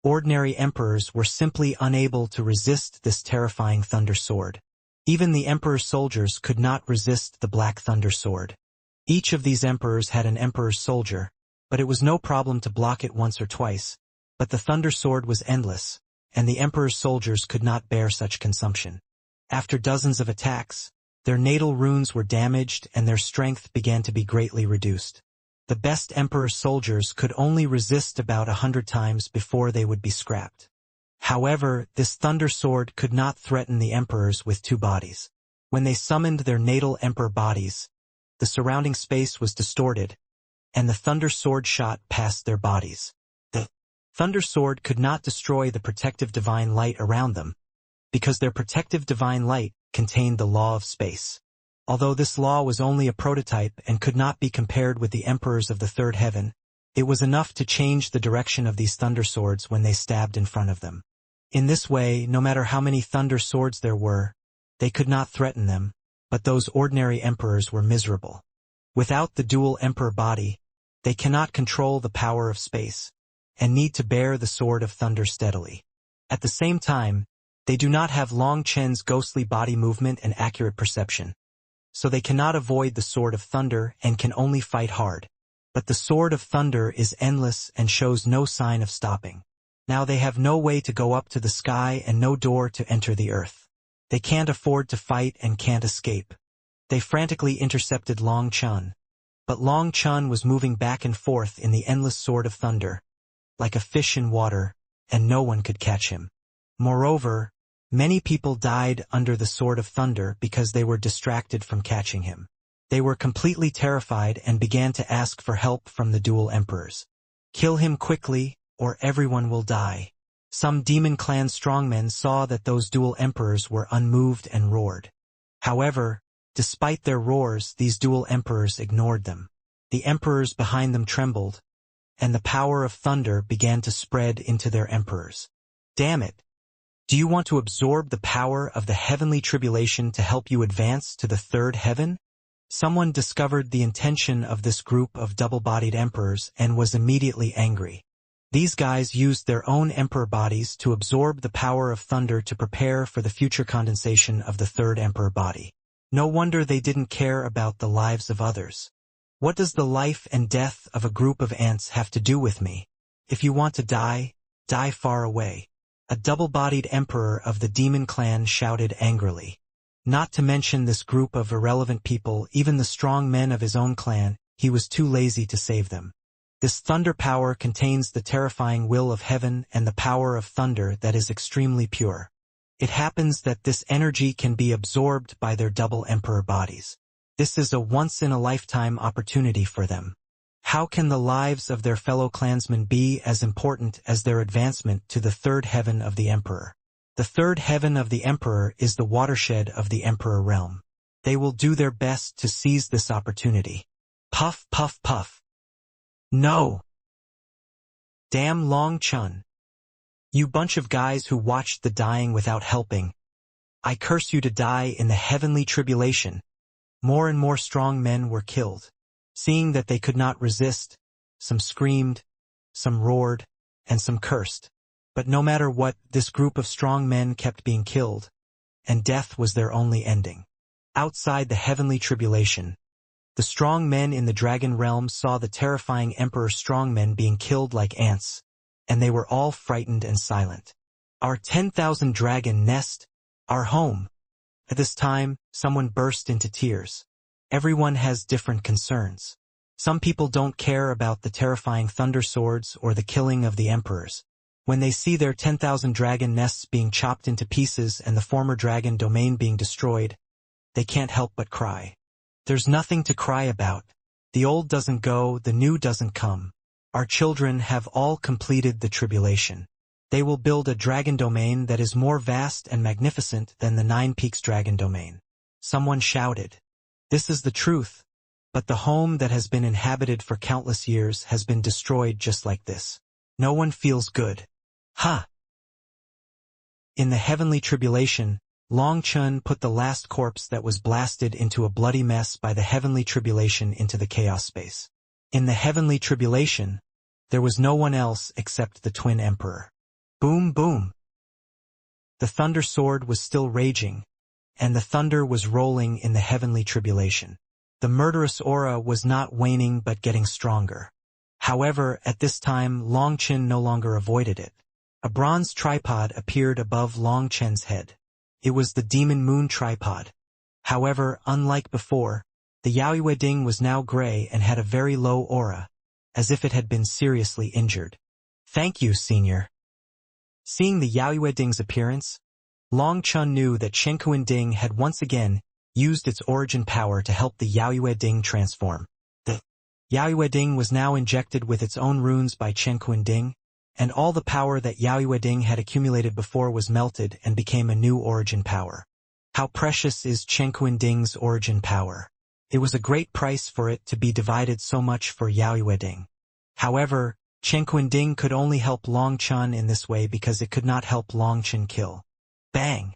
Ordinary emperors were simply unable to resist this terrifying thunder sword. Even the emperor's soldiers could not resist the black thunder sword. Each of these emperors had an emperor's soldier, but it was no problem to block it once or twice. But the thunder sword was endless, and the emperor's soldiers could not bear such consumption. After dozens of attacks, their natal runes were damaged and their strength began to be greatly reduced. The best emperor's soldiers could only resist about 100 times before they would be scrapped. However, this thunder sword could not threaten the emperors with two bodies. When they summoned their natal emperor bodies, the surrounding space was distorted, and the thunder sword shot past their bodies. The thunder sword could not destroy the protective divine light around them, because their protective divine light contained the law of space. Although this law was only a prototype and could not be compared with the emperors of the third heaven, it was enough to change the direction of these thunder swords when they stabbed in front of them. In this way, no matter how many thunder swords there were, they could not threaten them, but those ordinary emperors were miserable. Without the dual emperor body, they cannot control the power of space, and need to bear the sword of thunder steadily. At the same time, they do not have Long Chen's ghostly body movement and accurate perception, so they cannot avoid the sword of thunder and can only fight hard. But the sword of thunder is endless and shows no sign of stopping. Now they have no way to go up to the sky and no door to enter the earth. They can't afford to fight and can't escape. They frantically intercepted Long Chen, but Long Chen was moving back and forth in the endless sword of thunder, like a fish in water, and no one could catch him. Moreover, many people died under the sword of thunder because they were distracted from catching him. They were completely terrified and began to ask for help from the dual emperors. Kill him quickly, or everyone will die. Some demon clan strongmen saw that those dual emperors were unmoved and roared. However, despite their roars, these dual emperors ignored them. The emperors behind them trembled, and the power of thunder began to spread into their emperors. Damn it! Do you want to absorb the power of the heavenly tribulation to help you advance to the third heaven? Someone discovered the intention of this group of double-bodied emperors and was immediately angry. These guys used their own emperor bodies to absorb the power of thunder to prepare for the future condensation of the third emperor body. No wonder they didn't care about the lives of others. What does the life and death of a group of ants have to do with me? If you want to die, die far away. A double-bodied emperor of the demon clan shouted angrily. Not to mention this group of irrelevant people, even the strong men of his own clan, he was too lazy to save them. This thunder power contains the terrifying will of heaven and the power of thunder that is extremely pure. It happens that this energy can be absorbed by their double emperor bodies. This is a once-in-a-lifetime opportunity for them. How can the lives of their fellow clansmen be as important as their advancement to the third heaven of the emperor? The third heaven of the emperor is the watershed of the emperor realm. They will do their best to seize this opportunity. Puff, puff, puff. No! Damn Long Chen. You bunch of guys who watched the dying without helping. I curse you to die in the heavenly tribulation. More and more strong men were killed. Seeing that they could not resist, some screamed, some roared, and some cursed. But no matter what, this group of strong men kept being killed, and death was their only ending. Outside the heavenly tribulation, the strong men in the dragon realm saw the terrifying emperor strongmen being killed like ants, and they were all frightened and silent. Our 10,000 dragon nest, our home. At this time, someone burst into tears. Everyone has different concerns. Some people don't care about the terrifying thunder swords or the killing of the emperors. When they see their 10,000 dragon nests being chopped into pieces and the former dragon domain being destroyed, they can't help but cry. There's nothing to cry about. The old doesn't go, the new doesn't come. Our children have all completed the tribulation. They will build a dragon domain that is more vast and magnificent than the Nine Peaks dragon domain. Someone shouted. This is the truth, but the home that has been inhabited for countless years has been destroyed just like this. No one feels good. Ha! In the heavenly tribulation, Long Chen put the last corpse that was blasted into a bloody mess by the heavenly tribulation into the chaos space. In the heavenly tribulation, there was no one else except the twin emperor. Boom, boom. The thunder sword was still raging, and the thunder was rolling in the heavenly tribulation. The murderous aura was not waning but getting stronger. However, at this time Long Chen no longer avoided it. A bronze tripod appeared above Long Chen's head. It was the Demon Moon tripod. However, unlike before, the Yaoyue Ding was now gray and had a very low aura, as if it had been seriously injured. Thank you, Senior. Seeing the Yaoyue Ding's appearance, Long Chen knew that Shenkuan Ding had once again used its origin power to help the Yaoyue Ding transform. The Yaoyue Ding was now injected with its own runes by Shenkuan Ding, and all the power that Yaoyue Ding had accumulated before was melted and became a new origin power. How precious is Shenkuan Ding's origin power? It was a great price for it to be divided so much for Yaoyue Ding. However, Shenkuan Ding could only help Long Chen in this way because it could not help Long Chen kill. Bang!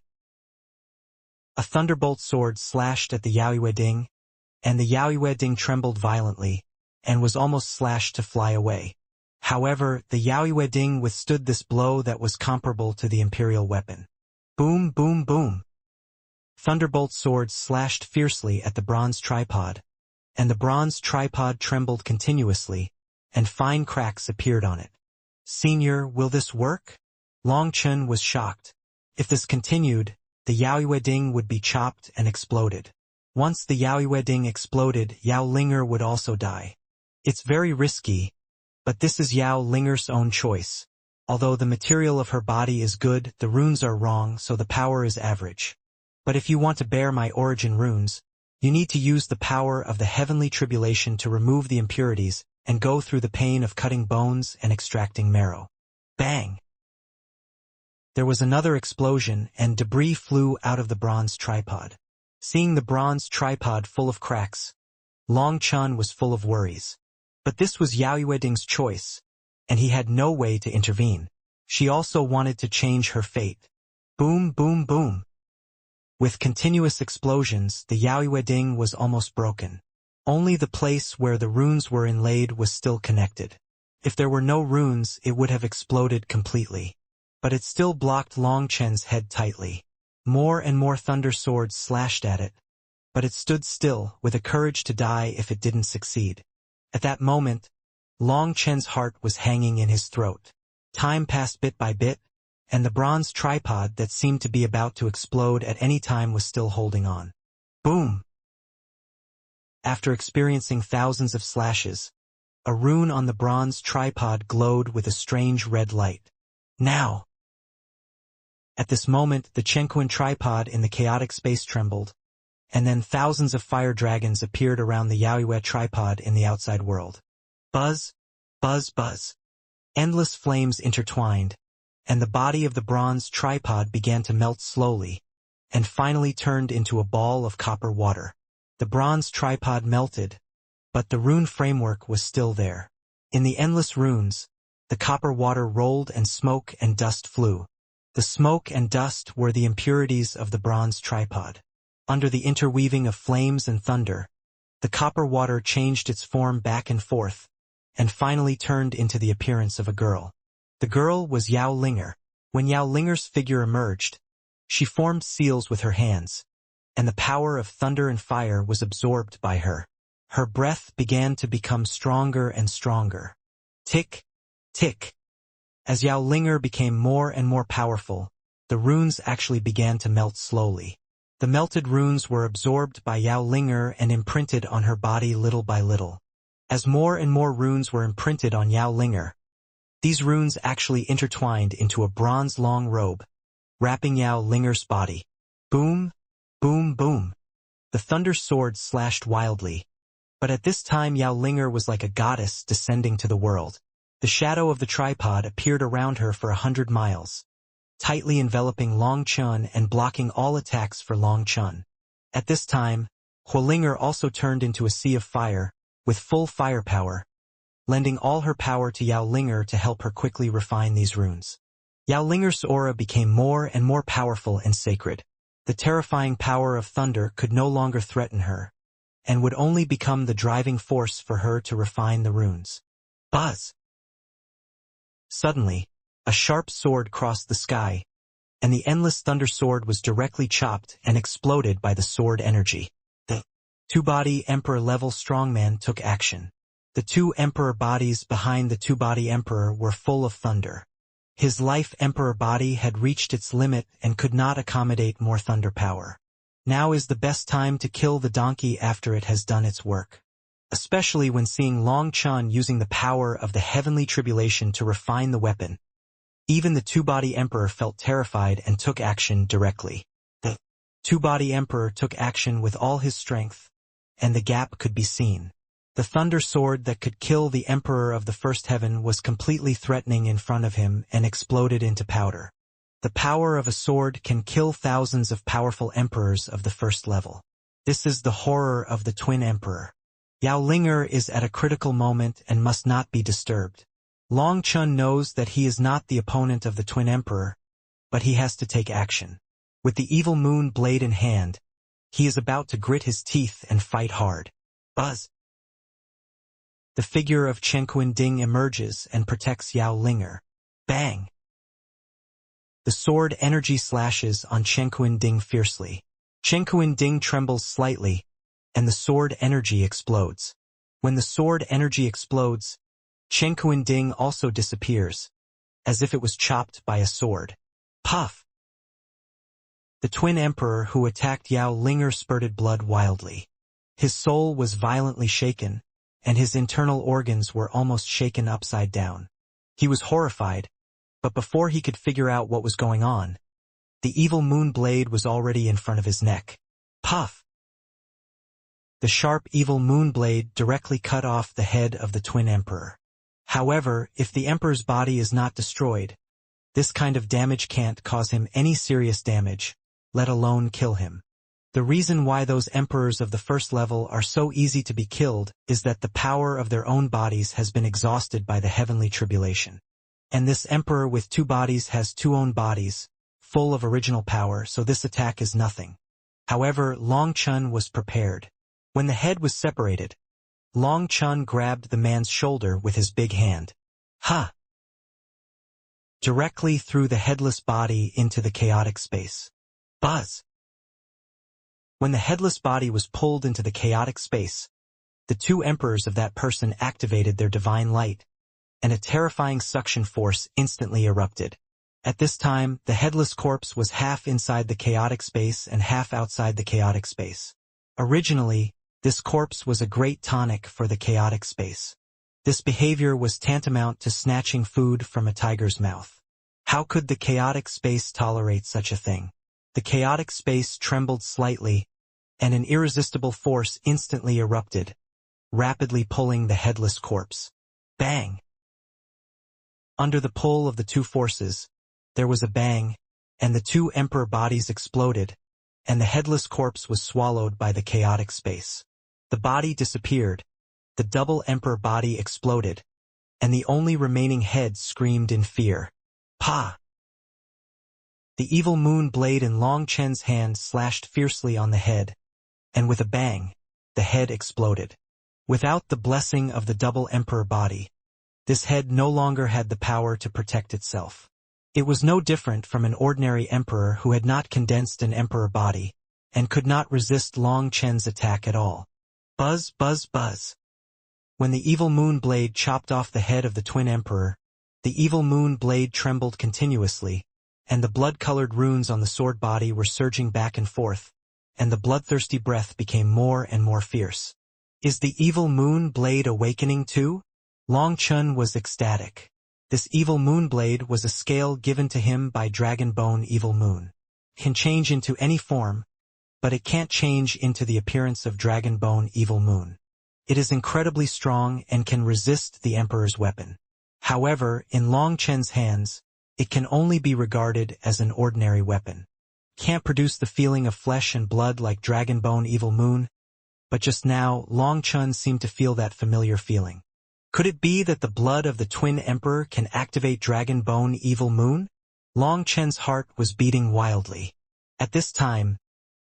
A thunderbolt sword slashed at the Yaoyue Ding, and the Yaoyue Ding trembled violently, and was almost slashed to fly away. However, the Yaoyue Ding withstood this blow that was comparable to the imperial weapon. Boom, boom, boom. Thunderbolt swords slashed fiercely at the bronze tripod, and the bronze tripod trembled continuously, and fine cracks appeared on it. Senior, will this work? Long Chen was shocked. If this continued, the Yaoyue Ding would be chopped and exploded. Once the Yaoyue Ding exploded, Yao Linger would also die. It's very risky, but this is Yao Linger's own choice. Although the material of her body is good, the runes are wrong, so the power is average. But if you want to bear my origin runes, you need to use the power of the heavenly tribulation to remove the impurities and go through the pain of cutting bones and extracting marrow. Bang! There was another explosion and debris flew out of the bronze tripod. Seeing the bronze tripod full of cracks, Long Chen was full of worries. But this was Yaoyue Ding's choice, and he had no way to intervene. She also wanted to change her fate. Boom, boom, boom. With continuous explosions, the Yaoyue Ding was almost broken. Only the place where the runes were inlaid was still connected. If there were no runes, it would have exploded completely. But it still blocked Long Chen's head tightly. More and more thunder swords slashed at it, but it stood still, with a courage to die if it didn't succeed. At that moment, Long Chen's heart was hanging in his throat. Time passed bit by bit, and the bronze tripod that seemed to be about to explode at any time was still holding on. Boom! After experiencing thousands of slashes, a rune on the bronze tripod glowed with a strange red light. Now! At this moment, the Shenkuan tripod in the chaotic space trembled, and then thousands of fire dragons appeared around the Yaoyue tripod in the outside world. Buzz, buzz, buzz. Endless flames intertwined, and the body of the bronze tripod began to melt slowly, and finally turned into a ball of copper water. The bronze tripod melted, but the rune framework was still there. In the endless runes, the copper water rolled and smoke and dust flew. The smoke and dust were the impurities of the bronze tripod. Under the interweaving of flames and thunder, the copper water changed its form back and forth, and finally turned into the appearance of a girl. The girl was Yao Linger. When Yao Linger's figure emerged, she formed seals with her hands, and the power of thunder and fire was absorbed by her. Her breath began to become stronger and stronger. Tick, tick. As Yao Linger became more and more powerful, the runes actually began to melt slowly. The melted runes were absorbed by Yao Linger and imprinted on her body little by little. As more and more runes were imprinted on Yao Linger, these runes actually intertwined into a bronze-long robe, wrapping Yao Linger's body. Boom, boom, boom. The thunder sword slashed wildly, but at this time Yao Linger was like a goddess descending to the world. The shadow of the tripod appeared around her for 100 miles, tightly enveloping Long Chen and blocking all attacks for Long Chen. At this time, Huolinger also turned into a sea of fire, with full firepower, lending all her power to Yao Linger to help her quickly refine these runes. Yao Linger's aura became more and more powerful and sacred. The terrifying power of thunder could no longer threaten her, and would only become the driving force for her to refine the runes. Buzz! Suddenly, A sharp sword crossed the sky, and the endless thunder sword was directly chopped and exploded by the sword energy. The two-body Emperor-level strongman took action. The two Emperor bodies behind the two-body Emperor were full of thunder. His life Emperor body had reached its limit and could not accommodate more thunder power. Now is the best time to kill the donkey after it has done its work. Especially when seeing Long Chun using the power of the heavenly tribulation to refine the weapon. Even the two-body Emperor felt terrified and took action directly. The two-body Emperor took action with all his strength, and the gap could be seen. The thunder sword that could kill the Emperor of the First Heaven was completely threatening in front of him and exploded into powder. The power of a sword can kill thousands of powerful Emperors of the first level. This is the horror of the Twin Emperor. Yao Linger is at a critical moment and must not be disturbed. Long Chun knows that he is not the opponent of the Twin Emperor, but he has to take action. With the evil moon blade in hand, he is about to grit his teeth and fight hard. Buzz! The figure of Chen Ding emerges and protects Yao Linger. Bang! The sword energy slashes on Chen Ding fiercely. Chen Ding trembles slightly, and the sword energy explodes. When the sword energy explodes, Chen Ding also disappears, as if it was chopped by a sword. Puff! The Twin Emperor who attacked Yao Linger spurted blood wildly. His soul was violently shaken, and his internal organs were almost shaken upside down. He was horrified, but before he could figure out what was going on, the evil moon blade was already in front of his neck. Puff! The sharp evil moon blade directly cut off the head of the Twin Emperor. However, if the Emperor's body is not destroyed, this kind of damage can't cause him any serious damage, let alone kill him. The reason why those Emperors of the first level are so easy to be killed is that the power of their own bodies has been exhausted by the heavenly tribulation. And this Emperor with two bodies has two own bodies, full of original power, so this attack is nothing. However, Long Chun was prepared. When the head was separated, Long Chun grabbed the man's shoulder with his big hand. Ha! Directly threw the headless body into the chaotic space. Buzz! When the headless body was pulled into the chaotic space, the two Emperors of that person activated their divine light, and a terrifying suction force instantly erupted. At this time, the headless corpse was half inside the chaotic space and half outside the chaotic space. Originally, this corpse was a great tonic for the chaotic space. This behavior was tantamount to snatching food from a tiger's mouth. How could the chaotic space tolerate such a thing? The chaotic space trembled slightly, and an irresistible force instantly erupted, rapidly pulling the headless corpse. Bang! Under the pull of the two forces, there was a bang, and the two Emperor bodies exploded, and the headless corpse was swallowed by the chaotic space. The body disappeared, the double Emperor body exploded, and the only remaining head screamed in fear. Pa! The evil moon blade in Long Chen's hand slashed fiercely on the head, and with a bang, the head exploded. Without the blessing of the double Emperor body, this head no longer had the power to protect itself. It was no different from an ordinary Emperor who had not condensed an Emperor body, and could not resist Long Chen's attack at all. Buzz, buzz, buzz. When the evil moon blade chopped off the head of the Twin Emperor, the evil moon blade trembled continuously, and the blood-colored runes on the sword body were surging back and forth, and the bloodthirsty breath became more and more fierce. Is the evil moon blade awakening too? Long Chun was ecstatic. This evil moon blade was a scale given to him by Dragon Bone Evil Moon. It can change into any form, but it can't change into the appearance of Dragon Bone Evil Moon. It is incredibly strong and can resist the Emperor's weapon. However, in Long Chen's hands, it can only be regarded as an ordinary weapon. Can't produce the feeling of flesh and blood like Dragon Bone Evil Moon, but just now Long Chun seemed to feel that familiar feeling. Could it be that the blood of the Twin Emperor can activate Dragon Bone Evil Moon? Long Chen's heart was beating wildly. At this time,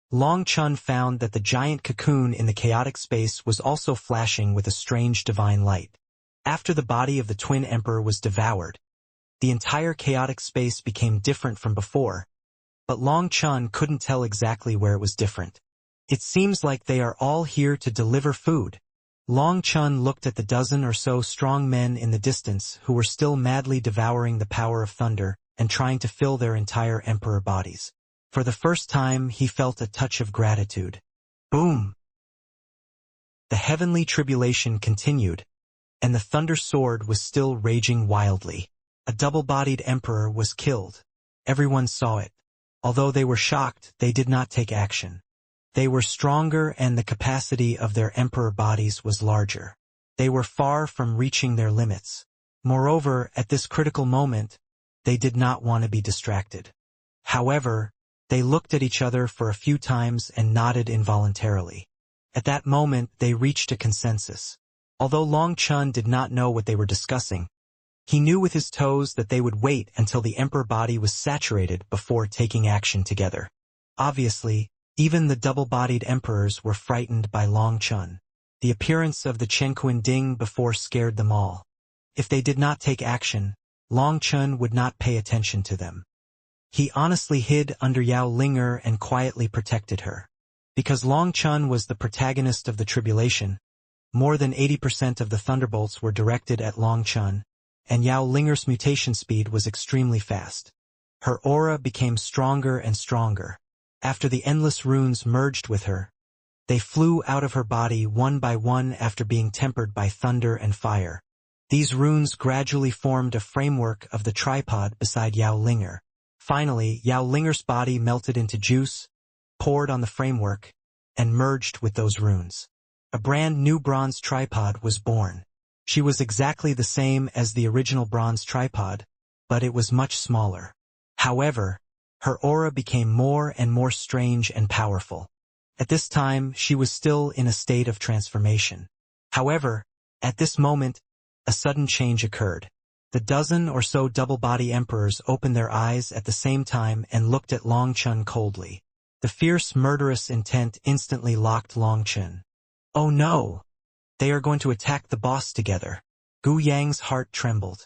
Long Chun found that the giant cocoon in the chaotic space was also flashing with a strange divine light. After the body of the Twin Emperor was devoured, The entire chaotic space became different from before, but Long Chun couldn't tell exactly where it was different. It seems like they are all here to deliver food. Long Chun looked at the dozen or so strong men in the distance who were still madly devouring the power of thunder and trying to fill their entire emperor bodies. For the first time, he felt a touch of gratitude. Boom! The heavenly tribulation continued, and the thunder sword was still raging wildly. A double-bodied emperor was killed. Everyone saw it. Although they were shocked, they did not take action. They were stronger and the capacity of their emperor bodies was larger. They were far from reaching their limits. Moreover, at this critical moment, they did not want to be distracted. However, they looked at each other for a few times and nodded involuntarily. At that moment, they reached a consensus. Although Long Chun did not know what they were discussing, he knew with his toes that they would wait until the emperor body was saturated before taking action together. Obviously, even the double-bodied emperors were frightened by Long Chun. The appearance of the Chenkuan Ding before scared them all. If they did not take action, Long Chun would not pay attention to them. He honestly hid under Yao Linger and quietly protected her. Because Long Chun was the protagonist of the tribulation, more than 80% of the thunderbolts were directed at Long Chun, and Yao Linger's mutation speed was extremely fast. Her aura became stronger and stronger. After the endless runes merged with her, they flew out of her body one by one after being tempered by thunder and fire. These runes gradually formed a framework of the tripod beside Yao Linger. Finally, Yao Linger's body melted into juice, poured on the framework, and merged with those runes. A brand new bronze tripod was born. She was exactly the same as the original bronze tripod, but it was much smaller. However, her aura became more and more strange and powerful. At this time, she was still in a state of transformation. However, at this moment, a sudden change occurred. The dozen or so double-body emperors opened their eyes at the same time and looked at Long Chun coldly. The fierce, murderous intent instantly locked Long Chun. Oh no! They are going to attack the boss together. Gu Yang's heart trembled.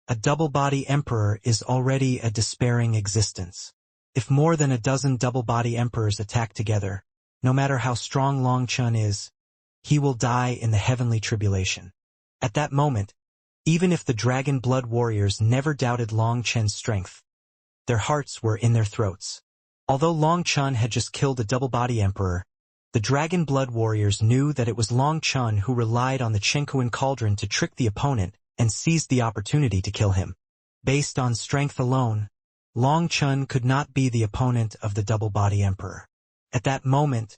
A double-body emperor is already a despairing existence. If more than a dozen double-body emperors attack together, no matter how strong Long Chun is, he will die in the heavenly tribulation. At that moment, even if the Dragon Blood warriors never doubted Long Chun's strength, their hearts were in their throats. Although Long Chun had just killed a double-body emperor, the Dragon Blood warriors knew that it was Long Chun who relied on the Chenkuan cauldron to trick the opponent and seized the opportunity to kill him. Based on strength alone, Long Chun could not be the opponent of the double-body emperor. At that moment,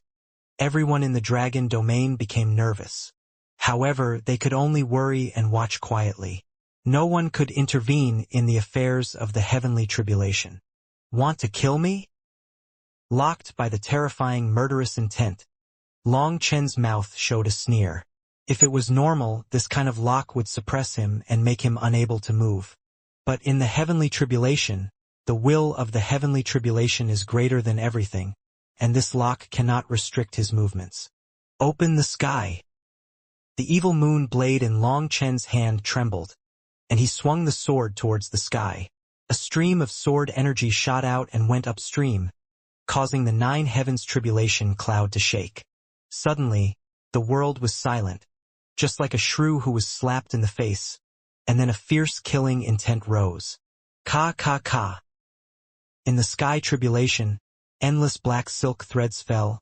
everyone in the dragon domain became nervous. However, they could only worry and watch quietly. No one could intervene in the affairs of the heavenly tribulation. Want to kill me? Locked by the terrifying murderous intent, Long Chun's mouth showed a sneer. If it was normal, this kind of lock would suppress him and make him unable to move. But in the heavenly tribulation, the will of the heavenly tribulation is greater than everything, and this lock cannot restrict his movements. Open the sky. The evil moon blade in Long Chun's hand trembled, and he swung the sword towards the sky. A stream of sword energy shot out and went upstream, causing the 9 heavens tribulation cloud to shake. Suddenly, the world was silent, just like a shrew who was slapped in the face, and then a fierce killing intent rose. Ka ka ka. In the sky tribulation, endless black silk threads fell,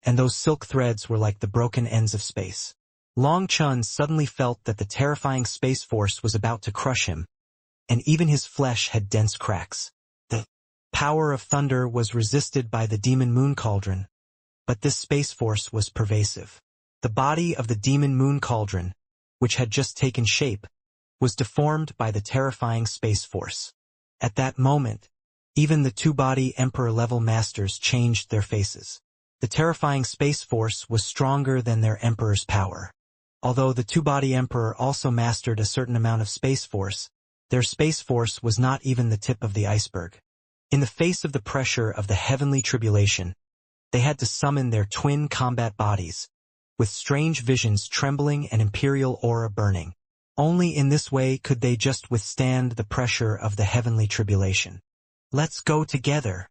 and those silk threads were like the broken ends of space. Long Chun suddenly felt that the terrifying space force was about to crush him, and even his flesh had dense cracks. The power of thunder was resisted by the demon moon cauldron, but this space force was pervasive. The body of the demon moon cauldron, which had just taken shape, was deformed by the terrifying space force. At that moment, even the two-body emperor-level masters changed their faces. The terrifying space force was stronger than their emperor's power. Although the two-body emperor also mastered a certain amount of space force, their space force was not even the tip of the iceberg. In the face of the pressure of the heavenly tribulation, they had to summon their twin combat bodies, with strange visions trembling and imperial aura burning. Only in this way could they just withstand the pressure of the heavenly tribulation. "Let's go together,"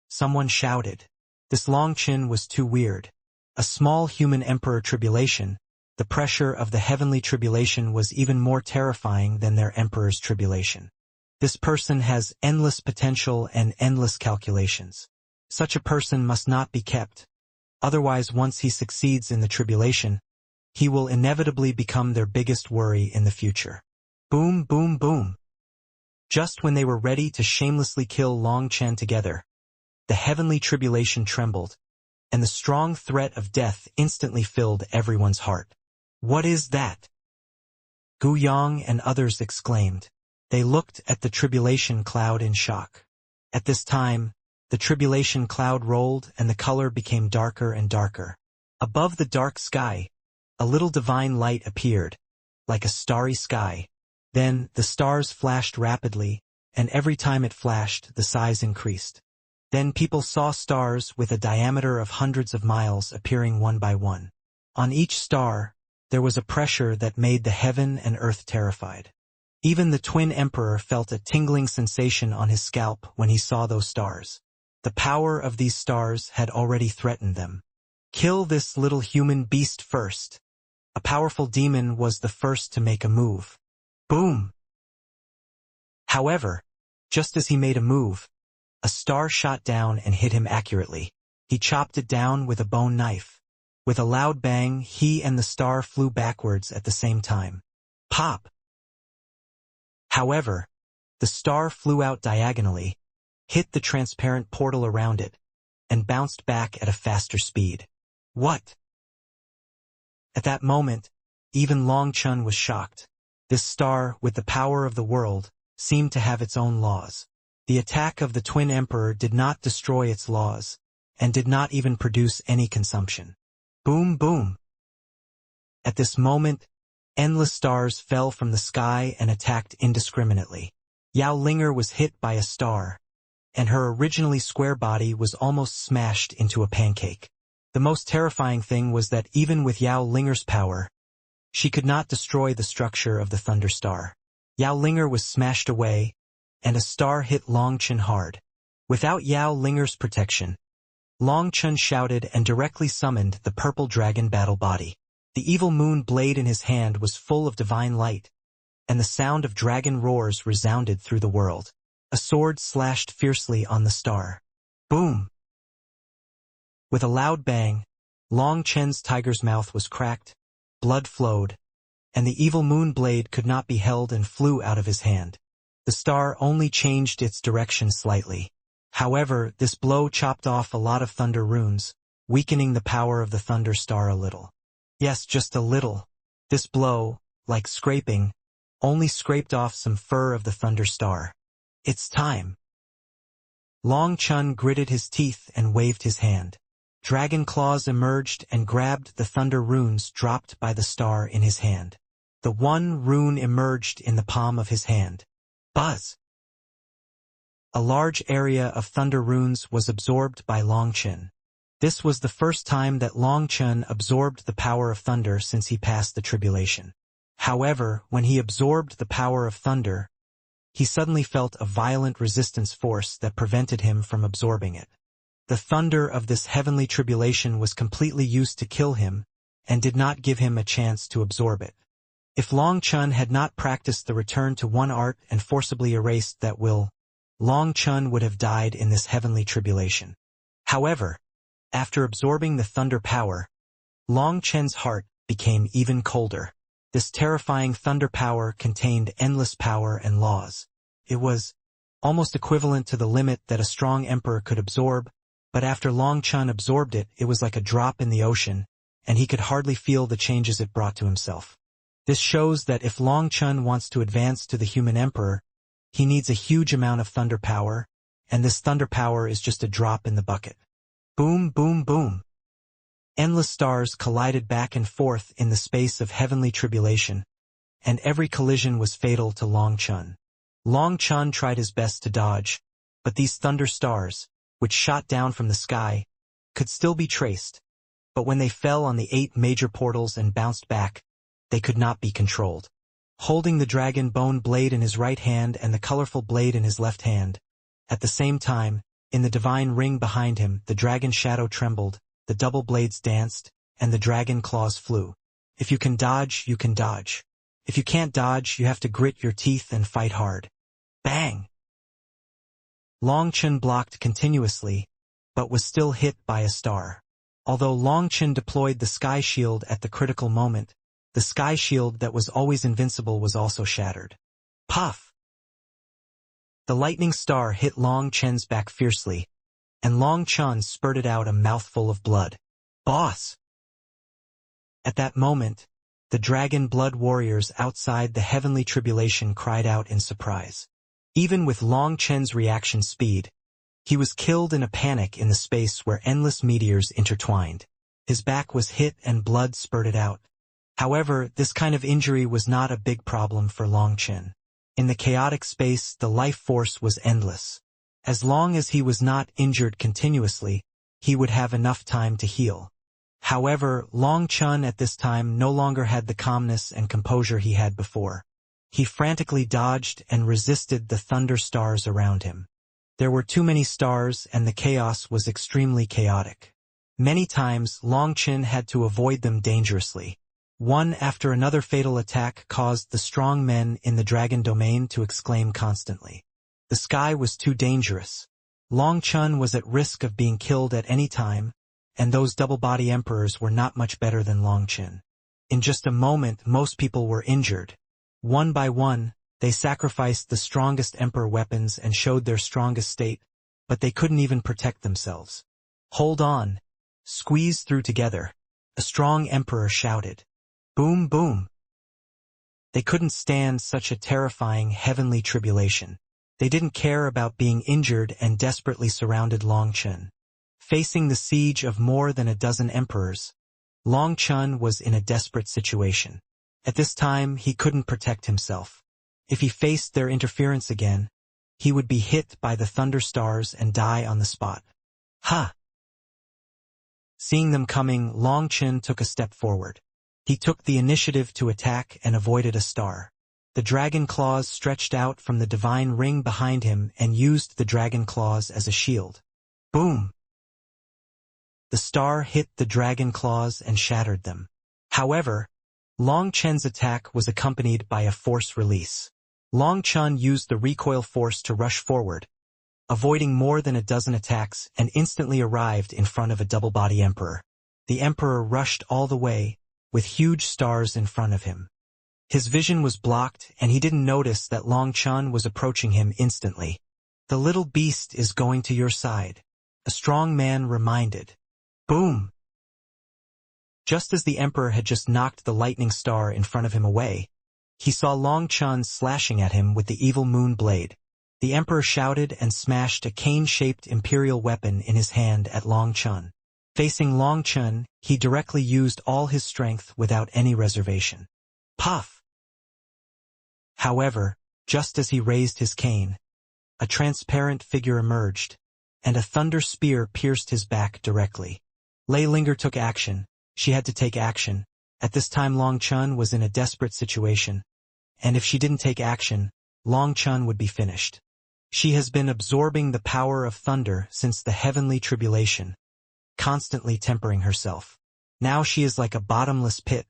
someone shouted. This Longchen was too weird. A small human emperor tribulation, the pressure of the heavenly tribulation was even more terrifying than their emperor's tribulation. This person has endless potential and endless calculations. Such a person must not be kept. Otherwise, once he succeeds in the tribulation, he will inevitably become their biggest worry in the future. Boom, boom, boom. Just when they were ready to shamelessly kill Longchen together, the heavenly tribulation trembled, and the strong threat of death instantly filled everyone's heart. "What is that?" Gu Yang and others exclaimed. They looked at the tribulation cloud in shock. At this time, the tribulation cloud rolled and the color became darker and darker. Above the dark sky, a little divine light appeared, like a starry sky. Then the stars flashed rapidly, and every time it flashed, the size increased. Then people saw stars with a diameter of hundreds of miles appearing one by one. On each star, there was a pressure that made the heaven and earth terrified. Even the twin emperor felt a tingling sensation on his scalp when he saw those stars. The power of these stars had already threatened them. "Kill this little human beast first." A powerful demon was the first to make a move. Boom! However, just as he made a move, a star shot down and hit him accurately. He chopped it down with a bone knife. With a loud bang, he and the star flew backwards at the same time. Pop! However, the star flew out diagonally, hit the transparent portal around it, and bounced back at a faster speed. What? At that moment, even Longchen was shocked. This star, with the power of the world, seemed to have its own laws. The attack of the twin emperor did not destroy its laws, and did not even produce any consumption. Boom, boom. At this moment, endless stars fell from the sky and attacked indiscriminately. Yao Linger was hit by a star, and her originally square body was almost smashed into a pancake. The most terrifying thing was that even with Yao Linger's power, she could not destroy the structure of the Thunder Star. Yao Linger was smashed away, and a star hit Longchen hard. Without Yao Linger's protection, Longchen shouted and directly summoned the purple dragon battle body. The evil moon blade in his hand was full of divine light, and the sound of dragon roars resounded through the world. A sword slashed fiercely on the star. Boom! With a loud bang, Longchen's tiger's mouth was cracked, blood flowed, and the evil moon blade could not be held and flew out of his hand. The star only changed its direction slightly. However, this blow chopped off a lot of thunder runes, weakening the power of the Thunder Star a little. Yes, just a little. This blow, like scraping, only scraped off some fur of the Thunder Star. It's time. Longchen gritted his teeth and waved his hand. Dragon claws emerged and grabbed the thunder runes dropped by the star in his hand. The one rune emerged in the palm of his hand. Buzz! A large area of thunder runes was absorbed by Longchen. This was the first time that Longchen absorbed the power of thunder since he passed the tribulation. However, when he absorbed the power of thunder, he suddenly felt a violent resistance force that prevented him from absorbing it. The thunder of this heavenly tribulation was completely used to kill him, and did not give him a chance to absorb it. If Longchen had not practiced the return to one art and forcibly erased that will, Longchen would have died in this heavenly tribulation. However, after absorbing the thunder power, Longchen's heart became even colder. This terrifying thunder power contained endless power and laws. It was almost equivalent to the limit that a strong emperor could absorb, but after Longchen absorbed it, it was like a drop in the ocean, and he could hardly feel the changes it brought to himself. This shows that if Longchen wants to advance to the human emperor, he needs a huge amount of thunder power, and this thunder power is just a drop in the bucket. Boom, boom, boom. Endless stars collided back and forth in the space of heavenly tribulation, and every collision was fatal to Longchen. Longchen tried his best to dodge, but these thunder stars, which shot down from the sky, could still be traced, but when they fell on the 8 major portals and bounced back, they could not be controlled. holding the dragon bone blade in his right hand and the colorful blade in his left hand. At the same time, in the divine ring behind him, the dragon shadow trembled, the double blades danced, and the dragon claws flew. If you can dodge, you can dodge. If you can't dodge, you have to grit your teeth and fight hard. Bang! Long Chen blocked continuously, but was still hit by a star. Although Long Chen deployed the sky shield at the critical moment, the sky shield that was always invincible was also shattered. Puff! The lightning star hit Long Chen's back fiercely, and Long Chen spurted out a mouthful of blood. Boss! At that moment, the dragon blood warriors outside the heavenly tribulation cried out in surprise. Even with Long Chen's reaction speed, he was killed in a panic in the space where endless meteors intertwined. His back was hit and blood spurted out. However, this kind of injury was not a big problem for Long Chen. In the chaotic space, the life force was endless. As long as he was not injured continuously, he would have enough time to heal. However, Long Chen at this time no longer had the calmness and composure he had before. He frantically dodged and resisted the thunder stars around him. There were too many stars and the chaos was extremely chaotic. Many times, Long Chen had to avoid them dangerously. One after another fatal attack caused the strong men in the dragon domain to exclaim constantly. The sky was too dangerous. Long Chen was at risk of being killed at any time, and those double-body emperors were not much better than Long Chen. In just a moment, most people were injured. One by one, they sacrificed the strongest emperor weapons and showed their strongest state, but they couldn't even protect themselves. Hold on. Squeeze through together. A strong emperor shouted. Boom, boom. They couldn't stand such a terrifying heavenly tribulation. They didn't care about being injured and desperately surrounded Long Chen. Facing the siege of more than a dozen emperors, Long Chen was in a desperate situation. At this time, he couldn't protect himself. If he faced their interference again, he would be hit by the thunder stars and die on the spot. Ha! Seeing them coming, Long Chen took a step forward. He took the initiative to attack and avoided a star. The dragon claws stretched out from the divine ring behind him and used the dragon claws as a shield. Boom! The star hit the dragon claws and shattered them. However, Long Chen's attack was accompanied by a force release. Long Chen used the recoil force to rush forward, avoiding more than a dozen attacks and instantly arrived in front of a double-body emperor. The emperor rushed all the way, with huge stars in front of him. His vision was blocked and he didn't notice that Long Chen was approaching him instantly. The little beast is going to your side, a strong man reminded. Boom! Just as the emperor had just knocked the lightning star in front of him away, he saw Long Chen slashing at him with the evil moon blade. The emperor shouted and smashed a cane-shaped imperial weapon in his hand at Long Chen. Facing Long Chen, he directly used all his strength without any reservation. Puff! However, just as he raised his cane, a transparent figure emerged, and a thunder spear pierced his back directly. Lei Linger took action. She had to take action. At this time Long Chen was in a desperate situation, and if she didn't take action, Long Chen would be finished. She has been absorbing the power of thunder since the heavenly tribulation, constantly tempering herself. Now she is like a bottomless pit,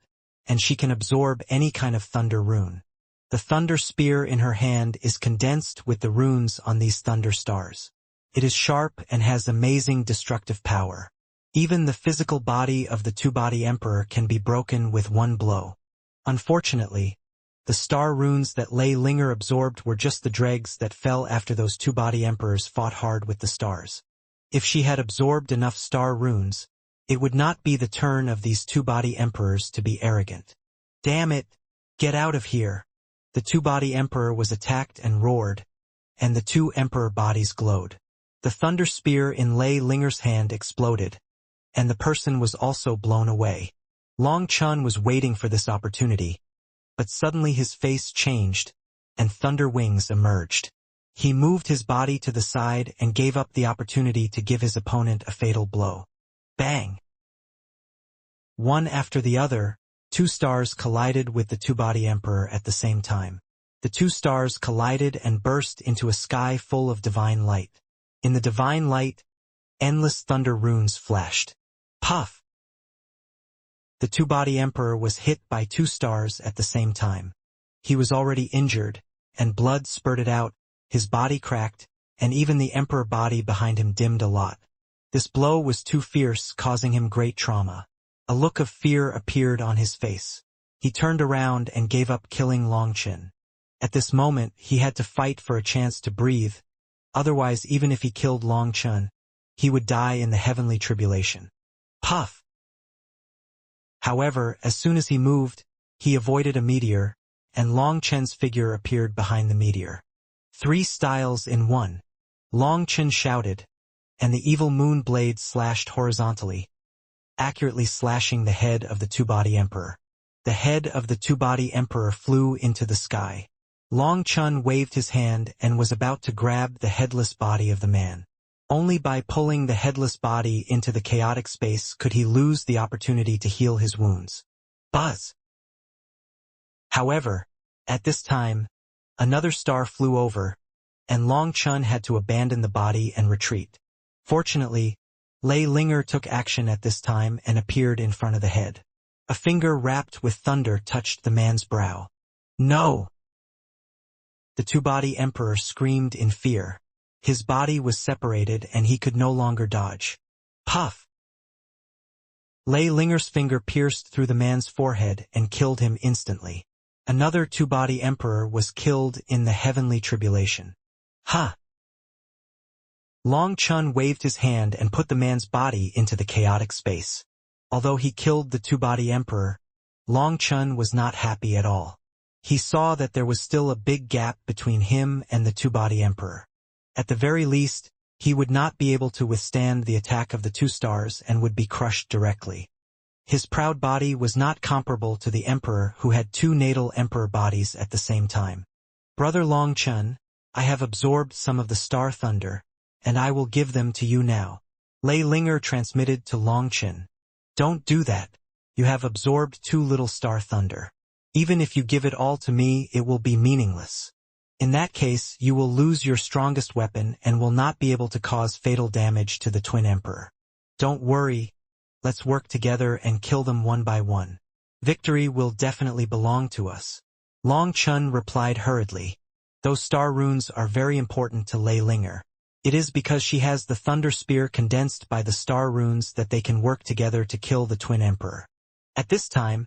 and she can absorb any kind of thunder rune. The thunder spear in her hand is condensed with the runes on these thunder stars. It is sharp and has amazing destructive power. Even the physical body of the two-body emperor can be broken with one blow. Unfortunately, the star runes that Lei Linger absorbed were just the dregs that fell after those two-body emperors fought hard with the stars. If she had absorbed enough star runes, it would not be the turn of these two-body emperors to be arrogant. Damn it! Get out of here! The two-body emperor was attacked and roared, and the two emperor bodies glowed. The thunder spear in Lei Linger's hand exploded, and the person was also blown away. Long Chen was waiting for this opportunity, but suddenly his face changed, and thunder wings emerged. He moved his body to the side and gave up the opportunity to give his opponent a fatal blow. Bang! One after the other, two stars collided with the two-body emperor at the same time. The two stars collided and burst into a sky full of divine light. In the divine light, endless thunder runes flashed. Puff! The two-body emperor was hit by two stars at the same time. He was already injured, and blood spurted out, his body cracked, and even the emperor body behind him dimmed a lot. This blow was too fierce, causing him great trauma. A look of fear appeared on his face. He turned around and gave up killing Longchen. At this moment, he had to fight for a chance to breathe. Otherwise, even if he killed Longchen, he would die in the heavenly tribulation. Puff! However, as soon as he moved, he avoided a meteor, and Longchen's figure appeared behind the meteor. 3 styles in 1. Longchen shouted, and the evil moon blade slashed horizontally, accurately slashing the head of the two-body emperor. The head of the two-body emperor flew into the sky. Longchen waved his hand and was about to grab the headless body of the man. Only by pulling the headless body into the chaotic space could he lose the opportunity to heal his wounds. Buzz! However, at this time, another star flew over, and Longchen had to abandon the body and retreat. Fortunately, Lei Linger took action at this time and appeared in front of the head. A finger wrapped with thunder touched the man's brow. No! The two-body emperor screamed in fear. His body was separated and he could no longer dodge. Puff! Lei Linger's finger pierced through the man's forehead and killed him instantly. Another two-body emperor was killed in the heavenly tribulation. Ha! Longchen waved his hand and put the man's body into the chaotic space. Although he killed the two-body emperor, Longchen was not happy at all. He saw that there was still a big gap between him and the two-body emperor. At the very least, he would not be able to withstand the attack of the two stars and would be crushed directly. His proud body was not comparable to the emperor who had 2 natal emperor bodies at the same time. Brother Longchen, I have absorbed some of the star thunder, and I will give them to you now. Lei Linger transmitted to Longchen. Don't do that. You have absorbed too little star thunder. Even if you give it all to me, it will be meaningless. In that case, you will lose your strongest weapon and will not be able to cause fatal damage to the twin emperor. Don't worry. Let's work together and kill them one by one. Victory will definitely belong to us. Longchen replied hurriedly. Those star runes are very important to Lei Linger. It is because she has the thunder spear condensed by the star runes that they can work together to kill the twin emperor. At this time,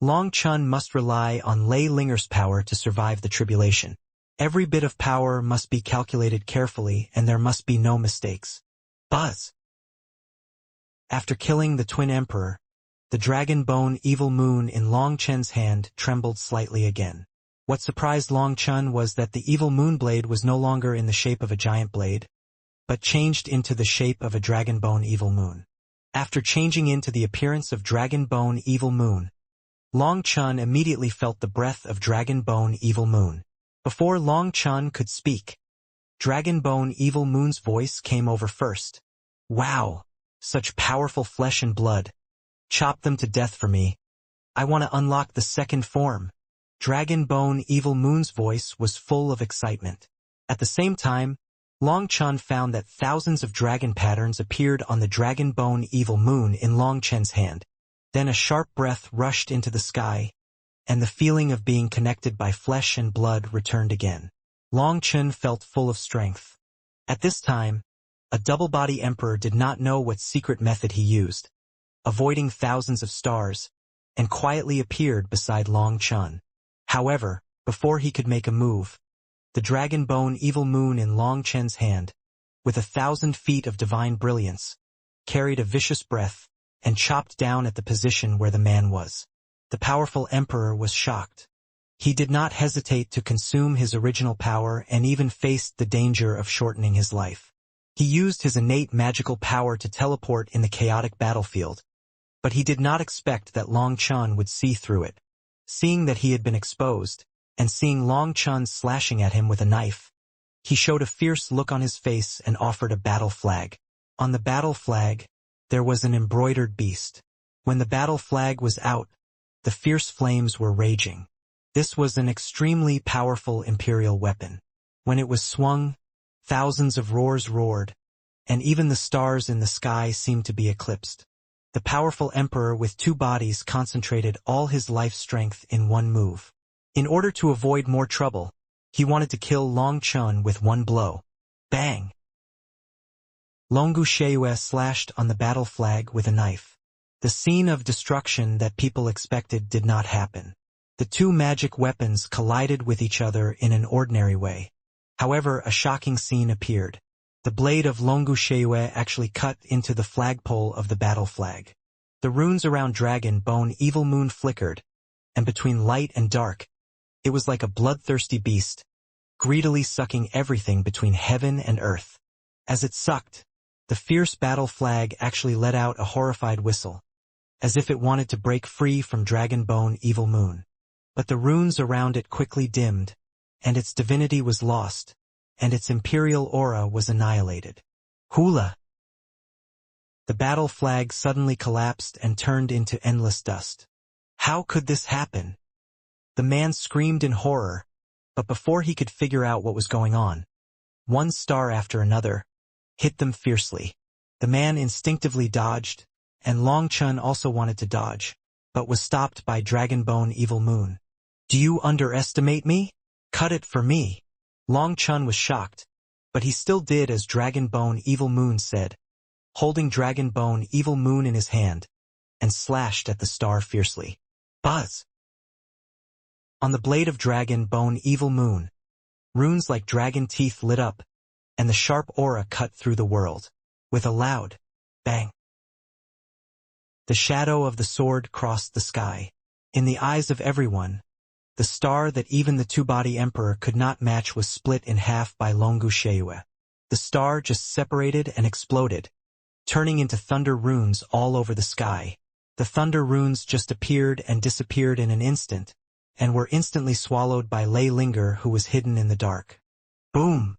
Longchen must rely on Lei Linger's power to survive the tribulation. Every bit of power must be calculated carefully and there must be no mistakes. Buzz! After killing the twin emperor, the dragon bone evil moon in Longchen's hand trembled slightly again. What surprised Longchen was that the evil moon blade was no longer in the shape of a giant blade, but changed into the shape of a dragon bone evil moon. After changing into the appearance of dragon bone evil moon, Longchen immediately felt the breath of dragon bone evil moon. Before Longchen could speak, dragon bone evil moon's voice came over first. Wow! Such powerful flesh and blood. Chop them to death for me. I want to unlock the second form. Dragon bone evil moon's voice was full of excitement. At the same time, Longchen found that thousands of dragon patterns appeared on the dragon bone evil moon in Longchen's hand. Then a sharp breath rushed into the sky, and the feeling of being connected by flesh and blood returned again. Longchen felt full of strength. At this time, a double-body emperor did not know what secret method he used, avoiding thousands of stars, and quietly appeared beside Longchen. However, before he could make a move, the dragon bone evil moon in Longchen's hand, with 1,000 feet of divine brilliance, carried a vicious breath and chopped down at the position where the man was. The powerful emperor was shocked. He did not hesitate to consume his original power and even faced the danger of shortening his life. He used his innate magical power to teleport in the chaotic battlefield, but he did not expect that Longchen would see through it. Seeing that he had been exposed, and seeing Longchen slashing at him with a knife, he showed a fierce look on his face and offered a battle flag. On the battle flag, there was an embroidered beast. When the battle flag was out, The fierce flames were raging. This was an extremely powerful imperial weapon. When it was swung, thousands of roars roared, and even the stars in the sky seemed to be eclipsed. The powerful emperor with two bodies concentrated all his life strength in one move. In order to avoid more trouble, he wanted to kill Long Chun with one blow. Bang! Longu Sheue slashed on the battle flag with a knife. The scene of destruction that people expected did not happen. The two magic weapons collided with each other in an ordinary way. However, a shocking scene appeared. The blade of Longu Sheue actually cut into the flagpole of the battle flag. The runes around Dragon Bone Evil Moon flickered, and between light and dark, it was like a bloodthirsty beast, greedily sucking everything between heaven and earth. As it sucked, the fierce battle flag actually let out a horrified whistle, as if it wanted to break free from Dragon Bone Evil Moon. But the runes around it quickly dimmed, and its divinity was lost, and its imperial aura was annihilated. Hula! The battle flag suddenly collapsed and turned into endless dust. How could this happen? The man screamed in horror, but before he could figure out what was going on, one star after another hit them fiercely. The man instinctively dodged, and Long Chun also wanted to dodge, but was stopped by Dragon Bone Evil Moon. Do you underestimate me? Cut it for me. Long Chun was shocked, but he still did as Dragon Bone Evil Moon said, holding Dragon Bone Evil Moon in his hand, and slashed at the star fiercely. Buzz! On the blade of Dragon Bone Evil Moon, runes like dragon teeth lit up, and the sharp aura cut through the world. With a loud bang, the shadow of the sword crossed the sky. In the eyes of everyone, the star that even the two-body emperor could not match was split in half by Longu Sheue. The star just separated and exploded, turning into thunder runes all over the sky. The thunder runes just appeared and disappeared in an instant, and were instantly swallowed by Lei Linger, who was hidden in the dark. Boom!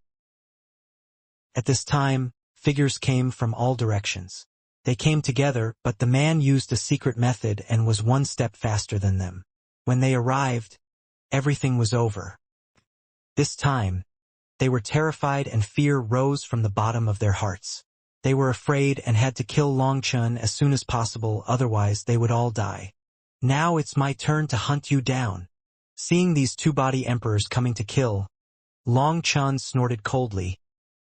At this time, figures came from all directions. They came together, but the man used a secret method and was one step faster than them. When they arrived, everything was over. This time, they were terrified and fear rose from the bottom of their hearts. They were afraid and had to kill Long Chun as soon as possible, otherwise they would all die. Now it's my turn to hunt you down. Seeing these two-body emperors coming to kill, Long Chun snorted coldly,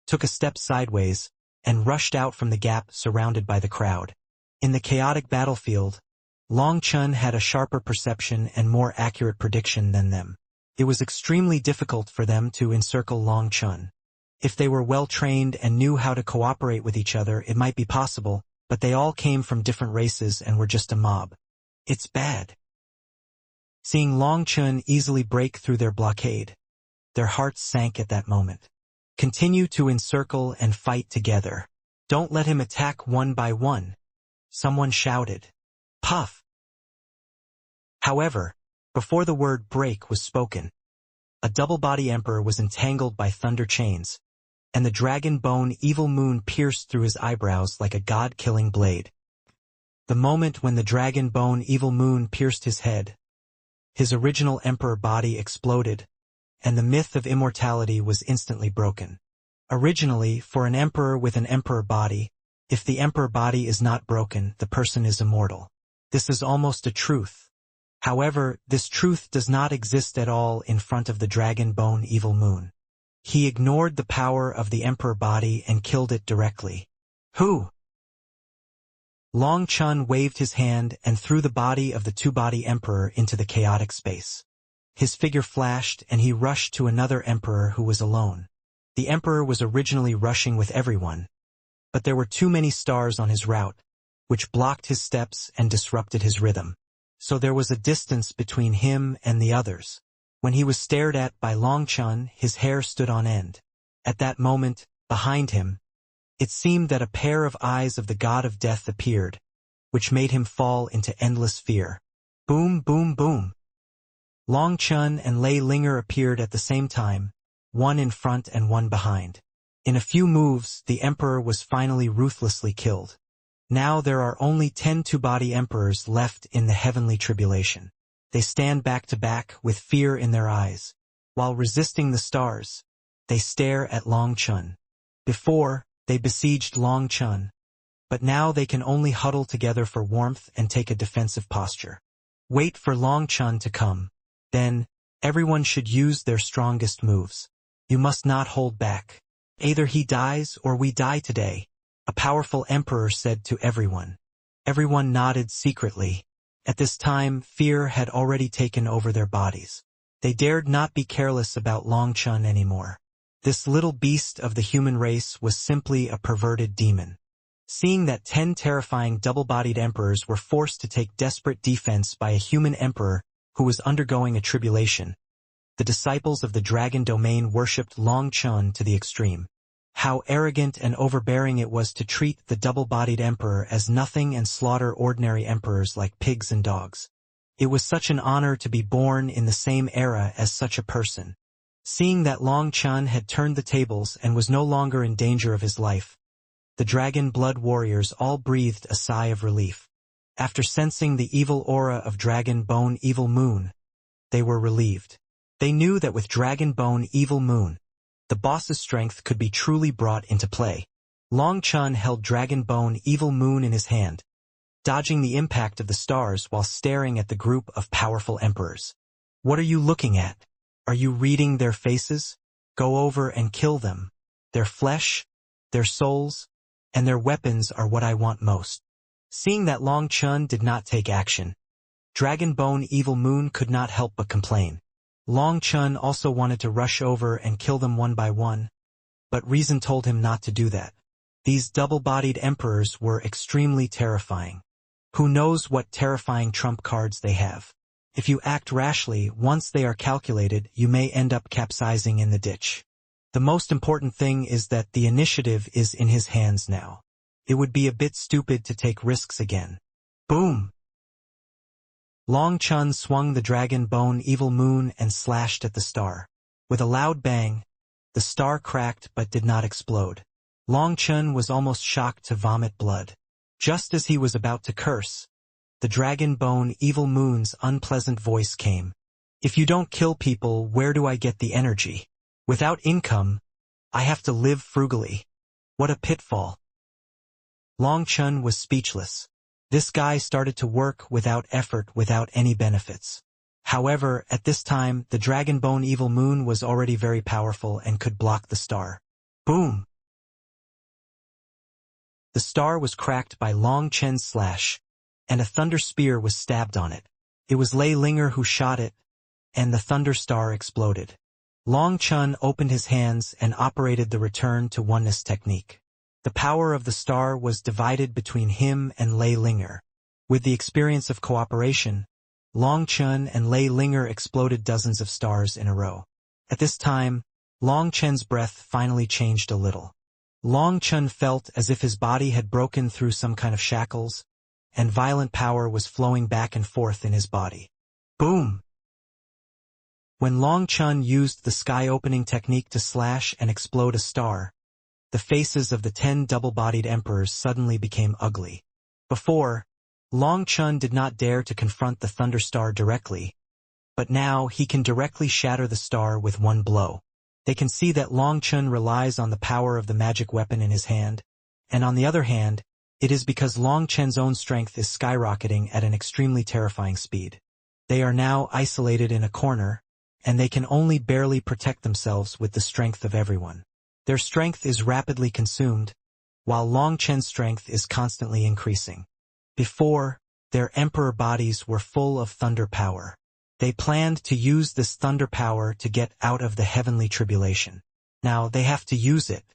took a step sideways, and rushed out from the gap surrounded by the crowd. In the chaotic battlefield, Long Chun had a sharper perception and more accurate prediction than them. It was extremely difficult for them to encircle Long Chun. If they were well-trained and knew how to cooperate with each other, it might be possible, but they all came from different races and were just a mob. It's bad. Seeing Long Chun easily break through their blockade, their hearts sank at that moment. Continue to encircle and fight together. Don't let him attack one by one, someone shouted. Puff! However, before the word break was spoken, a double-body emperor was entangled by thunder chains, and the Dragon Bone Evil Moon pierced through his eyebrows like a god-killing blade. The moment when the Dragon Bone Evil Moon pierced his head, his original emperor body exploded, and the myth of immortality was instantly broken. Originally, for an emperor with an emperor body, if the emperor body is not broken, the person is immortal. This is almost a truth. However, this truth does not exist at all in front of the Dragon Bone Evil Moon. He ignored the power of the emperor body and killed it directly. Who? Long Chun waved his hand and threw the body of the two-body emperor into the chaotic space. His figure flashed and he rushed to another emperor who was alone. The emperor was originally rushing with everyone, but there were too many stars on his route, which blocked his steps and disrupted his rhythm. So there was a distance between him and the others. When he was stared at by Long Chun, his hair stood on end. At that moment, behind him, it seemed that a pair of eyes of the god of death appeared, which made him fall into endless fear. Boom, boom, boom. Long Chun and Lei Linger appeared at the same time, one in front and one behind. In a few moves, the emperor was finally ruthlessly killed. Now there are only 10 two-body emperors left in the heavenly tribulation. They stand back to back with fear in their eyes. While resisting the stars, they stare at Long Chun. Before, they besieged Long Chun, but now they can only huddle together for warmth and take a defensive posture. Wait for Long Chun to come. Then, everyone should use their strongest moves. You must not hold back. Either he dies or we die today, a powerful emperor said to everyone. Everyone nodded secretly. At this time, fear had already taken over their bodies. They dared not be careless about Long Chun anymore. This little beast of the human race was simply a perverted demon. Seeing that 10 terrifying double-bodied emperors were forced to take desperate defense by a human emperor who was undergoing a tribulation, the disciples of the dragon domain worshipped Long Chun to the extreme. How arrogant and overbearing it was to treat the double-bodied emperor as nothing and slaughter ordinary emperors like pigs and dogs. It was such an honor to be born in the same era as such a person. Seeing that Long Chun had turned the tables and was no longer in danger of his life, the dragon blood warriors all breathed a sigh of relief. After sensing the evil aura of Dragon Bone Evil Moon, they were relieved. They knew that with Dragon Bone Evil Moon, the boss's strength could be truly brought into play. Long Chun held Dragon Bone Evil Moon in his hand, dodging the impact of the stars while staring at the group of powerful emperors. What are you looking at? Are you reading their faces? Go over and kill them. Their flesh, their souls, and their weapons are what I want most. Seeing that Long Chun did not take action, Dragon Bone Evil Moon could not help but complain. Long Chun also wanted to rush over and kill them one by one, but reason told him not to do that. These double-bodied emperors were extremely terrifying. Who knows what terrifying trump cards they have? If you act rashly, once they are calculated, you may end up capsizing in the ditch. The most important thing is that the initiative is in his hands now. It would be a bit stupid to take risks again. Boom! Long Chun swung the Dragon Bone Evil Moon and slashed at the star. With a loud bang, the star cracked but did not explode. Long Chun was almost shocked to vomit blood. Just as he was about to curse, the Dragon Bone Evil Moon's unpleasant voice came. If you don't kill people, where do I get the energy? Without income, I have to live frugally. What a pitfall. Long Chun was speechless. This guy started to work without effort, without any benefits. However, at this time, the Dragon Bone Evil Moon was already very powerful and could block the star. Boom! The star was cracked by Long Chun's slash, and a thunder spear was stabbed on it. It was Lei Linger who shot it, and the thunder star exploded. Long Chun opened his hands and operated the return to oneness technique. The power of the star was divided between him and Lei Linger. With the experience of cooperation, Long Chun and Lei Linger exploded dozens of stars in a row. At this time, Long Chun's breath finally changed a little. Long Chun felt as if his body had broken through some kind of shackles, and violent power was flowing back and forth in his body. Boom! When Long Chun used the sky-opening technique to slash and explode a star, the faces of the 10 double-bodied emperors suddenly became ugly. Before, Long Chun did not dare to confront the thunder star directly, but now he can directly shatter the star with one blow. They can see that Long Chun relies on the power of the magic weapon in his hand, and on the other hand, it is because Long Chun's own strength is skyrocketing at an extremely terrifying speed. They are now isolated in a corner, and they can only barely protect themselves with the strength of everyone. Their strength is rapidly consumed, while Long Chun's strength is constantly increasing. Before, their emperor bodies were full of thunder power. They planned to use this thunder power to get out of the heavenly tribulation. Now they have to use it,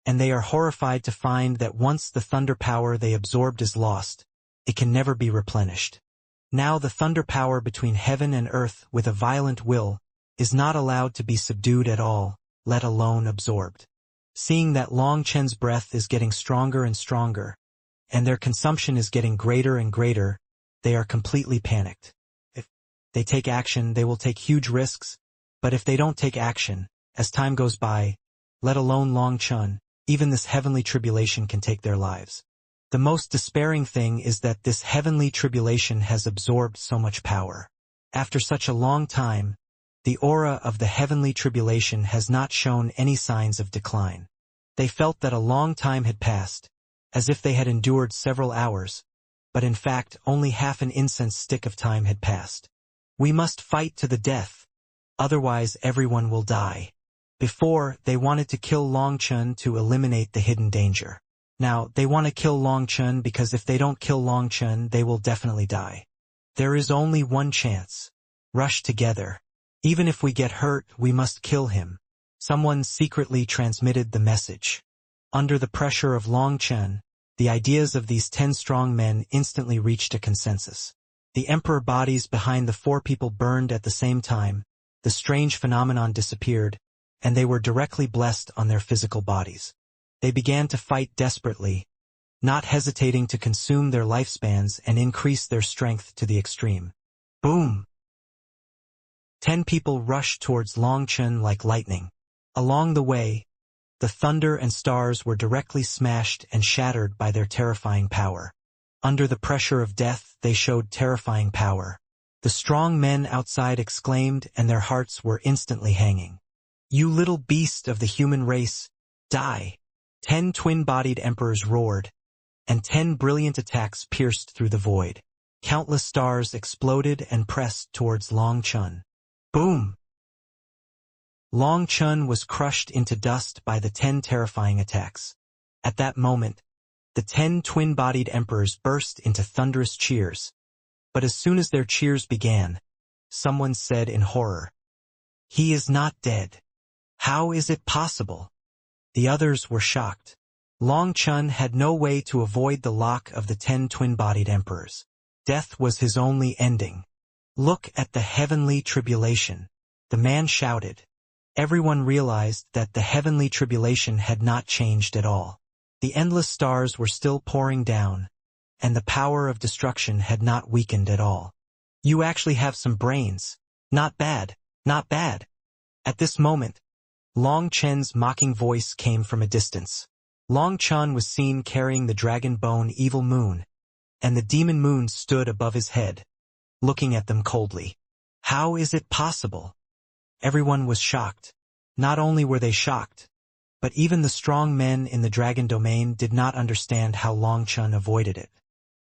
and they are horrified to find that once the thunder power they absorbed is lost, it can never be replenished. Now the thunder power between heaven and earth with a violent will is not allowed to be subdued at all, let alone absorbed. Seeing that Long Chun's breath is getting stronger and stronger, and their consumption is getting greater and greater, they are completely panicked. If they take action, they will take huge risks, but if they don't take action, as time goes by, let alone Long Chun, even this heavenly tribulation can take their lives. The most despairing thing is that this heavenly tribulation has absorbed so much power. After such a long time, the aura of the heavenly tribulation has not shown any signs of decline. They felt that a long time had passed, as if they had endured several hours, but in fact only half an incense stick of time had passed. We must fight to the death, otherwise everyone will die. Before, they wanted to kill Longchen to eliminate the hidden danger. Now, they want to kill Longchen because if they don't kill Longchen, they will definitely die. There is only one chance. Rush together. Even if we get hurt, we must kill him. Someone secretly transmitted the message. Under the pressure of Longchen, the ideas of these 10 strong men instantly reached a consensus. The emperor bodies behind the 4 people burned at the same time, the strange phenomenon disappeared, and they were directly blessed on their physical bodies. They began to fight desperately, not hesitating to consume their lifespans and increase their strength to the extreme. Boom! 10 people rushed towards Longchen like lightning. Along the way, the thunder and stars were directly smashed and shattered by their terrifying power. Under the pressure of death, they showed terrifying power. The strong men outside exclaimed, and their hearts were instantly hanging. "You little beast of the human race, die!" 10 twin-bodied emperors roared, and 10 brilliant attacks pierced through the void. Countless stars exploded and pressed towards Longchen. Boom! Longchen was crushed into dust by the 10 terrifying attacks. At that moment, the 10 twin-bodied emperors burst into thunderous cheers. But as soon as their cheers began, someone said in horror, "He is not dead. How is it possible?" The others were shocked. Longchen had no way to avoid the lock of the 10 twin-bodied emperors. Death was his only ending. "Look at the heavenly tribulation," the man shouted. Everyone realized that the heavenly tribulation had not changed at all. The endless stars were still pouring down, and the power of destruction had not weakened at all. "You actually have some brains. Not bad, not bad." At this moment, Longchen's mocking voice came from a distance. Longchen was seen carrying the dragon bone evil moon, and the demon moon stood above his head, looking at them coldly. How is it possible? Everyone was shocked. Not only were they shocked, but even the strong men in the dragon domain did not understand how Longchen avoided it.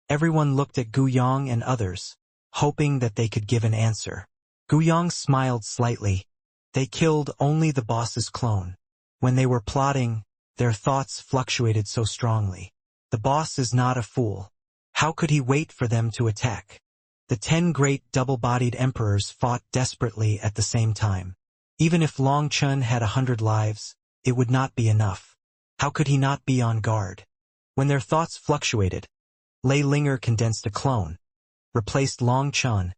Everyone looked at Guyang and others, hoping that they could give an answer. Guyang smiled slightly. They killed only the boss's clone. When they were plotting, their thoughts fluctuated so strongly. The boss is not a fool. How could he wait for them to attack? The 10 great double-bodied emperors fought desperately at the same time. Even if Longchen had 100 lives, it would not be enough. How could he not be on guard? When their thoughts fluctuated, Lei Linger condensed a clone, replaced Longchen,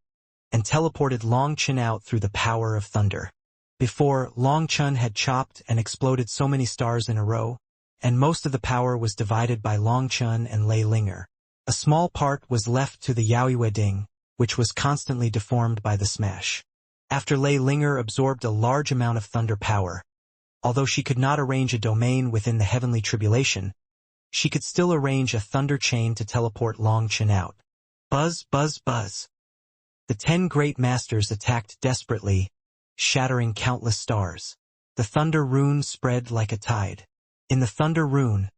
and teleported Longchen out through the power of thunder. Before, Longchen had chopped and exploded so many stars in a row, and most of the power was divided by Longchen and Lei Linger. A small part was left to the Yaoyueding, which was constantly deformed by the smash. After Lei Linger absorbed a large amount of thunder power, although she could not arrange a domain within the heavenly tribulation, she could still arrange a thunder chain to teleport Longchen out. Buzz, buzz, buzz. The 10 great masters attacked desperately, shattering countless stars. The thunder rune spread like a tide. In the thunder rune,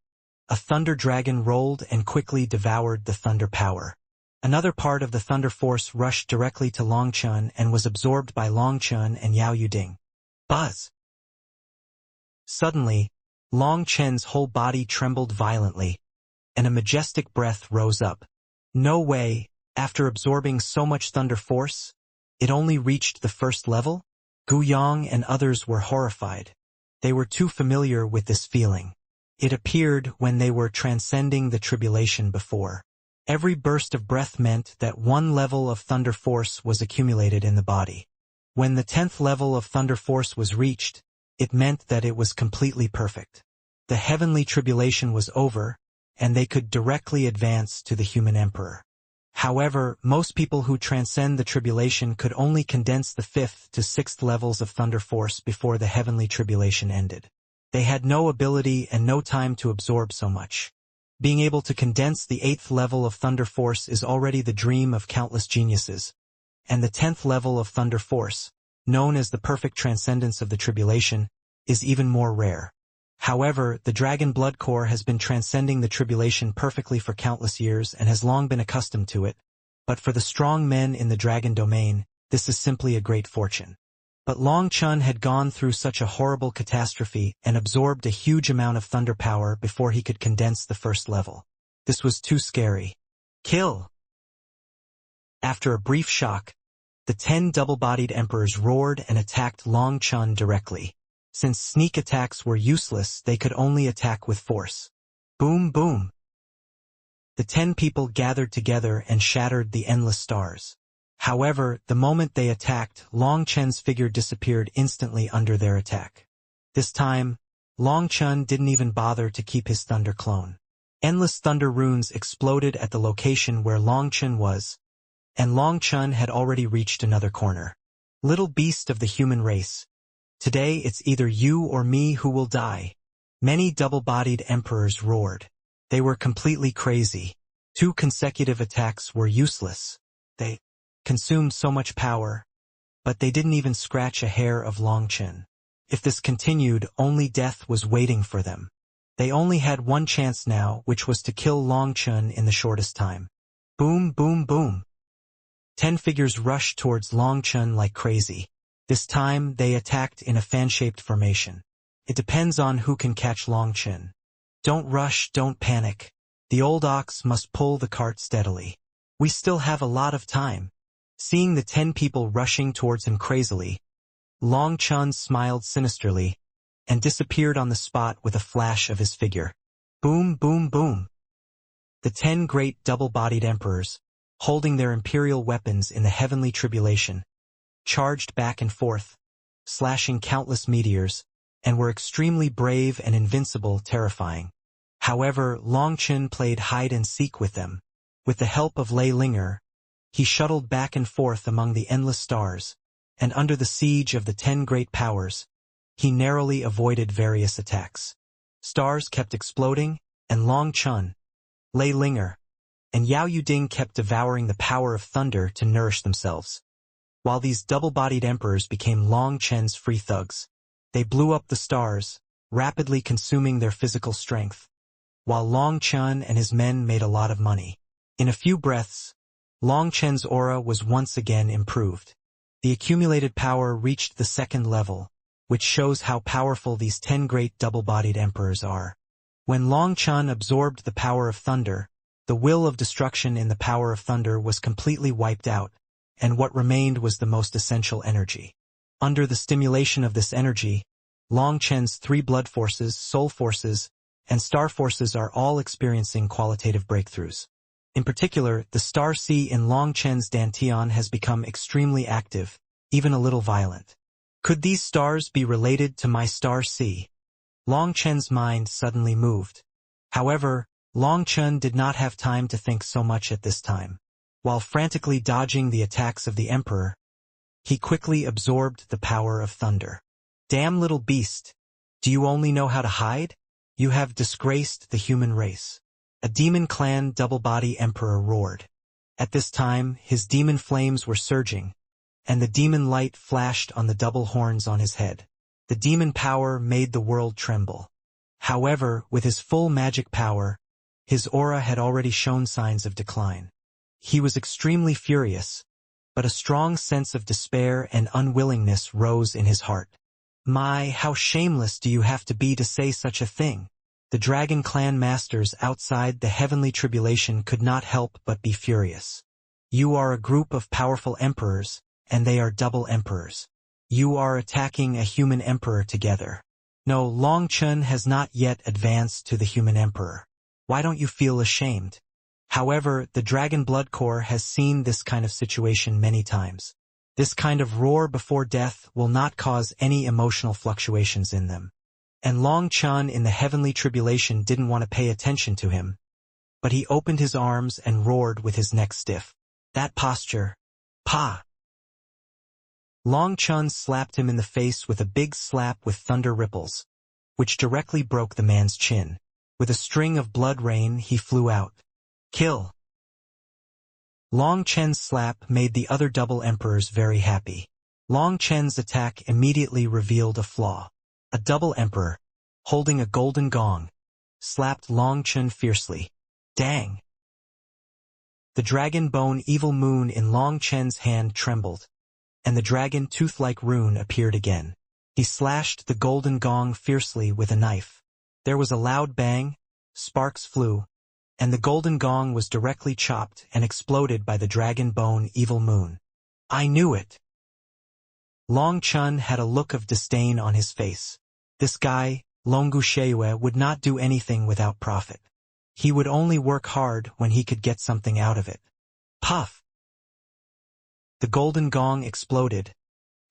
a thunder dragon rolled and quickly devoured the thunder power. Another part of the thunder force rushed directly to Longchen and was absorbed by Longchen and Yaoyuding. Buzz! Suddenly, Longchen's whole body trembled violently, and a majestic breath rose up. No way, after absorbing so much thunder force, it only reached the first level? Guyang and others were horrified. They were too familiar with this feeling. It appeared when they were transcending the tribulation before. Every burst of breath meant that one level of thunder force was accumulated in the body. When the 10th level of thunder force was reached, it meant that it was completely perfect. The heavenly tribulation was over, and they could directly advance to the human emperor. However, most people who transcend the tribulation could only condense the 5th to 6th levels of thunder force before the heavenly tribulation ended. They had no ability and no time to absorb so much. Being able to condense the 8th level of Thunder Force is already the dream of countless geniuses, and the 10th level of Thunder Force, known as the perfect transcendence of the tribulation, is even more rare. However, the Dragon Blood Core has been transcending the tribulation perfectly for countless years and has long been accustomed to it, but for the strong men in the Dragon domain, this is simply a great fortune. But Long Chun had gone through such a horrible catastrophe and absorbed a huge amount of thunder power before he could condense the first level. This was too scary. Kill! After a brief shock, the 10 double-bodied emperors roared and attacked Long Chun directly. Since sneak attacks were useless, they could only attack with force. Boom, boom! The 10 people gathered together and shattered the endless stars. However, the moment they attacked, Long Chun's figure disappeared instantly under their attack. This time, Long Chun didn't even bother to keep his thunder clone. Endless thunder runes exploded at the location where Long Chun was, and Long Chun had already reached another corner. Little beast of the human race. Today it's either you or me who will die. Many double-bodied emperors roared. They were completely crazy. 2 consecutive attacks were useless. They consumed so much power, but they didn't even scratch a hair of Long Chun. If this continued, only death was waiting for them. They only had one chance now, which was to kill Long Chun in the shortest time. Boom, boom, boom. 10 figures rushed towards Long Chun like crazy. This time, they attacked in a fan-shaped formation. It depends on who can catch Long Chun. Don't rush, don't panic. The old ox must pull the cart steadily. We still have a lot of time. Seeing the 10 people rushing towards him crazily, Long Chun smiled sinisterly and disappeared on the spot with a flash of his figure. Boom, boom, boom. The 10 great double-bodied emperors, holding their imperial weapons in the heavenly tribulation, charged back and forth, slashing countless meteors, and were extremely brave and invincible, terrifying. However, Long Chun played hide-and-seek with them. With the help of Lei Linger, he shuttled back and forth among the endless stars, and under the siege of the 10 great powers, he narrowly avoided various attacks. Stars kept exploding, and Long Chun, Lei Linger, and Yao Yuding kept devouring the power of thunder to nourish themselves. While these double-bodied emperors became Long Chun's free thugs, they blew up the stars, rapidly consuming their physical strength, while Long Chun and his men made a lot of money. In a few breaths, Long Chun's aura was once again improved. The accumulated power reached the 2nd level, which shows how powerful these 10 great double-bodied emperors are. When Long Chun absorbed the power of thunder, the will of destruction in the power of thunder was completely wiped out, and what remained was the most essential energy. Under the stimulation of this energy, Long Chun's 3 blood forces, soul forces, and star forces are all experiencing qualitative breakthroughs. In particular, the star sea in Long Chun's dantian has become extremely active, even a little violent. Could these stars be related to my star sea? Long Chun's mind suddenly moved. However, Long Chun did not have time to think so much at this time. While frantically dodging the attacks of the Emperor, he quickly absorbed the power of thunder. Damn little beast! Do you only know how to hide? You have disgraced the human race. A demon clan double-body emperor roared. At this time, his demon flames were surging, and the demon light flashed on the double horns on his head. The demon power made the world tremble. However, with his full magic power, his aura had already shown signs of decline. He was extremely furious, but a strong sense of despair and unwillingness rose in his heart. My, how shameless do you have to be to say such a thing? The Dragon Clan masters outside the heavenly tribulation could not help but be furious. You are a group of powerful emperors, and they are double emperors. You are attacking a human emperor together. No, Long Chun has not yet advanced to the human emperor. Why don't you feel ashamed? However, the Dragon Blood Core has seen this kind of situation many times. This kind of roar before death will not cause any emotional fluctuations in them. And Long Chun in the heavenly tribulation didn't want to pay attention to him, but he opened his arms and roared with his neck stiff. That posture. Pa! Long Chun slapped him in the face with a big slap with thunder ripples, which directly broke the man's chin. With a string of blood rain, he flew out. Kill! Long Chen's slap made the other double emperors very happy. Long Chen's attack immediately revealed a flaw. A double emperor, holding a golden gong, slapped Long Chen fiercely. Dang! The dragon bone evil moon in Long Chen's hand trembled, and the dragon tooth-like rune appeared again. He slashed the golden gong fiercely with a knife. There was a loud bang, sparks flew, and the golden gong was directly chopped and exploded by the dragon bone evil moon. I knew it! Long Chen had a look of disdain on his face. This guy, Longu Sheiyue, would not do anything without profit. He would only work hard when he could get something out of it. Puff! The golden gong exploded,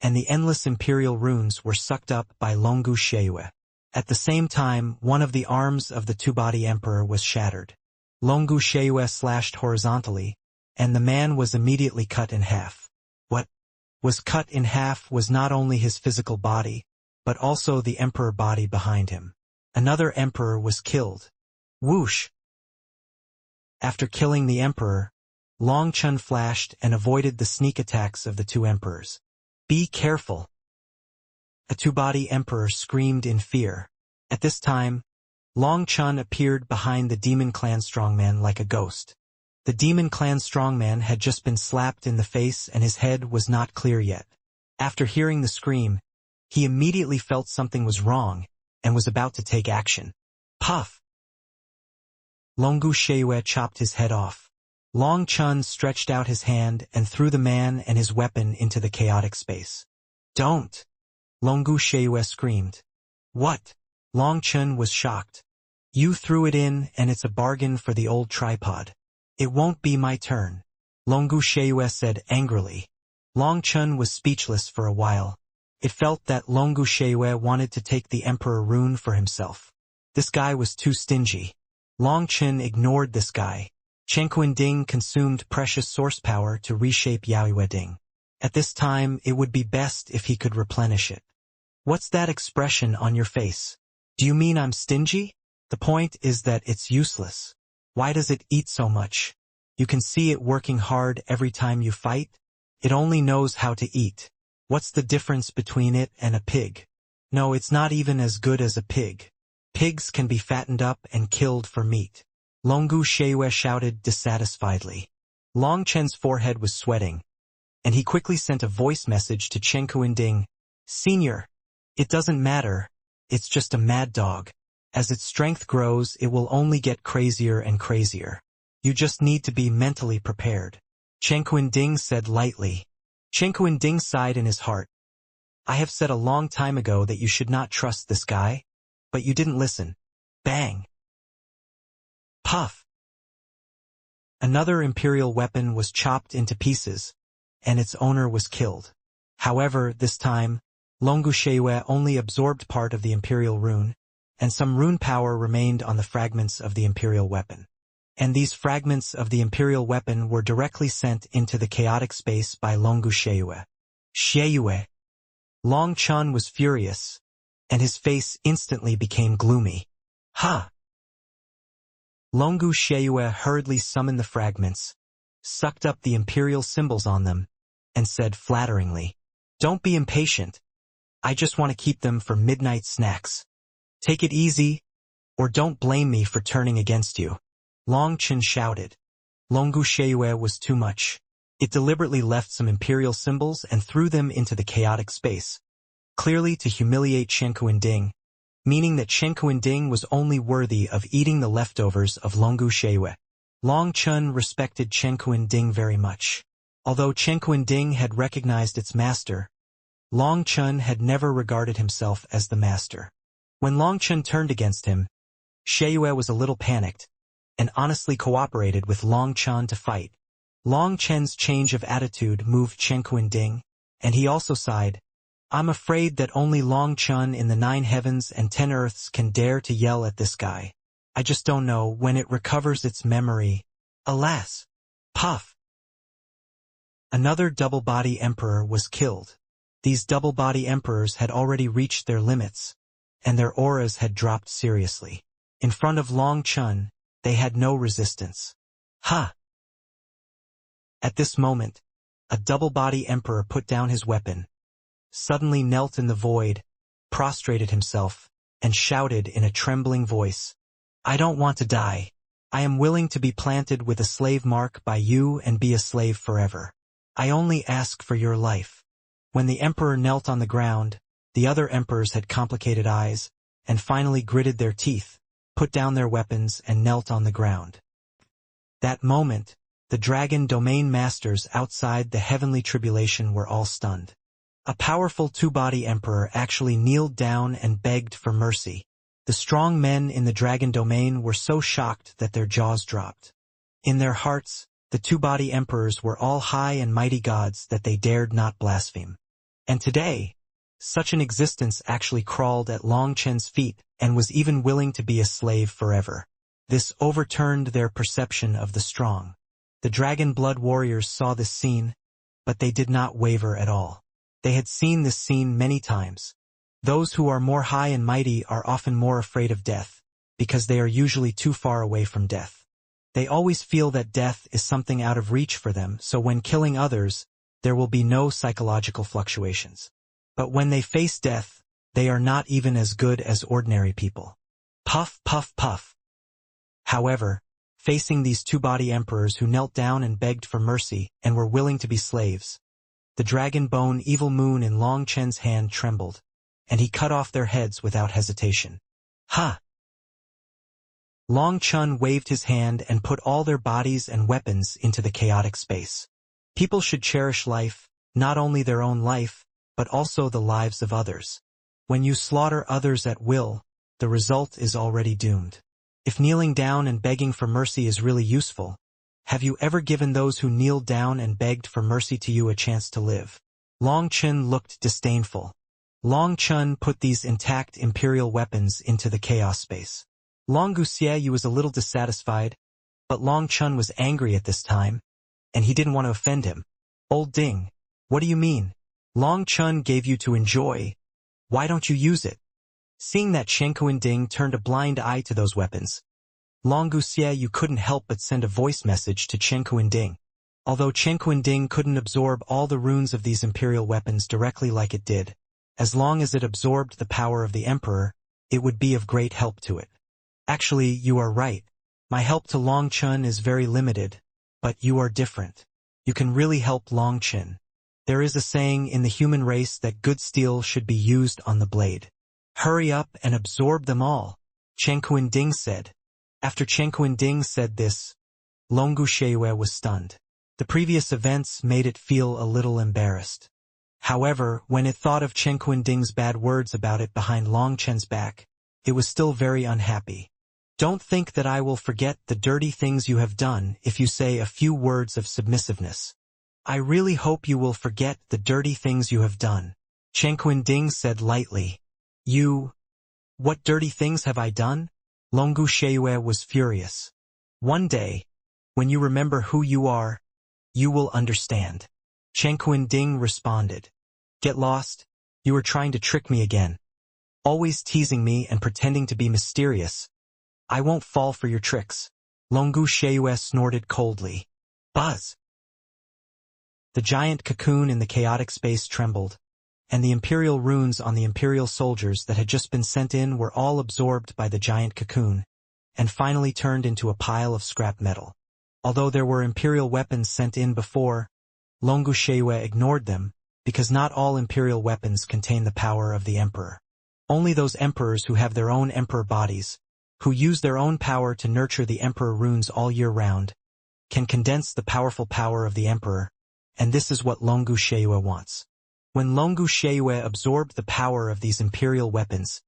and the endless imperial runes were sucked up by Longu Sheiyue. At the same time, one of the arms of the two-body emperor was shattered. Longu Sheiyue slashed horizontally, and the man was immediately cut in half. What was cut in half was not only his physical body, but also the emperor body behind him. Another emperor was killed. Whoosh! After killing the emperor, Long Chen flashed and avoided the sneak attacks of the two emperors. Be careful! A two-body emperor screamed in fear. At this time, Long Chen appeared behind the Demon Clan strongman like a ghost. The Demon Clan strongman had just been slapped in the face and his head was not clear yet. After hearing the scream, he immediately felt something was wrong and was about to take action. Puff! Longu Sheiyue chopped his head off. Long Chen stretched out his hand and threw the man and his weapon into the chaotic space. Don't! Longu Sheiyue screamed. What? Long Chen was shocked. You threw it in and it's a bargain for the old tripod. It won't be my turn, Longu Sheiyue said angrily. Long Chen was speechless for a while. It felt that Longu Sheiyue wanted to take the Emperor rune for himself. This guy was too stingy. Long Chen ignored this guy. Chenkuan Ding consumed precious source power to reshape Yaoyue Ding. At this time, it would be best if he could replenish it. What's that expression on your face? Do you mean I'm stingy? The point is that it's useless. Why does it eat so much? You can see it working hard every time you fight. It only knows how to eat. What's the difference between it and a pig? No, it's not even as good as a pig. Pigs can be fattened up and killed for meat. Longu Sheiyue shouted dissatisfiedly. Long Chen's forehead was sweating, and he quickly sent a voice message to Chen Kuinding. Senior, it doesn't matter. It's just a mad dog. As its strength grows, it will only get crazier and crazier. You just need to be mentally prepared. Chen Kuinding said lightly. Chen Kuinding sighed in his heart. I have said a long time ago that you should not trust this guy, but you didn't listen. Bang! Puff! Another imperial weapon was chopped into pieces, and its owner was killed. However, this time, Longu Sheiyue only absorbed part of the imperial rune, and some rune power remained on the fragments of the imperial weapon. And these fragments of the imperial weapon were directly sent into the chaotic space by Longu Sheiyue. Sheiyue! Long Chen was furious, and his face instantly became gloomy. Ha! Longu Sheiyue hurriedly summoned the fragments, sucked up the imperial symbols on them, and said flatteringly, Don't be impatient. I just want to keep them for midnight snacks. Take it easy, or don't blame me for turning against you. Long Chen shouted. Longu Sheiyue was too much. It deliberately left some imperial symbols and threw them into the chaotic space, clearly to humiliate Chen Kuinding, meaning that Chen Kuinding was only worthy of eating the leftovers of Longu Sheiyue. Long Chen respected Chen Kuinding very much. Although Chen Kuinding had recognized its master, Long Chen had never regarded himself as the master. When Long Chen turned against him, Sheiyue was a little panicked, and honestly cooperated with Long Chen to fight. Long Chen's change of attitude moved Chen Kuinding, and he also sighed. I'm afraid that only Long Chen in the 9 heavens and 10 earths can dare to yell at this guy. I just don't know when it recovers its memory. Alas! Puff! Another double-body emperor was killed. These double-body emperors had already reached their limits, and their auras had dropped seriously. In front of Long Chun, they had no resistance. Ha! At this moment, a double-body emperor put down his weapon, suddenly knelt in the void, prostrated himself, and shouted in a trembling voice, "I don't want to die. I am willing to be planted with a slave mark by you and be a slave forever. I only ask for your life." When the emperor knelt on the ground, the other emperors had complicated eyes, and finally gritted their teeth, put down their weapons, and knelt on the ground. That moment, the dragon domain masters outside the heavenly tribulation were all stunned. A powerful two-body emperor actually kneeled down and begged for mercy. The strong men in the dragon domain were so shocked that their jaws dropped. In their hearts, the two-body emperors were all high and mighty gods that they dared not blaspheme. And today, such an existence actually crawled at Long Chen's feet and was even willing to be a slave forever. This overturned their perception of the strong. The dragon blood warriors saw this scene, but they did not waver at all. They had seen this scene many times. Those who are more high and mighty are often more afraid of death, because they are usually too far away from death. They always feel that death is something out of reach for them, so when killing others, there will be no psychological fluctuations. But when they face death, they are not even as good as ordinary people. Puff, puff, puff. However, facing these two-body emperors who knelt down and begged for mercy and were willing to be slaves, the dragon bone evil moon in Long Chen's hand trembled, and he cut off their heads without hesitation. Ha! Long Chun waved his hand and put all their bodies and weapons into the chaotic space. People should cherish life, not only their own life, but also the lives of others. When you slaughter others at will, the result is already doomed. If kneeling down and begging for mercy is really useful, have you ever given those who kneeled down and begged for mercy to you a chance to live? Long Chun looked disdainful. Long Chun put these intact imperial weapons into the chaos space. Long Guxie was a little dissatisfied, but Long Chun was angry at this time, and he didn't want to offend him. "Old Ding, what do you mean? Long Chun gave you to enjoy. Why don't you use it?" Seeing that Chen Ding turned a blind eye to those weapons, Long Guxie couldn't help but send a voice message to Chen Ding. Although Chen Ding couldn't absorb all the runes of these imperial weapons directly like it did, as long as it absorbed the power of the emperor, it would be of great help to it. "Actually, you are right. My help to Long Chun is very limited, but you are different. You can really help Long Chun. There is a saying in the human race that good steel should be used on the blade. Hurry up and absorb them all," Chen Ding said. After Chen Ding said this, Long Guxie was stunned. The previous events made it feel a little embarrassed. However, when it thought of Chen Ding's bad words about it behind Long Chen's back, it was still very unhappy. "Don't think that I will forget the dirty things you have done if you say a few words of submissiveness. I really hope you will forget the dirty things you have done," Chen Ding said lightly. What dirty things have I done?" Long Guxie was furious. "One day, when you remember who you are, you will understand," Chen Ding responded. "Get lost? You are trying to trick me again. Always teasing me and pretending to be mysterious. I won't fall for your tricks." Long Guxie snorted coldly. Buzz! The giant cocoon in the chaotic space trembled, and the imperial runes on the imperial soldiers that had just been sent in were all absorbed by the giant cocoon, and finally turned into a pile of scrap metal. Although there were imperial weapons sent in before, Long Guxie ignored them, because not all imperial weapons contain the power of the emperor. Only those emperors who have their own emperor bodies, who use their own power to nurture the emperor runes all year round, can condense the powerful power of the emperor, and this is what Long Guxie wants. When Long Guxie absorbed the power of these imperial weapons,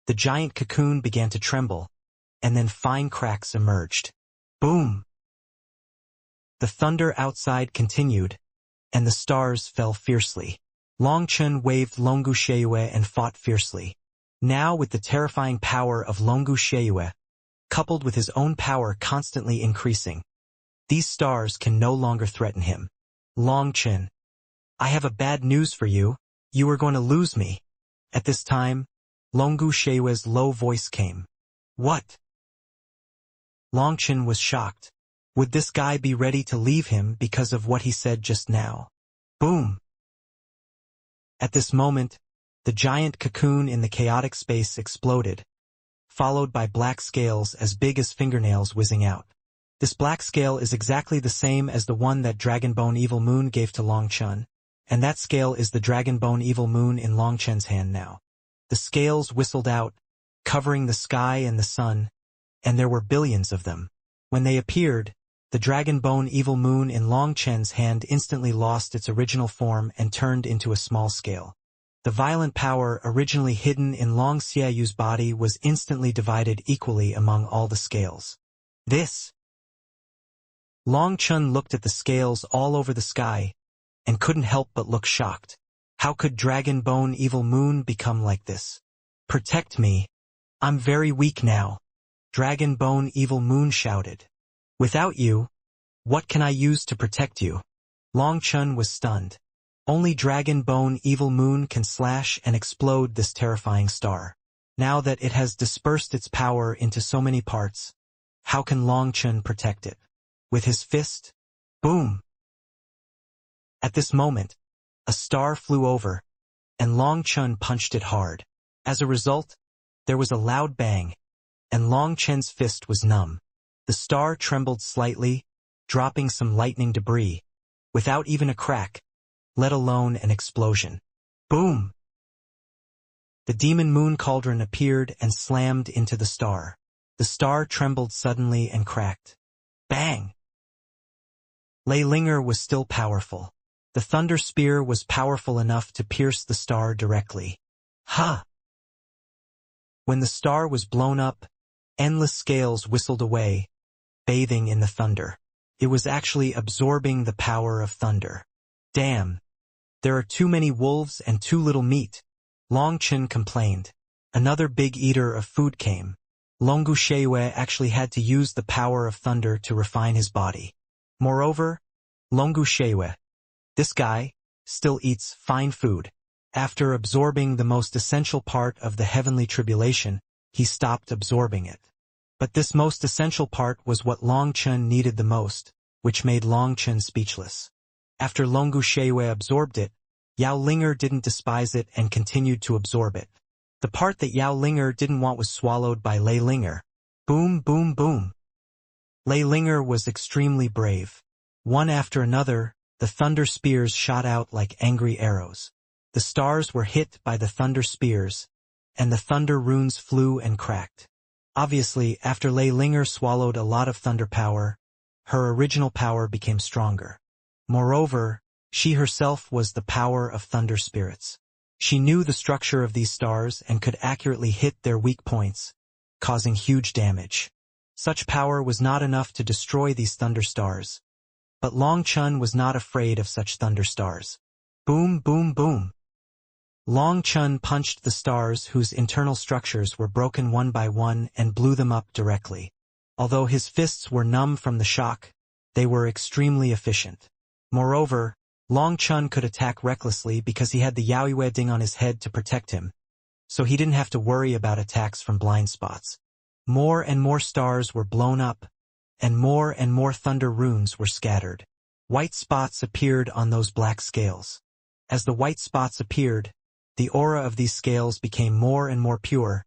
the giant cocoon began to tremble, and then fine cracks emerged. Boom! The thunder outside continued, and the stars fell fiercely. Long Chun waved Long Guxie and fought fiercely. Now with the terrifying power of Long Guxie, coupled with his own power constantly increasing, these stars can no longer threaten him. "Long Chun, I have a bad news for you. You are going to lose me." At this time, Long Guxie's low voice came. "What?" Longchen was shocked. Would this guy be ready to leave him because of what he said just now? Boom! At this moment, the giant cocoon in the chaotic space exploded, followed by black scales as big as fingernails whizzing out. This black scale is exactly the same as the one that Dragonbone Evil Moon gave to Longchen, and that scale is the Dragonbone Evil Moon in Longchen's hand now. The scales whistled out, covering the sky and the sun, and there were billions of them. When they appeared, the Dragonbone Evil Moon in Longchen's hand instantly lost its original form and turned into a small scale. The violent power originally hidden in Long Xiaoyu's body was instantly divided equally among all the scales. Longchen looked at the scales all over the sky, and couldn't help but look shocked. How could Dragonbone Evil Moon become like this? Protect me. I'm very weak now, Dragonbone Evil Moon shouted. Without you, what can I use to protect you? Longchen was stunned. Only Dragonbone Evil Moon can slash and explode this terrifying star. Now that it has dispersed its power into so many parts, how can Longchen protect it? With his fist? Boom! At this moment, a star flew over, and Longchen punched it hard. As a result, there was a loud bang, and Longchen's fist was numb. The star trembled slightly, dropping some lightning debris, without even a crack, let alone an explosion. Boom! The demon moon cauldron appeared and slammed into the star. The star trembled suddenly and cracked. Bang! Lei Linger was still powerful. The thunder spear was powerful enough to pierce the star directly. Ha! When the star was blown up, endless scales whistled away, bathing in the thunder. It was actually absorbing the power of thunder. Damn! There are too many wolves and too little meat, Longchen complained. Another big eater of food came. Longu Sheiyue actually had to use the power of thunder to refine his body. Moreover, Longu Sheiyue, this guy, still eats fine food. After absorbing the most essential part of the heavenly tribulation, he stopped absorbing it. But this most essential part was what Longchen needed the most, which made Longchen speechless. After Longu Sheiyue absorbed it, Yao Linger didn't despise it and continued to absorb it. The part that Yao Linger didn't want was swallowed by Lei Linger. Boom, boom, boom. Lei Linger was extremely brave. One after another, the thunder spears shot out like angry arrows. The stars were hit by the thunder spears, and the thunder runes flew and cracked. Obviously, after Lei Linger swallowed a lot of thunder power, her original power became stronger. Moreover, she herself was the power of thunder spirits. She knew the structure of these stars and could accurately hit their weak points, causing huge damage. Such power was not enough to destroy these thunder stars. But Longchen was not afraid of such thunder stars. Boom, boom, boom. Longchen punched the stars whose internal structures were broken one by one and blew them up directly. Although his fists were numb from the shock, they were extremely efficient. Moreover, Longchen could attack recklessly because he had the Yaoyue Ding on his head to protect him, so he didn't have to worry about attacks from blind spots. More and more stars were blown up, and more thunder runes were scattered. White spots appeared on those black scales. As the white spots appeared, the aura of these scales became more and more pure,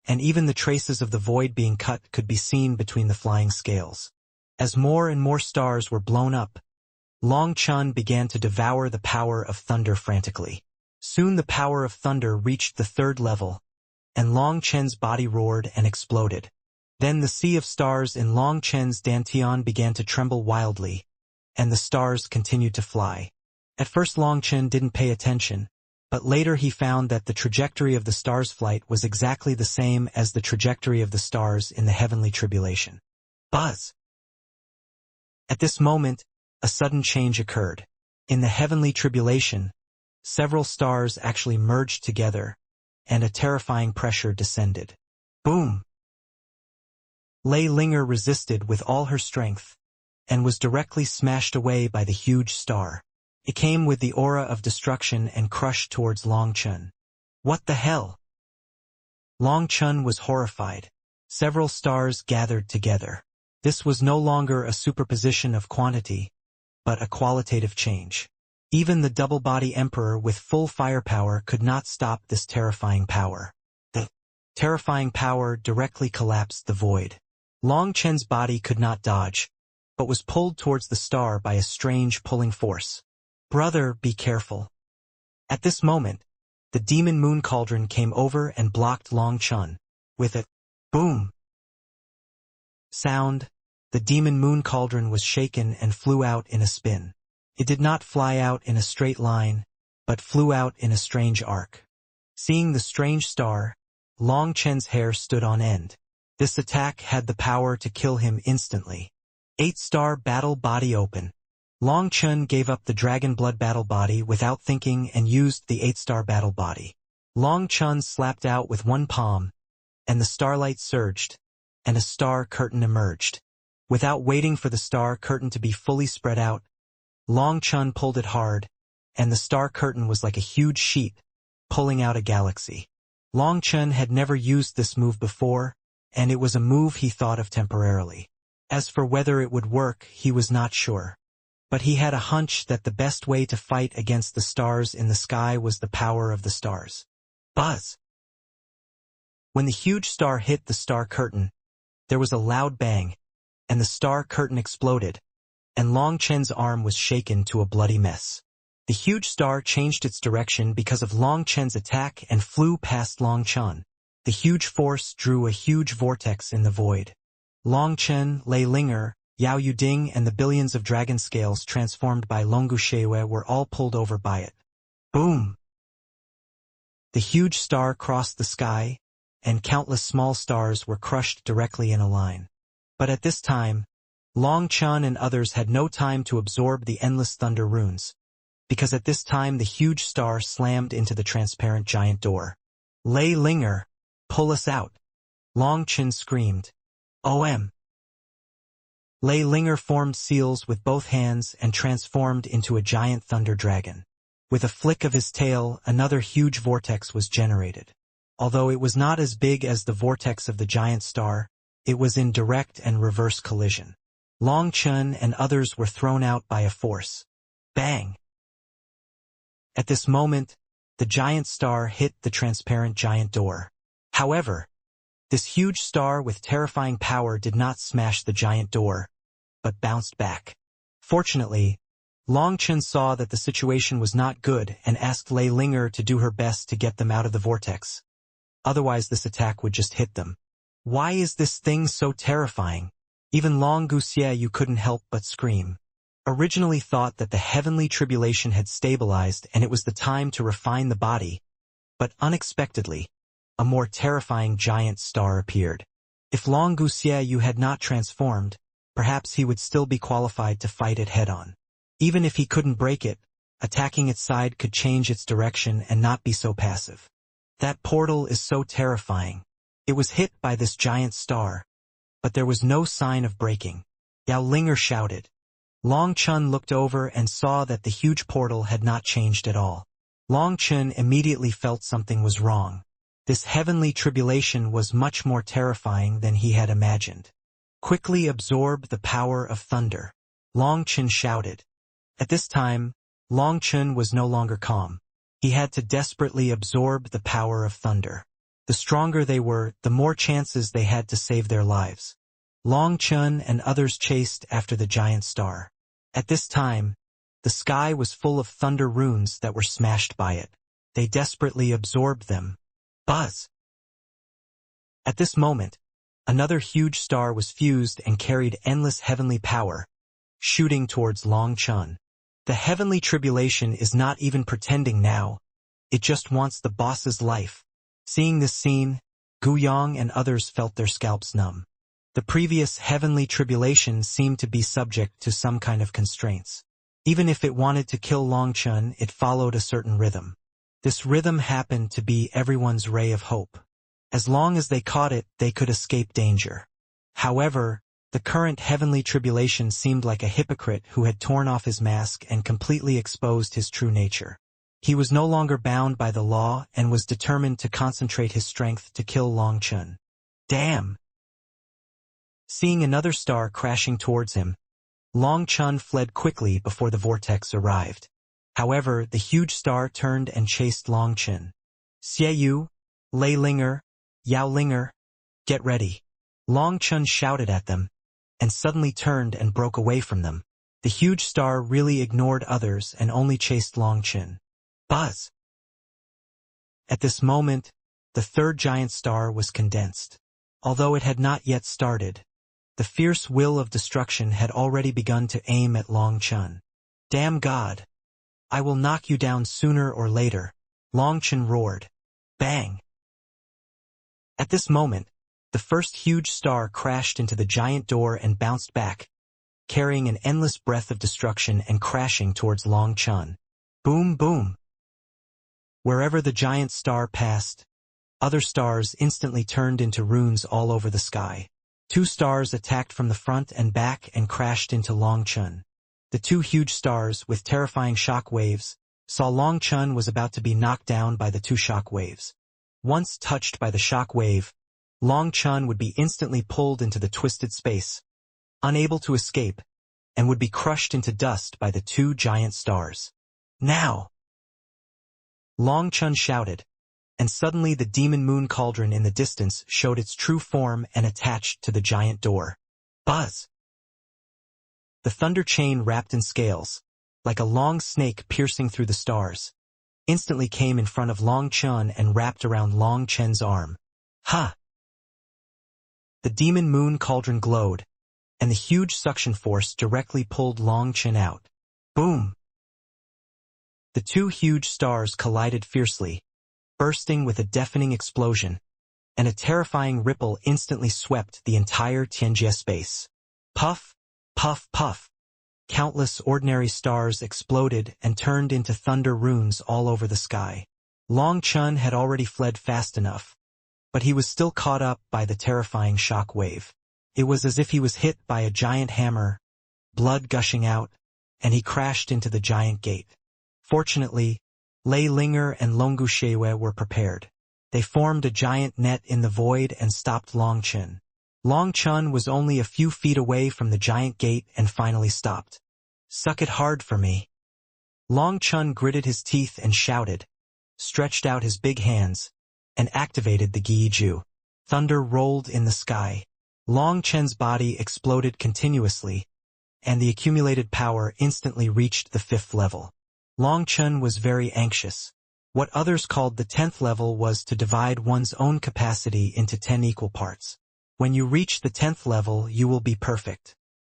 and even the traces of the void being cut could be seen between the flying scales. As more and more stars were blown up, Longchen began to devour the power of thunder frantically. Soon the power of thunder reached the third level, and Longchen's body roared and exploded. Then the sea of stars in Longchen's dantian began to tremble wildly, and the stars continued to fly. At first Longchen didn't pay attention, but later he found that the trajectory of the stars' flight was exactly the same as the trajectory of the stars in the heavenly tribulation. Buzz! At this moment, a sudden change occurred. In the heavenly tribulation, several stars actually merged together, and a terrifying pressure descended. Boom! Lei Linger resisted with all her strength, and was directly smashed away by the huge star. It came with the aura of destruction and crushed towards Longchen. What the hell? Longchen was horrified. Several stars gathered together. This was no longer a superposition of quantity, but a qualitative change. Even the double-body emperor with full firepower could not stop this terrifying power. The terrifying power directly collapsed the void. Long Chen's body could not dodge, but was pulled towards the star by a strange pulling force. "Brother, be careful." At this moment, the demon moon cauldron came over and blocked Long Chen. With a boom sound, the demon moon cauldron was shaken and flew out in a spin. It did not fly out in a straight line, but flew out in a strange arc. Seeing the strange star, Long Chen's hair stood on end. This attack had the power to kill him instantly. 8-star battle body open. Long Chen gave up the dragon blood battle body without thinking and used the 8-star battle body. Long Chen slapped out with one palm, and the starlight surged, and a star curtain emerged. Without waiting for the star curtain to be fully spread out, Long Chen pulled it hard, and the star curtain was like a huge sheet, pulling out a galaxy. Long Chen had never used this move before, and it was a move he thought of temporarily. As for whether it would work, he was not sure. But he had a hunch that the best way to fight against the stars in the sky was the power of the stars. Buzz! When the huge star hit the star curtain, there was a loud bang, and the star curtain exploded, and Long Chen's arm was shaken to a bloody mess. The huge star changed its direction because of Long Chen's attack and flew past Long Chen. The huge force drew a huge vortex in the void. Long Chen, Lei Linger, Yao Yuding and the billions of dragon scales transformed by Longu Shewe were all pulled over by it. Boom! The huge star crossed the sky, and countless small stars were crushed directly in a line. But at this time, Long Chen and others had no time to absorb the endless thunder runes, because at this time the huge star slammed into the transparent giant door. Lei Linger, pull us out! Long Chen screamed. OM! Lei Linger formed seals with both hands and transformed into a giant thunder dragon. With a flick of his tail, another huge vortex was generated. Although it was not as big as the vortex of the giant star, it was in direct and reverse collision. Long Chen and others were thrown out by a force. Bang! At this moment, the giant star hit the transparent giant door. However, this huge star with terrifying power did not smash the giant door, but bounced back. Fortunately, Long Chen saw that the situation was not good and asked Lei Linger to do her best to get them out of the vortex. Otherwise this attack would just hit them. Why is this thing so terrifying? Even Long Guxie you couldn't help but scream. Originally thought that the heavenly tribulation had stabilized and it was the time to refine the body, but unexpectedly, a more terrifying giant star appeared. If Long Guxie you had not transformed, perhaps he would still be qualified to fight it head-on. Even if he couldn't break it, attacking its side could change its direction and not be so passive. That portal is so terrifying. It was hit by this giant star, but there was no sign of breaking. Yao Linger shouted. Long Chen looked over and saw that the huge portal had not changed at all. Long Chen immediately felt something was wrong. This heavenly tribulation was much more terrifying than he had imagined. Quickly absorb the power of thunder, Long Chen shouted. At this time, Long Chen was no longer calm. He had to desperately absorb the power of thunder. The stronger they were, the more chances they had to save their lives. Long Chen and others chased after the giant star. At this time, the sky was full of thunder runes that were smashed by it. They desperately absorbed them. Buzz! At this moment, another huge star was fused and carried endless heavenly power, shooting towards Long Chen. The heavenly tribulation is not even pretending now. It just wants the boss's life. Seeing this scene, Gu Yang and others felt their scalps numb. The previous heavenly tribulation seemed to be subject to some kind of constraints. Even if it wanted to kill Long Chen, it followed a certain rhythm. This rhythm happened to be everyone's ray of hope. As long as they caught it, they could escape danger. However, the current heavenly tribulation seemed like a hypocrite who had torn off his mask and completely exposed his true nature. He was no longer bound by the law and was determined to concentrate his strength to kill Long Chen. Damn! Seeing another star crashing towards him, Long Chun fled quickly before the vortex arrived. However, the huge star turned and chased Long Chun. Xie Yu, Lei Linger, Yao Linger, get ready. Long Chun shouted at them, and suddenly turned and broke away from them. The huge star really ignored others and only chased Long Chun. Buzz! At this moment, the third giant star was condensed. Although it had not yet started, the fierce will of destruction had already begun to aim at Long Chun. Damn God! I will knock you down sooner or later, Long Chun roared. Bang! At this moment, the first huge star crashed into the giant door and bounced back, carrying an endless breath of destruction and crashing towards Long Chun. Boom, boom! Wherever the giant star passed, other stars instantly turned into runes all over the sky. 2 stars attacked from the front and back and crashed into Long Chun. The 2 huge stars, with terrifying shock waves, saw Long Chun was about to be knocked down by the 2 shock waves. Once touched by the shock wave, Long Chun would be instantly pulled into the twisted space, unable to escape, and would be crushed into dust by the 2 giant stars. Now! Long Chun shouted, and suddenly the demon moon cauldron in the distance showed its true form and attached to the giant door. Buzz! The thunder chain wrapped in scales, like a long snake piercing through the stars, instantly came in front of Long Chun and wrapped around Long Chun's arm. Ha! The demon moon cauldron glowed, and the huge suction force directly pulled Long Chun out. Boom! The 2 huge stars collided fiercely, bursting with a deafening explosion, and a terrifying ripple instantly swept the entire Tianjie space. Puff, puff, puff. Countless ordinary stars exploded and turned into thunder runes all over the sky. Long Chun had already fled fast enough, but he was still caught up by the terrifying shock wave. It was as if he was hit by a giant hammer, blood gushing out, and he crashed into the giant gate. Fortunately, Lei Linger and Longu Shewe were prepared. They formed a giant net in the void and stopped Long Chun. Long Chun was only a few feet away from the giant gate and finally stopped. Suck it hard for me. Long Chun gritted his teeth and shouted, stretched out his big hands, and activated the Giiju. Thunder rolled in the sky. Long Chun's body exploded continuously, and the accumulated power instantly reached the 5th level. Long Chun was very anxious. What others called the 10th level was to divide one's own capacity into 10 equal parts. When you reach the 10th level, you will be perfect.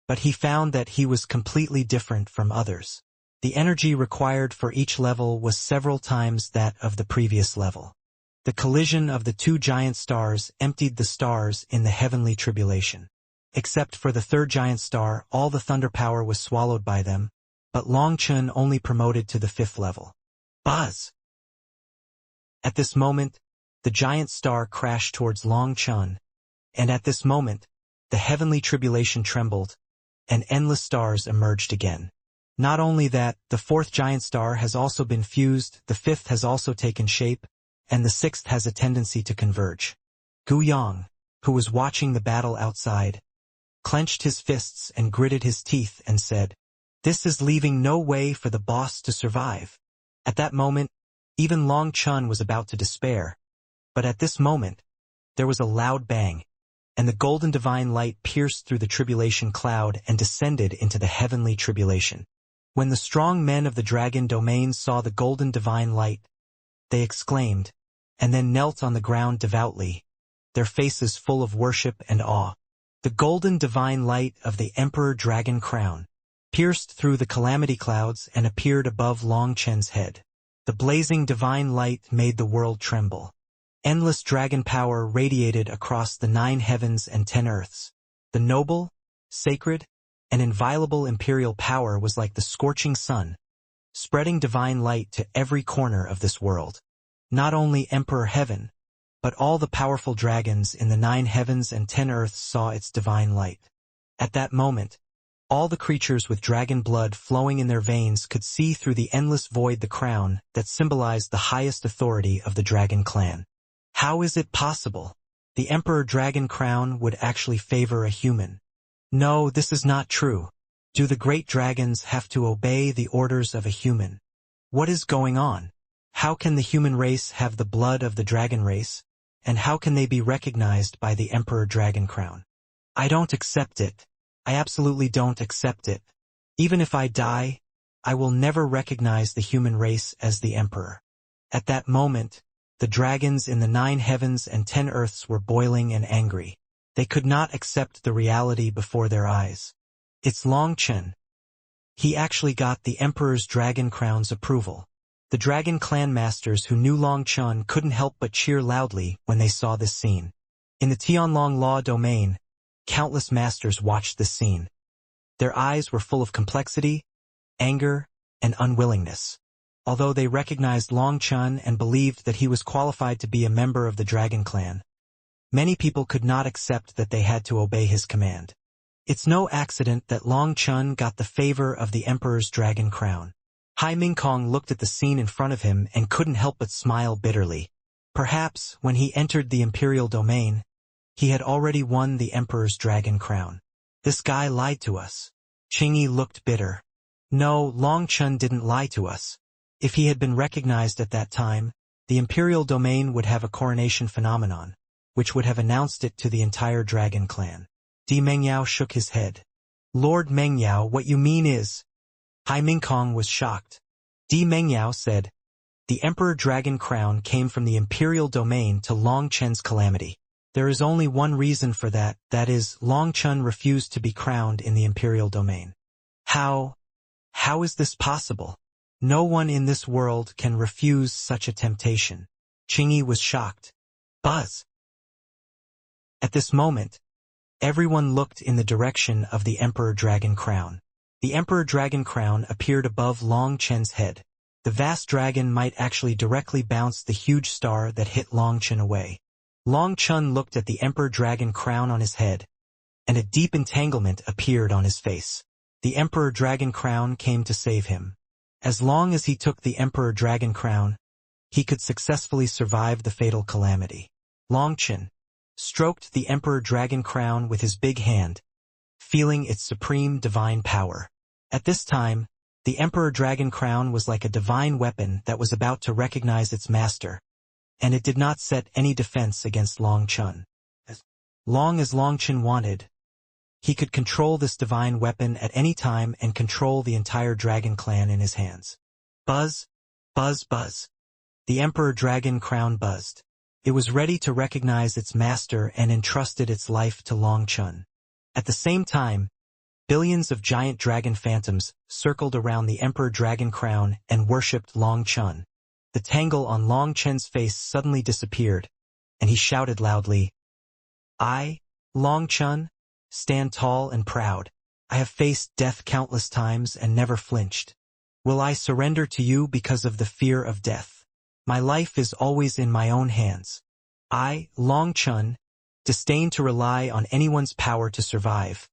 But he found that he was completely different from others. The energy required for each level was several times that of the previous level. The collision of the 2 giant stars emptied the stars in the heavenly tribulation. Except for the 3rd giant star, all the thunder power was swallowed by them, but Long Chun only promoted to the 5th level. Buzz! At this moment, the giant star crashed towards Long Chun, and at this moment, the heavenly tribulation trembled, and endless stars emerged again. Not only that, the 4th giant star has also been fused, the 5th has also taken shape, and the 6th has a tendency to converge. Gu Yang, who was watching the battle outside, clenched his fists and gritted his teeth and said, "This is leaving no way for the boss to survive." At that moment, even Long Chun was about to despair. But at this moment, there was a loud bang, and the golden divine light pierced through the tribulation cloud and descended into the heavenly tribulation. When the strong men of the dragon domain saw the golden divine light, they exclaimed, and then knelt on the ground devoutly, their faces full of worship and awe. The golden divine light of the Emperor Dragon Crown pierced through the calamity clouds and appeared above Long Chen's head. The blazing divine light made the world tremble. Endless dragon power radiated across the 9 heavens and 10 earths. The noble, sacred, and inviolable imperial power was like the scorching sun, spreading divine light to every corner of this world. Not only Emperor Heaven, but all the powerful dragons in the 9 heavens and 10 earths saw its divine light. At that moment, all the creatures with dragon blood flowing in their veins could see through the endless void the crown that symbolized the highest authority of the dragon clan. How is it possible? the Emperor Dragon Crown would actually favor a human. No, this is not true. Do the great dragons have to obey the orders of a human? What is going on? How can the human race have the blood of the dragon race? And how can they be recognized by the Emperor Dragon Crown? I don't accept it. I absolutely don't accept it. Even if I die, I will never recognize the human race as the Emperor. At that moment, the dragons in the 9 heavens and 10 earths were boiling and angry. They could not accept the reality before their eyes. It's Long Chen. He actually got the Emperor's Dragon Crown's approval. The Dragon Clan masters who knew Long Chen couldn't help but cheer loudly when they saw this scene. In the Tianlong Law domain, countless masters watched this scene. Their eyes were full of complexity, anger, and unwillingness. Although they recognized Long Chen and believed that he was qualified to be a member of the Dragon Clan, many people could not accept that they had to obey his command. It's no accident that Long Chen got the favor of the Emperor's Dragon Crown. Hai Mingkong looked at the scene in front of him and couldn't help but smile bitterly. Perhaps, when he entered the Imperial domain, he had already won the Emperor's Dragon Crown. This guy lied to us. Qingyi looked bitter. No, Long Chen didn't lie to us. If he had been recognized at that time, the Imperial domain would have a coronation phenomenon, which would have announced it to the entire Dragon Clan. Di Mengyao shook his head. Lord Mengyao, what you mean is... Hai Mingkong was shocked. Di Mengyao said, the Emperor Dragon Crown came from the Imperial domain to Long Chen's calamity. There is only one reason for that, that is, Long Chen refused to be crowned in the Imperial domain. How is this possible? No one in this world can refuse such a temptation. Qingyi was shocked. Buzz. At this moment, everyone looked in the direction of the Emperor Dragon Crown. The Emperor Dragon Crown appeared above Long Chen's head. The vast dragon might actually directly bounce the huge star that hit Long Chen away. Long Chen looked at the Emperor Dragon Crown on his head, and a deep entanglement appeared on his face. The Emperor Dragon Crown came to save him. As long as he took the Emperor Dragon Crown, he could successfully survive the fatal calamity. Long Chen stroked the Emperor Dragon Crown with his big hand, feeling its supreme divine power. At this time, the Emperor Dragon Crown was like a divine weapon that was about to recognize its master, and it did not set any defense against Long Chen. As long as Long Chen wanted, he could control this divine weapon at any time and control the entire Dragon Clan in his hands. Buzz, buzz, buzz. The Emperor Dragon Crown buzzed. It was ready to recognize its master and entrusted its life to Long Chen. At the same time, billions of giant dragon phantoms circled around the Emperor Dragon Crown and worshipped Long Chen. The tangle on Long Chen's face suddenly disappeared, and he shouted loudly, I, Long Chen, stand tall and proud. I have faced death countless times and never flinched. Will I surrender to you because of the fear of death? My life is always in my own hands. I, Long Chen, disdain to rely on anyone's power to survive,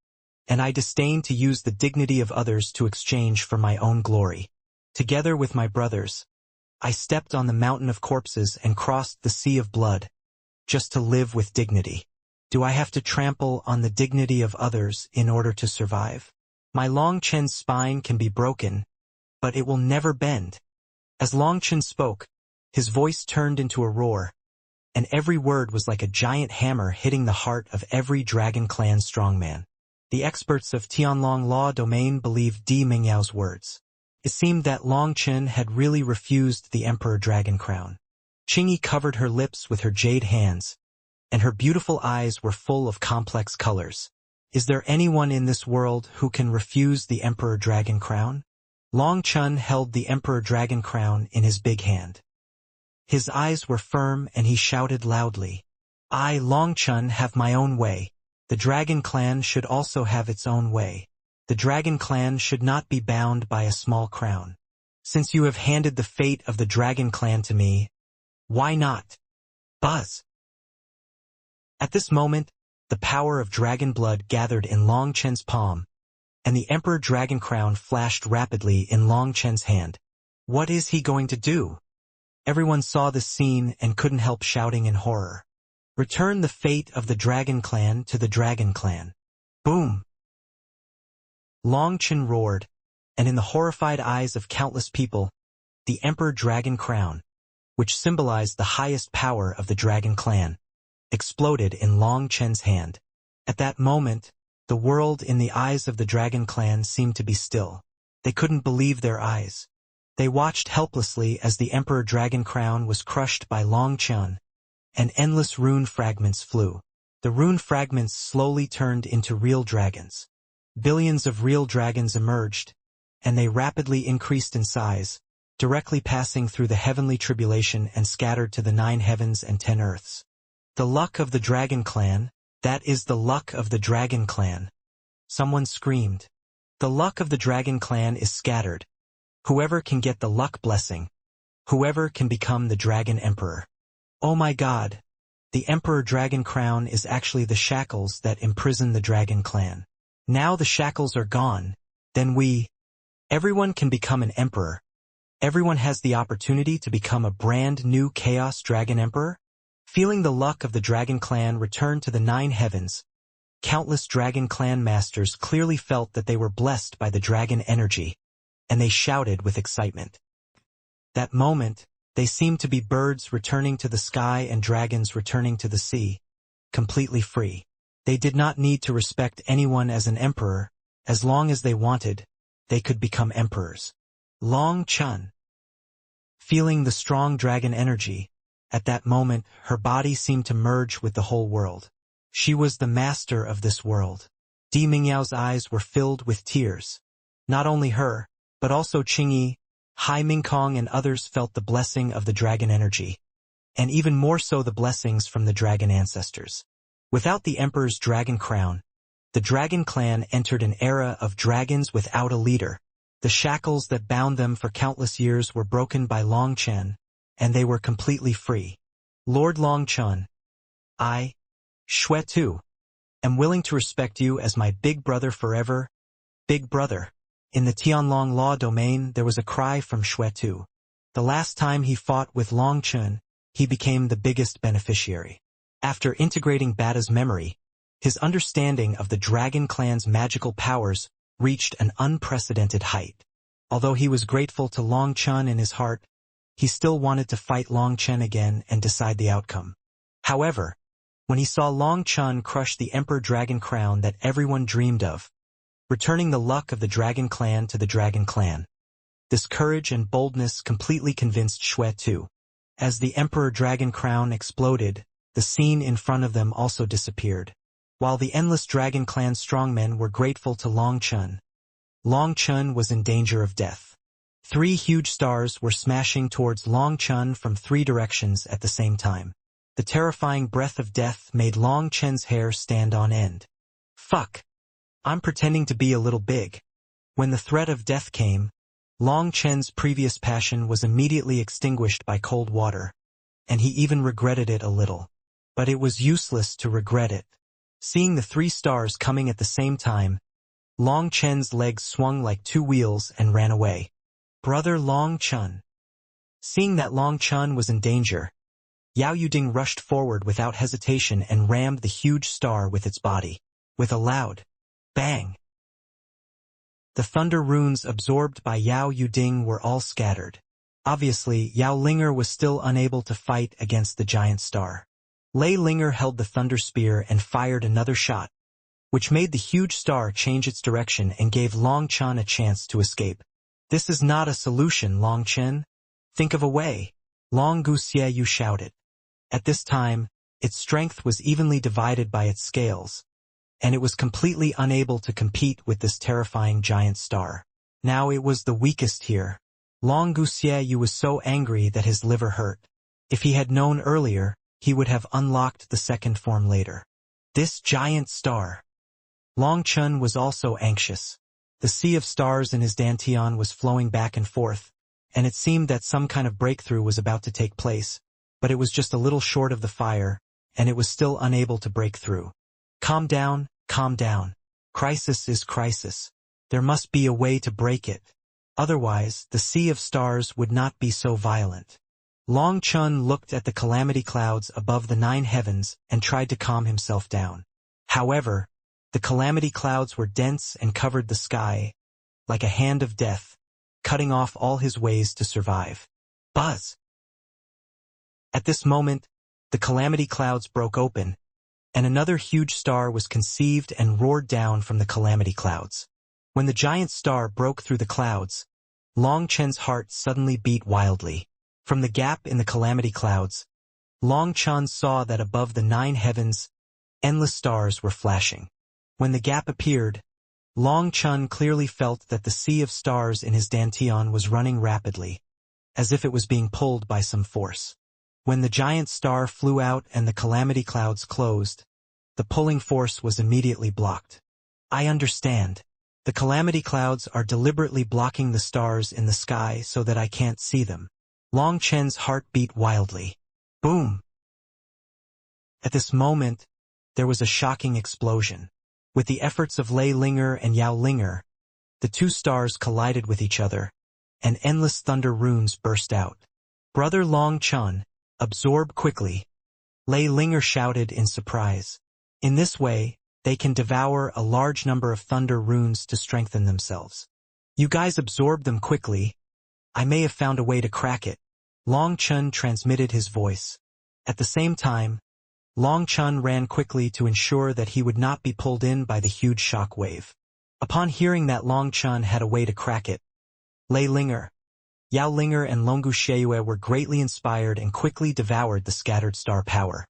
and I disdain to use the dignity of others to exchange for my own glory. Together with my brothers, I stepped on the mountain of corpses and crossed the sea of blood, just to live with dignity. Do I have to trample on the dignity of others in order to survive? My Long Chen's spine can be broken, but it will never bend. As Long Chen spoke, his voice turned into a roar, and every word was like a giant hammer hitting the heart of every Dragon Clan strongman. The experts of Tianlong Law domain believed Di Mengyao's words. It seemed that Long Chen had really refused the Emperor Dragon Crown. Qingyi covered her lips with her jade hands, and her beautiful eyes were full of complex colors. Is there anyone in this world who can refuse the Emperor Dragon Crown? Long Chen held the Emperor Dragon Crown in his big hand. His eyes were firm and he shouted loudly, I, Long Chen, have my own way. The Dragon Clan should also have its own way. The Dragon Clan should not be bound by a small crown. Since you have handed the fate of the Dragon Clan to me, why not? Buzz. At this moment, the power of dragon blood gathered in Long Chen's palm, and the Emperor Dragon Crown flashed rapidly in Long Chen's hand. What is he going to do? Everyone saw this scene and couldn't help shouting in horror. Return the fate of the Dragon Clan to the Dragon Clan. Boom! Long Chen roared, and in the horrified eyes of countless people, the Emperor Dragon Crown, which symbolized the highest power of the Dragon Clan, exploded in Long Chen's hand. At that moment, the world in the eyes of the Dragon Clan seemed to be still. They couldn't believe their eyes. They watched helplessly as the Emperor Dragon Crown was crushed by Long Chen, and endless rune fragments flew. The rune fragments slowly turned into real dragons. Billions of real dragons emerged, and they rapidly increased in size, directly passing through the heavenly tribulation and scattered to the 9 heavens and 10 earths. The luck of the Dragon Clan, that is the luck of the Dragon Clan. Someone screamed. The luck of the Dragon Clan is scattered. Whoever can get the luck blessing. Whoever can become the Dragon Emperor. Oh my God! The Emperor Dragon Crown is actually the shackles that imprison the Dragon Clan. Now the shackles are gone, then everyone can become an emperor. Everyone has the opportunity to become a brand new Chaos Dragon Emperor. Feeling the luck of the Dragon Clan return to the 9 heavens, countless Dragon Clan masters clearly felt that they were blessed by the dragon energy, and they shouted with excitement. That moment, they seemed to be birds returning to the sky and dragons returning to the sea, completely free. They did not need to respect anyone as an emperor. As long as they wanted, they could become emperors. Long Chen. Feeling the strong dragon energy, at that moment her body seemed to merge with the whole world. She was the master of this world. Di Mingyao's eyes were filled with tears. Not only her, but also Qingyi, Hai Mingkong and others felt the blessing of the dragon energy, and even more so the blessings from the dragon ancestors. Without the Emperor's Dragon Crown, the Dragon Clan entered an era of dragons without a leader. The shackles that bound them for countless years were broken by Long Chen, and they were completely free. Lord Long Chen, I, Xue Tu, am willing to respect you as my big brother forever. Big brother. In the Tianlong Law domain there was a cry from Xue Tu. The last time he fought with Long Chen, he became the biggest beneficiary. After integrating Bada's memory, his understanding of the Dragon Clan's magical powers reached an unprecedented height. Although he was grateful to Long Chen in his heart, he still wanted to fight Long Chen again and decide the outcome. However, when he saw Long Chen crush the Emperor Dragon Crown that everyone dreamed of, returning the luck of the Dragon Clan to the Dragon Clan, this courage and boldness completely convinced Xue Tu. As the Emperor Dragon Crown exploded, the scene in front of them also disappeared. While the endless Dragon Clan strongmen were grateful to Long Chen was in danger of death. 3 huge stars were smashing towards Long Chen from 3 directions at the same time. The terrifying breath of death made Long Chen's hair stand on end. Fuck! I'm pretending to be a little big. When the threat of death came, Long Chen's previous passion was immediately extinguished by cold water, and he even regretted it a little. But it was useless to regret it. Seeing the 3 stars coming at the same time, Long Chen's legs swung like 2 wheels and ran away. Brother Long Chen. Seeing that Long Chen was in danger, Yao Yuding rushed forward without hesitation and rammed the huge star with its body. With a loud bang, the thunder runes absorbed by Yao Yuding were all scattered. Obviously, Yao Linger was still unable to fight against the giant star. Lei Linger held the thunder spear and fired another shot, which made the huge star change its direction and gave Long Chen a chance to escape. This is not a solution, Long Chen. Think of a way. Long Guxieyu shouted. At this time, its strength was evenly divided by its scales, and it was completely unable to compete with this terrifying giant star. Now it was the weakest here. Long Guxieyu was so angry that his liver hurt. If he had known earlier, he would have unlocked the second form later. This giant star. Long Chen was also anxious. The sea of stars in his dantian was flowing back and forth, and it seemed that some kind of breakthrough was about to take place, but it was just a little short of the fire, and it was still unable to break through. Calm down, calm down. Crisis is crisis. There must be a way to break it. Otherwise, the sea of stars would not be so violent. Long Chun looked at the calamity clouds above the 9 heavens and tried to calm himself down. However, the calamity clouds were dense and covered the sky like a hand of death, cutting off all his ways to survive. Buzz! At this moment, the calamity clouds broke open, and another huge star was conceived and roared down from the calamity clouds. When the giant star broke through the clouds, Long Chen's heart suddenly beat wildly. From the gap in the calamity clouds, Long Chen saw that above the 9 heavens, endless stars were flashing. When the gap appeared, Long Chen clearly felt that the sea of stars in his dantian was running rapidly, as if it was being pulled by some force. When the giant star flew out and the calamity clouds closed, the pulling force was immediately blocked. I understand. The calamity clouds are deliberately blocking the stars in the sky so that I can't see them. Long Chen's heart beat wildly. Boom! At this moment, there was a shocking explosion. With the efforts of Lei Linger and Yao Linger, the 2 stars collided with each other, and endless thunder runes burst out. Brother Long Chen, absorb quickly, Lei Linger shouted in surprise. In this way, they can devour a large number of thunder runes to strengthen themselves. You guys absorb them quickly. I may have found a way to crack it. Long Chen transmitted his voice. At the same time, Long Chen ran quickly to ensure that he would not be pulled in by the huge shock wave. Upon hearing that Long Chen had a way to crack it, Lei Linger, Yao Linger and Longu Sheiyue were greatly inspired and quickly devoured the scattered star power.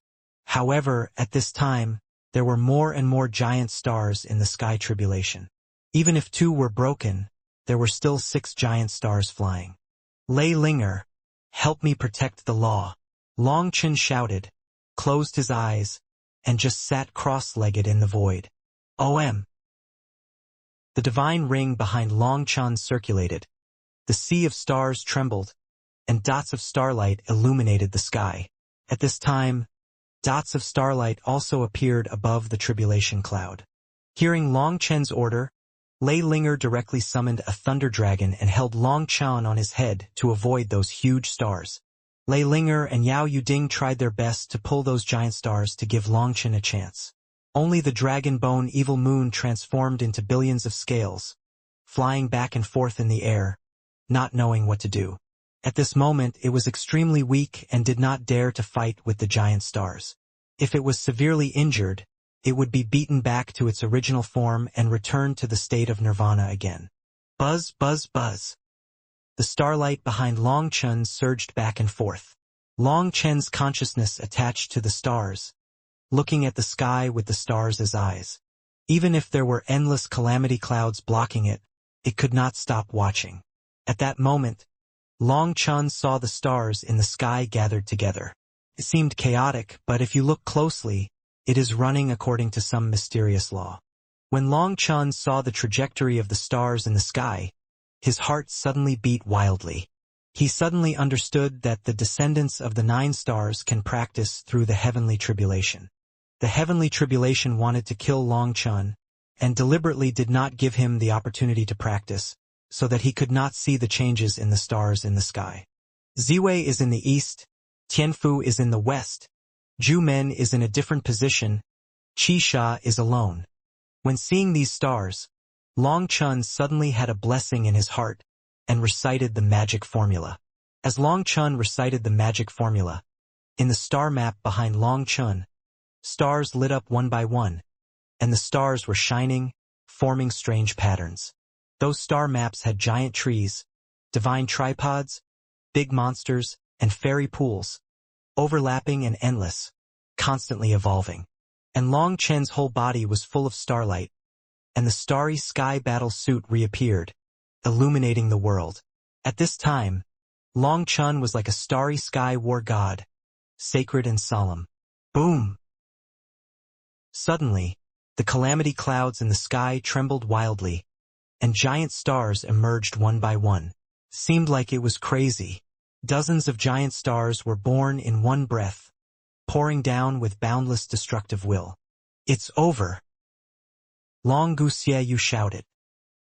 However, at this time, there were more and more giant stars in the sky tribulation. Even if 2 were broken, there were still 6 giant stars flying. Lei Linger, help me protect the law. Long Chen shouted, closed his eyes, and just sat cross-legged in the void. OM. The divine ring behind Long Chen circulated. The sea of stars trembled, and dots of starlight illuminated the sky. At this time, dots of starlight also appeared above the tribulation cloud. Hearing Long Chen's order, Lei Linger directly summoned a thunder dragon and held Long Chen on his head to avoid those huge stars. Lei Linger and Yao Yuding tried their best to pull those giant stars to give Long Chen a chance. Only the dragon bone evil moon transformed into billions of scales, flying back and forth in the air, not knowing what to do. At this moment it was extremely weak and did not dare to fight with the giant stars. If it was severely injured, it would be beaten back to its original form and return to the state of nirvana again. Buzz, buzz, buzz. The starlight behind Long Chen surged back and forth. Long Chen's consciousness attached to the stars, looking at the sky with the stars as eyes. Even if there were endless calamity clouds blocking it, it could not stop watching. At that moment, Long Chen saw the stars in the sky gathered together. It seemed chaotic, but if you look closely, it is running according to some mysterious law. When Long Chen saw the trajectory of the stars in the sky, his heart suddenly beat wildly. He suddenly understood that the descendants of the 9 stars can practice through the heavenly tribulation. The heavenly tribulation wanted to kill Long Chen, and deliberately did not give him the opportunity to practice, so that he could not see the changes in the stars in the sky. Ziwei is in the east, Tianfu is in the west, Zhu Men is in a different position, Qi Sha is alone. When seeing these stars, Long Chen suddenly had a blessing in his heart, and recited the magic formula. As Long Chen recited the magic formula, in the star map behind Long Chen, stars lit up one by one, and the stars were shining, forming strange patterns. Those star maps had giant trees, divine tripods, big monsters, and fairy pools, overlapping and endless, constantly evolving. And Long Chen's whole body was full of starlight, and the starry sky battle suit reappeared, illuminating the world. At this time, Long Chen was like a starry sky war god, sacred and solemn. Boom! Suddenly, the calamity clouds in the sky trembled wildly, and giant stars emerged one by one. Seemed like it was crazy. Dozens of giant stars were born in one breath, pouring down with boundless destructive will. It's over! Long Guxieyu shouted.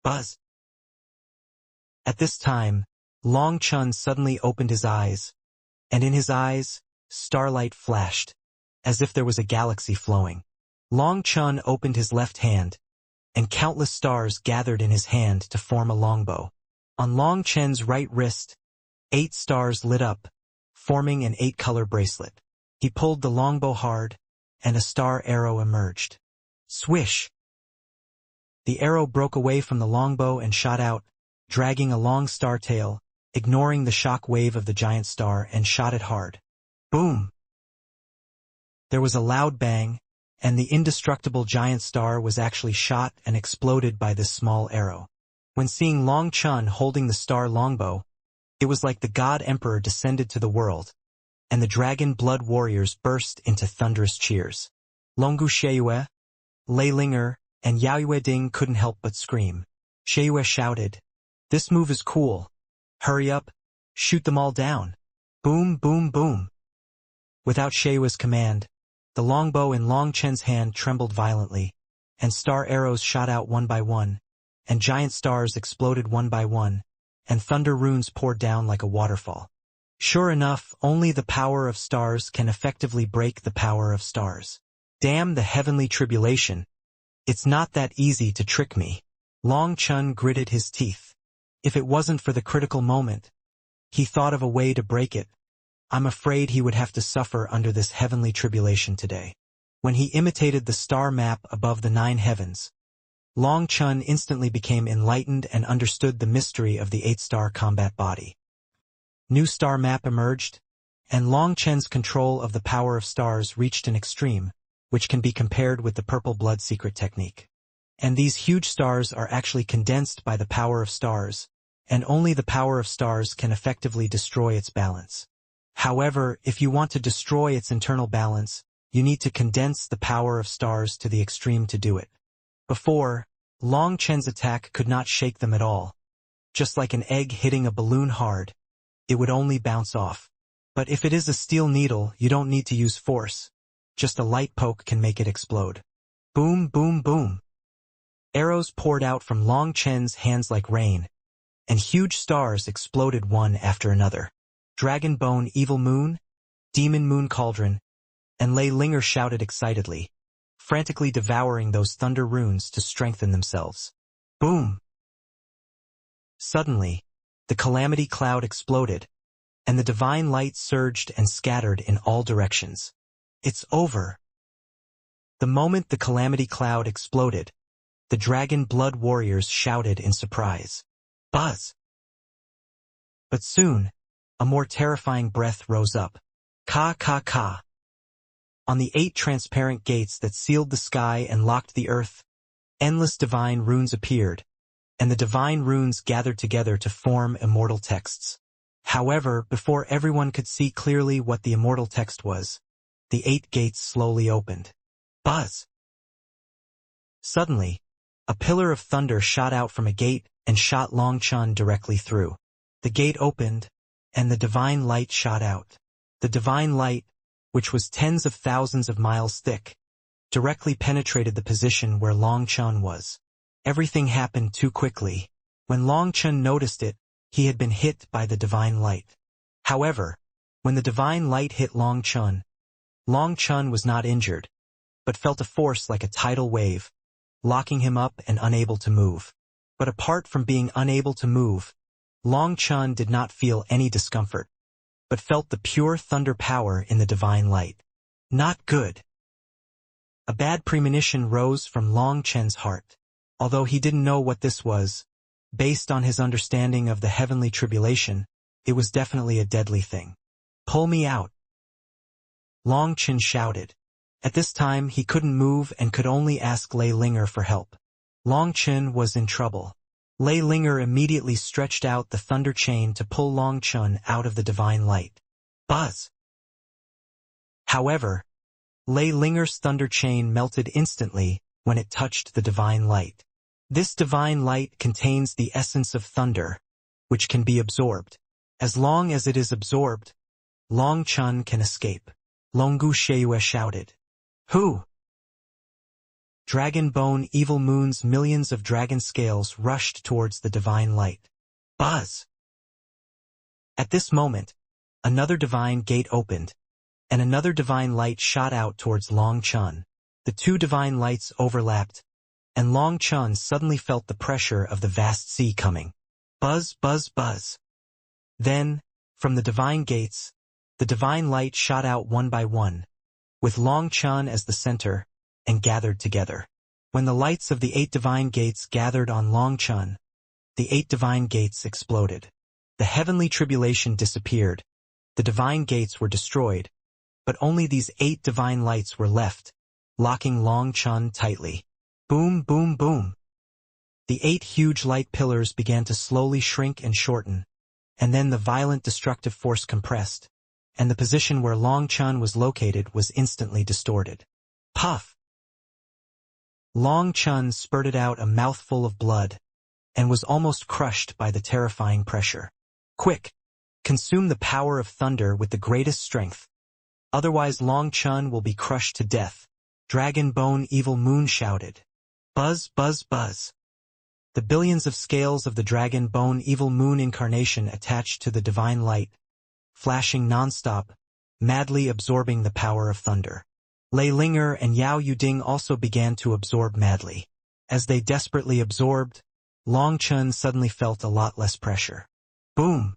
Buzz! At this time, Long Chen suddenly opened his eyes, and in his eyes, starlight flashed, as if there was a galaxy flowing. Long Chun opened his left hand, and countless stars gathered in his hand to form a longbow. On Long Chen's right wrist, 8 stars lit up, forming an 8-color bracelet. He pulled the longbow hard, and a star arrow emerged. Swish! The arrow broke away from the longbow and shot out, dragging a long star tail, ignoring the shock wave of the giant star, and shot it hard. Boom! There was a loud bang, and the indestructible giant star was actually shot and exploded by this small arrow. When seeing Long Chun holding the star longbow, it was like the God Emperor descended to the world, and the dragon blood warriors burst into thunderous cheers. Longu Sheiyue, Lei Linger, and Yaoyue Ding couldn't help but scream. Sheiyue shouted, "This move is cool. Hurry up, shoot them all down." Boom, boom, boom. Without Sheiyue's command, the longbow in Long Chen's hand trembled violently, and star arrows shot out one by one, and giant stars exploded one by one, and thunder runes poured down like a waterfall. Sure enough, only the power of stars can effectively break the power of stars. Damn the heavenly tribulation. It's not that easy to trick me. Long Chun gritted his teeth. If it wasn't for the critical moment, he thought of a way to break it. I'm afraid he would have to suffer under this heavenly tribulation today. When he imitated the star map above the 9 heavens, Long Chun instantly became enlightened and understood the mystery of the 8-star combat body. New star map emerged, and Long Chen's control of the power of stars reached an extreme, which can be compared with the purple blood secret technique. And these huge stars are actually condensed by the power of stars, and only the power of stars can effectively destroy its balance. However, if you want to destroy its internal balance, you need to condense the power of stars to the extreme to do it. Before, Long Chen's attack could not shake them at all. Just like an egg hitting a balloon hard, it would only bounce off. But if it is a steel needle, you don't need to use force. Just a light poke can make it explode. Boom, boom, boom. Arrows poured out from Long Chen's hands like rain, and huge stars exploded one after another. Dragon Bone Evil Moon, Demon Moon Cauldron, and Lei Linger shouted excitedly, frantically devouring those thunder runes to strengthen themselves. Boom! Suddenly, the calamity cloud exploded, and the divine light surged and scattered in all directions. It's over. The moment the calamity cloud exploded, the dragon blood warriors shouted in surprise. Buzz! But soon, a more terrifying breath rose up. Ka ka ka. On the 8 transparent gates that sealed the sky and locked the earth, endless divine runes appeared, and the divine runes gathered together to form immortal texts. However, before everyone could see clearly what the immortal text was, the 8 gates slowly opened. Buzz! Suddenly, a pillar of thunder shot out from a gate and shot Long Chun directly through. The gate opened, and the divine light shot out. The divine light, which was tens of thousands of miles thick, directly penetrated the position where Long Chun was. Everything happened too quickly. When Long Chun noticed it, he had been hit by the divine light. However, when the divine light hit Long Chun was not injured, but felt a force like a tidal wave, locking him up and unable to move. But apart from being unable to move, Long Chun did not feel any discomfort, but felt the pure thunder power in the divine light. Not good. A bad premonition rose from Long Chen's heart. Although he didn't know what this was, based on his understanding of the heavenly tribulation, it was definitely a deadly thing. Pull me out. Long Chen shouted. At this time he couldn't move and could only ask Lei Linger for help. Long Chen was in trouble. Lei Linger immediately stretched out the thunder chain to pull Long Chun out of the divine light. Buzz! However, Lei Linger's thunder chain melted instantly when it touched the divine light. This divine light contains the essence of thunder, which can be absorbed. As long as it is absorbed, Long Chun can escape. Longu Sheiyue shouted. Who? Dragon Bone Evil Moon's millions of dragon scales rushed towards the divine light. Buzz! At this moment, another divine gate opened, and another divine light shot out towards Long Chun. The two divine lights overlapped, and Long Chun suddenly felt the pressure of the vast sea coming. Buzz, buzz, buzz. Then, from the divine gates, the divine light shot out one by one, with Long Chun as the center, and gathered together. When the lights of the 8 divine gates gathered on Long Chun, the 8 divine gates exploded. The heavenly tribulation disappeared, the divine gates were destroyed, but only these 8 divine lights were left, locking Long Chun tightly. Boom, boom, boom. The 8 huge light pillars began to slowly shrink and shorten, and then the violent destructive force compressed, and the position where Long Chun was located was instantly distorted. Puff! Long Chun spurted out a mouthful of blood, and was almost crushed by the terrifying pressure. Quick! Consume the power of thunder with the greatest strength. Otherwise Long Chun will be crushed to death. Dragon Bone Evil Moon shouted. Buzz, buzz, buzz. The billions of scales of the Dragon Bone Evil Moon incarnation attached to the divine light, flashing non-stop, madly absorbing the power of thunder. Lei Linger and Yao Yuding also began to absorb madly. As they desperately absorbed, Long Chun suddenly felt a lot less pressure. Boom!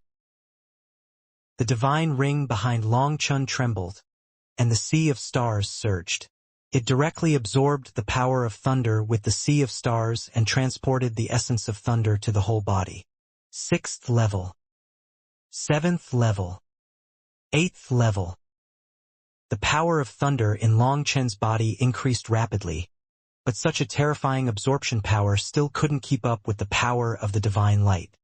The divine ring behind Long Chun trembled, and the sea of stars surged. It directly absorbed the power of thunder with the sea of stars and transported the essence of thunder to the whole body. 6th level. 7th level. 8th level. The power of thunder in Long Chun's body increased rapidly, but such a terrifying absorption power still couldn't keep up with the power of the divine light.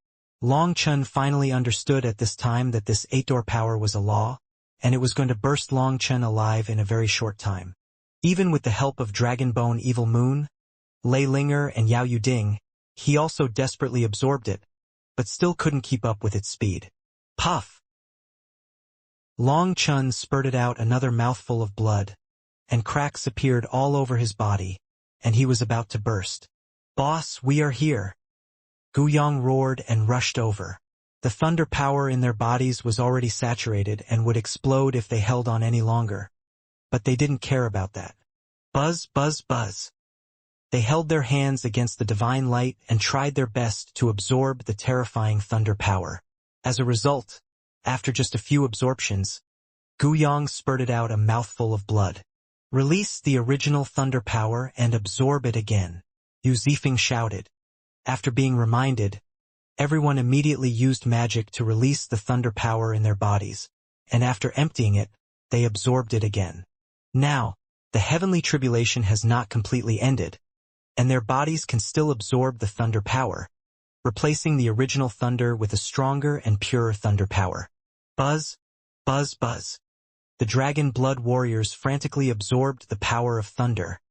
Long Chun finally understood at this time that this 8-door power was a law, and it was going to burst Long Chun alive in a very short time. Even with the help of Dragon Bone Evil Moon, Lei Linger and Yao Yuding, he also desperately absorbed it, but still couldn't keep up with its speed. Puff! Long Chun spurted out another mouthful of blood, and cracks appeared all over his body, and he was about to burst. Boss, we are here! Guyang roared and rushed over. The thunder power in their bodies was already saturated and would explode if they held on any longer. But they didn't care about that. Buzz, buzz, buzz. They held their hands against the divine light and tried their best to absorb the terrifying thunder power. As a result, after just a few absorptions, Guyang spurted out a mouthful of blood. Release the original thunder power and absorb it again, Yu Zifeng shouted. After being reminded, everyone immediately used magic to release the thunder power in their bodies, and after emptying it, they absorbed it again. Now, the heavenly tribulation has not completely ended, and their bodies can still absorb the thunder power, replacing the original thunder with a stronger and purer thunder power. Buzz, buzz, buzz. The Dragon Blood Warriors frantically absorbed the power of thunder,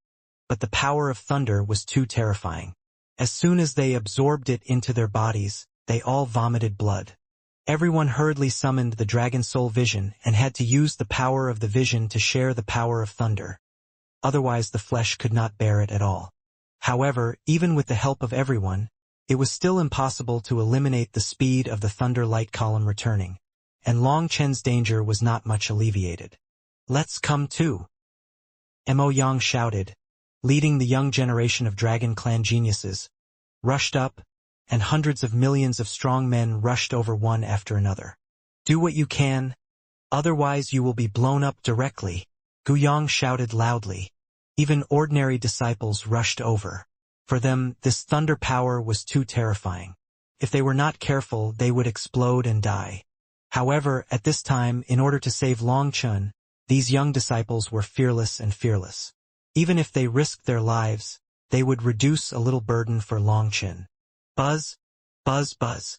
but the power of thunder was too terrifying. As soon as they absorbed it into their bodies, they all vomited blood. Everyone hurriedly summoned the Dragon Soul Vision and had to use the power of the vision to share the power of thunder. Otherwise the flesh could not bear it at all. However, even with the help of everyone, it was still impossible to eliminate the speed of the thunder light column returning, and Long Chun's danger was not much alleviated. Let's come too! Mo Yang shouted, leading the young generation of Dragon Clan geniuses, rushed up, and hundreds of millions of strong men rushed over one after another. Do what you can, otherwise you will be blown up directly, Guyang shouted loudly. Even ordinary disciples rushed over. For them, this thunder power was too terrifying. If they were not careful, they would explode and die. However, at this time, in order to save Long Chun, these young disciples were fearless and fearless. Even if they risked their lives, they would reduce a little burden for Long Chun. Buzz, buzz, buzz.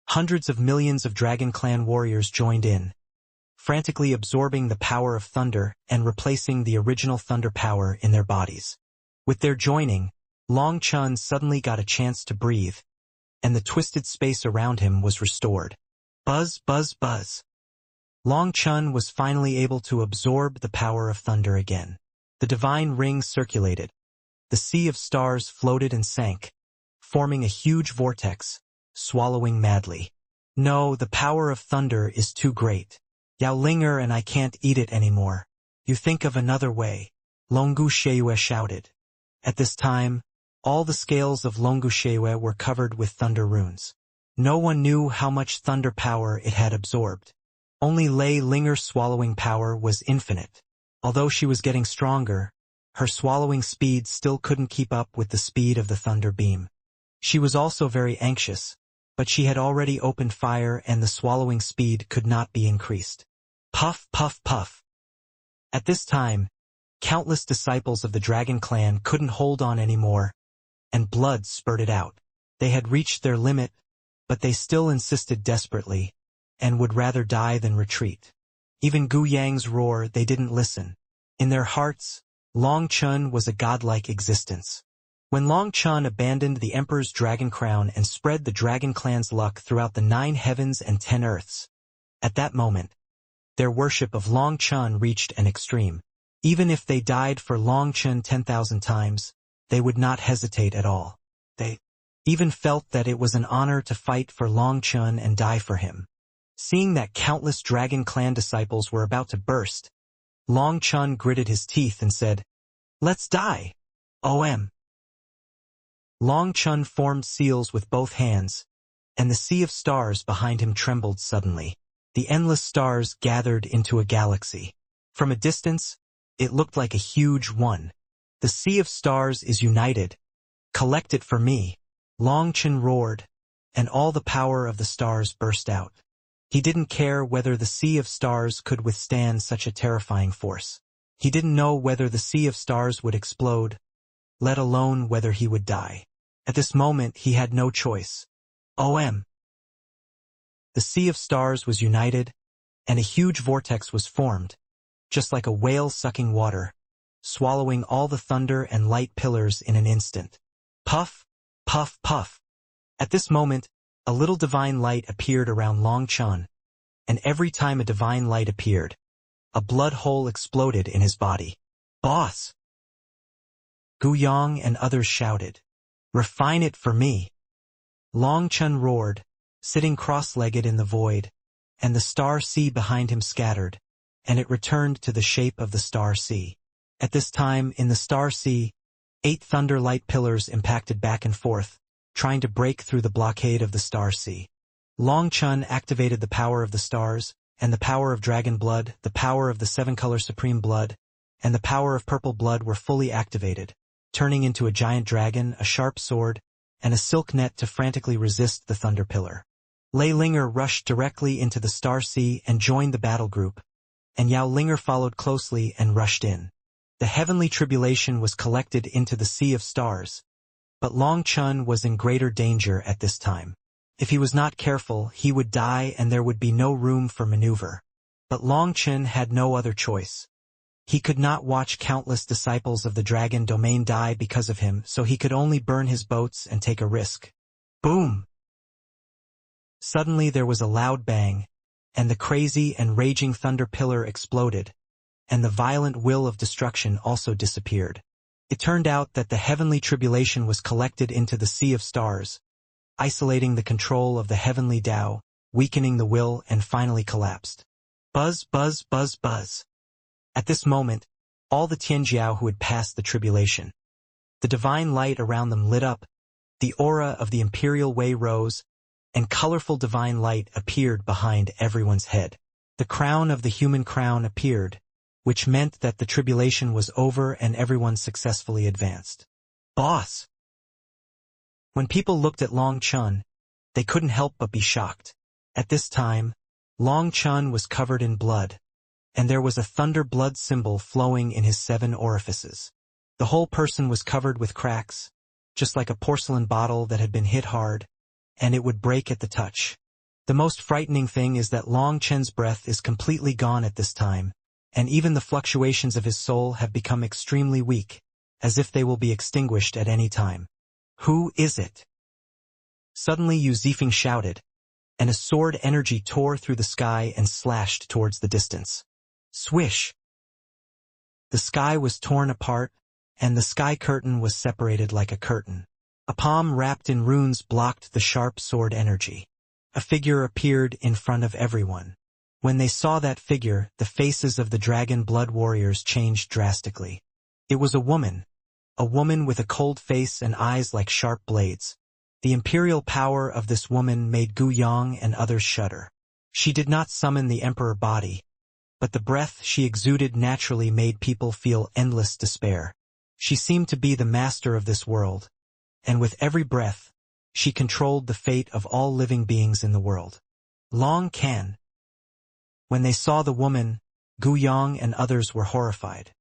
Hundreds of millions of Dragon Clan warriors joined in, frantically absorbing the power of thunder and replacing the original thunder power in their bodies. With their joining, Long Chun suddenly got a chance to breathe, and the twisted space around him was restored. Buzz, buzz, buzz. Long Chun was finally able to absorb the power of thunder again. The divine ring circulated. The sea of stars floated and sank, forming a huge vortex, swallowing madly. No, the power of thunder is too great. Yao Linger and I can't eat it anymore. You think of another way. Longu Sheue shouted. At this time, all the scales of Longu Sheue were covered with thunder runes. No one knew how much thunder power it had absorbed. Only Lei Linger's swallowing power was infinite. Although she was getting stronger, her swallowing speed still couldn't keep up with the speed of the thunder beam. She was also very anxious, but she had already opened fire and the swallowing speed could not be increased. Puff, puff, puff. At this time, countless disciples of the Dragon Clan couldn't hold on anymore, and blood spurted out. They had reached their limit, but they still insisted desperately, and would rather die than retreat. Even Gu Yang's roar, they didn't listen. In their hearts, Long Chun was a godlike existence. When Long Chun abandoned the Emperor's dragon crown and spread the Dragon Clan's luck throughout the 9 heavens and 10 earths, at that moment, their worship of Long Chun reached an extreme. Even if they died for Long Chun 10,000 times, they would not hesitate at all. They even felt that it was an honor to fight for Long Chun and die for him. Seeing that countless Dragon Clan disciples were about to burst, Long Chun gritted his teeth and said, "Let's die! OM." Long Chun formed seals with both hands, and the sea of stars behind him trembled suddenly. The endless stars gathered into a galaxy. From a distance, it looked like a huge one. The sea of stars is united. Collect it for me. Long Chun roared, and all the power of the stars burst out. He didn't care whether the sea of stars could withstand such a terrifying force. He didn't know whether the sea of stars would explode, let alone whether he would die. At this moment, he had no choice. OM. The sea of stars was united, and a huge vortex was formed, just like a whale sucking water, swallowing all the thunder and light pillars in an instant. Puff, puff, puff. At this moment, a little divine light appeared around Long Chun, and every time a divine light appeared, a blood hole exploded in his body. Boss! Gu Yang and others shouted, "Refine it for me." Long Chun roared, sitting cross-legged in the void, and the star sea behind him scattered, and it returned to the shape of the star sea. At this time, in the star sea, 8 thunder light pillars impacted back and forth, trying to break through the blockade of the star sea. Long Chun activated the power of the stars, and the power of dragon blood, the power of the 7-color supreme blood, and the power of purple blood were fully activated, turning into a giant dragon, a sharp sword, and a silk net to frantically resist the thunder pillar. Lei Linger rushed directly into the star sea and joined the battle group, and Yao Linger followed closely and rushed in. The heavenly tribulation was collected into the sea of stars, but Long Chun was in greater danger at this time. If he was not careful, he would die and there would be no room for maneuver. But Long Chun had no other choice. He could not watch countless disciples of the dragon domain die because of him, so he could only burn his boats and take a risk. Boom! Suddenly there was a loud bang, and the crazy and raging thunder pillar exploded, and the violent will of destruction also disappeared. It turned out that the heavenly tribulation was collected into the sea of stars, isolating the control of the heavenly Tao, weakening the will, and finally collapsed. Buzz, buzz, buzz, buzz. At this moment, all the Tianjiao who had passed the tribulation, the divine light around them lit up, the aura of the imperial way rose, and colorful divine light appeared behind everyone's head. The crown of the human crown appeared, which meant that the tribulation was over and everyone successfully advanced. Boss! When people looked at Long Chun, they couldn't help but be shocked. At this time, Long Chun was covered in blood, and there was a thunder blood symbol flowing in his 7 orifices. The whole person was covered with cracks, just like a porcelain bottle that had been hit hard, and it would break at the touch. The most frightening thing is that Long Chun's breath is completely gone at this time, and even the fluctuations of his soul have become extremely weak, as if they will be extinguished at any time. Who is it? Suddenly Yu Zifeng shouted, and a sword energy tore through the sky and slashed towards the distance. Swish! The sky was torn apart, and the sky curtain was separated like a curtain. A palm wrapped in runes blocked the sharp sword energy. A figure appeared in front of everyone. When they saw that figure, the faces of the dragon blood warriors changed drastically. It was a woman with a cold face and eyes like sharp blades. The imperial power of this woman made Gu Yang and others shudder. She did not summon the emperor body, but the breath she exuded naturally made people feel endless despair. She seemed to be the master of this world, and with every breath, she controlled the fate of all living beings in the world. Long Can. When they saw the woman, Gu Yang and others were horrified.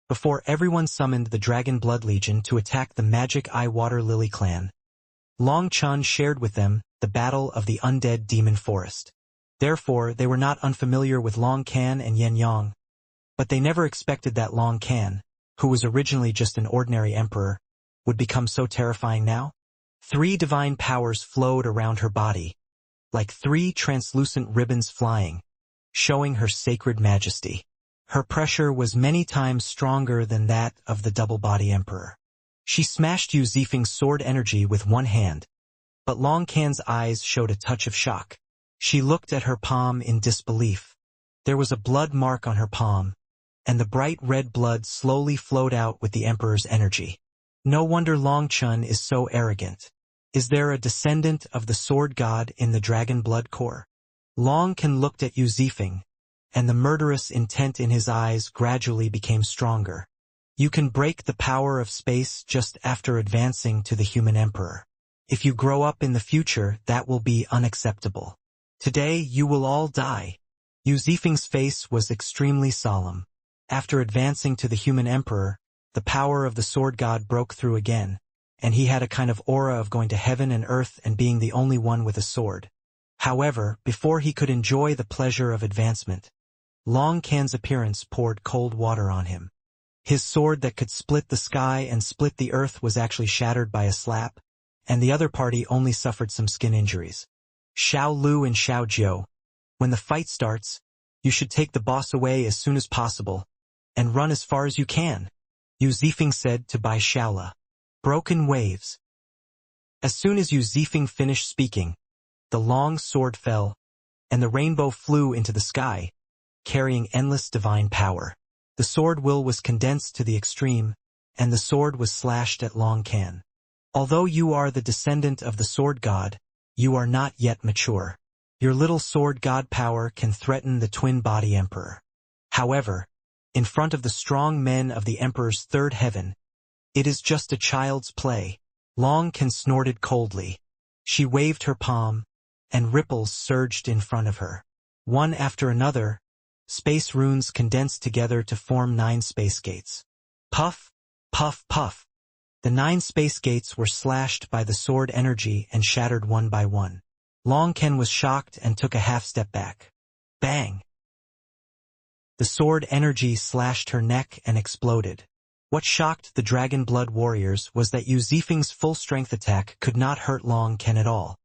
Before everyone summoned the Dragon Blood Legion to attack the Magic Eye Water Lily clan, Long Chun shared with them the battle of the undead demon forest. Therefore, they were not unfamiliar with Long Can and Yen Yang, but they never expected that Long Can, who was originally just an ordinary emperor, would become so terrifying now. 3 divine powers flowed around her body, like 3 translucent ribbons flying, showing her sacred majesty. Her pressure was many times stronger than that of the double-body emperor. She smashed Yu Zifeng's sword energy with one hand, but Long Can's eyes showed a touch of shock. She looked at her palm in disbelief. There was a blood mark on her palm, and the bright red blood slowly flowed out with the emperor's energy. No wonder Long Chun is so arrogant. Is there a descendant of the sword god in the dragon blood core? Long Can looked at Yu Zifeng, and the murderous intent in his eyes gradually became stronger. You can break the power of space just after advancing to the human emperor. If you grow up in the future, that will be unacceptable. Today, you will all die. Yu Zifeng's face was extremely solemn. After advancing to the human emperor, the power of the sword god broke through again, and he had a kind of aura of going to heaven and earth and being the only one with a sword. However, before he could enjoy the pleasure of advancement, Long Can's appearance poured cold water on him. His sword that could split the sky and split the earth was actually shattered by a slap, and the other party only suffered some skin injuries. Xiao Lu and Xiao Jiu, when the fight starts, you should take the boss away as soon as possible, and run as far as you can, Yu Zifeng said to Bai Shaola. Broken waves. As soon as Yu Zifeng finished speaking, the long sword fell, and the rainbow flew into the sky, carrying endless divine power. The sword will was condensed to the extreme, and the sword was slashed at Long Can. Although you are the descendant of the sword god, you are not yet mature. Your little sword god power can threaten the twin-body emperor. However, in front of the strong men of the emperor's third heaven, it is just a child's play. Long Can snorted coldly. She waved her palm, and ripples surged in front of her. One after another, space runes condensed together to form 9 space gates. Puff, puff, puff. The 9 space gates were slashed by the sword energy and shattered one by one. Long Can was shocked and took a half-step back. Bang! The sword energy slashed her neck and exploded. What shocked the Dragon Blood warriors was that Yu Zifeng's full-strength attack could not hurt Long Can at all.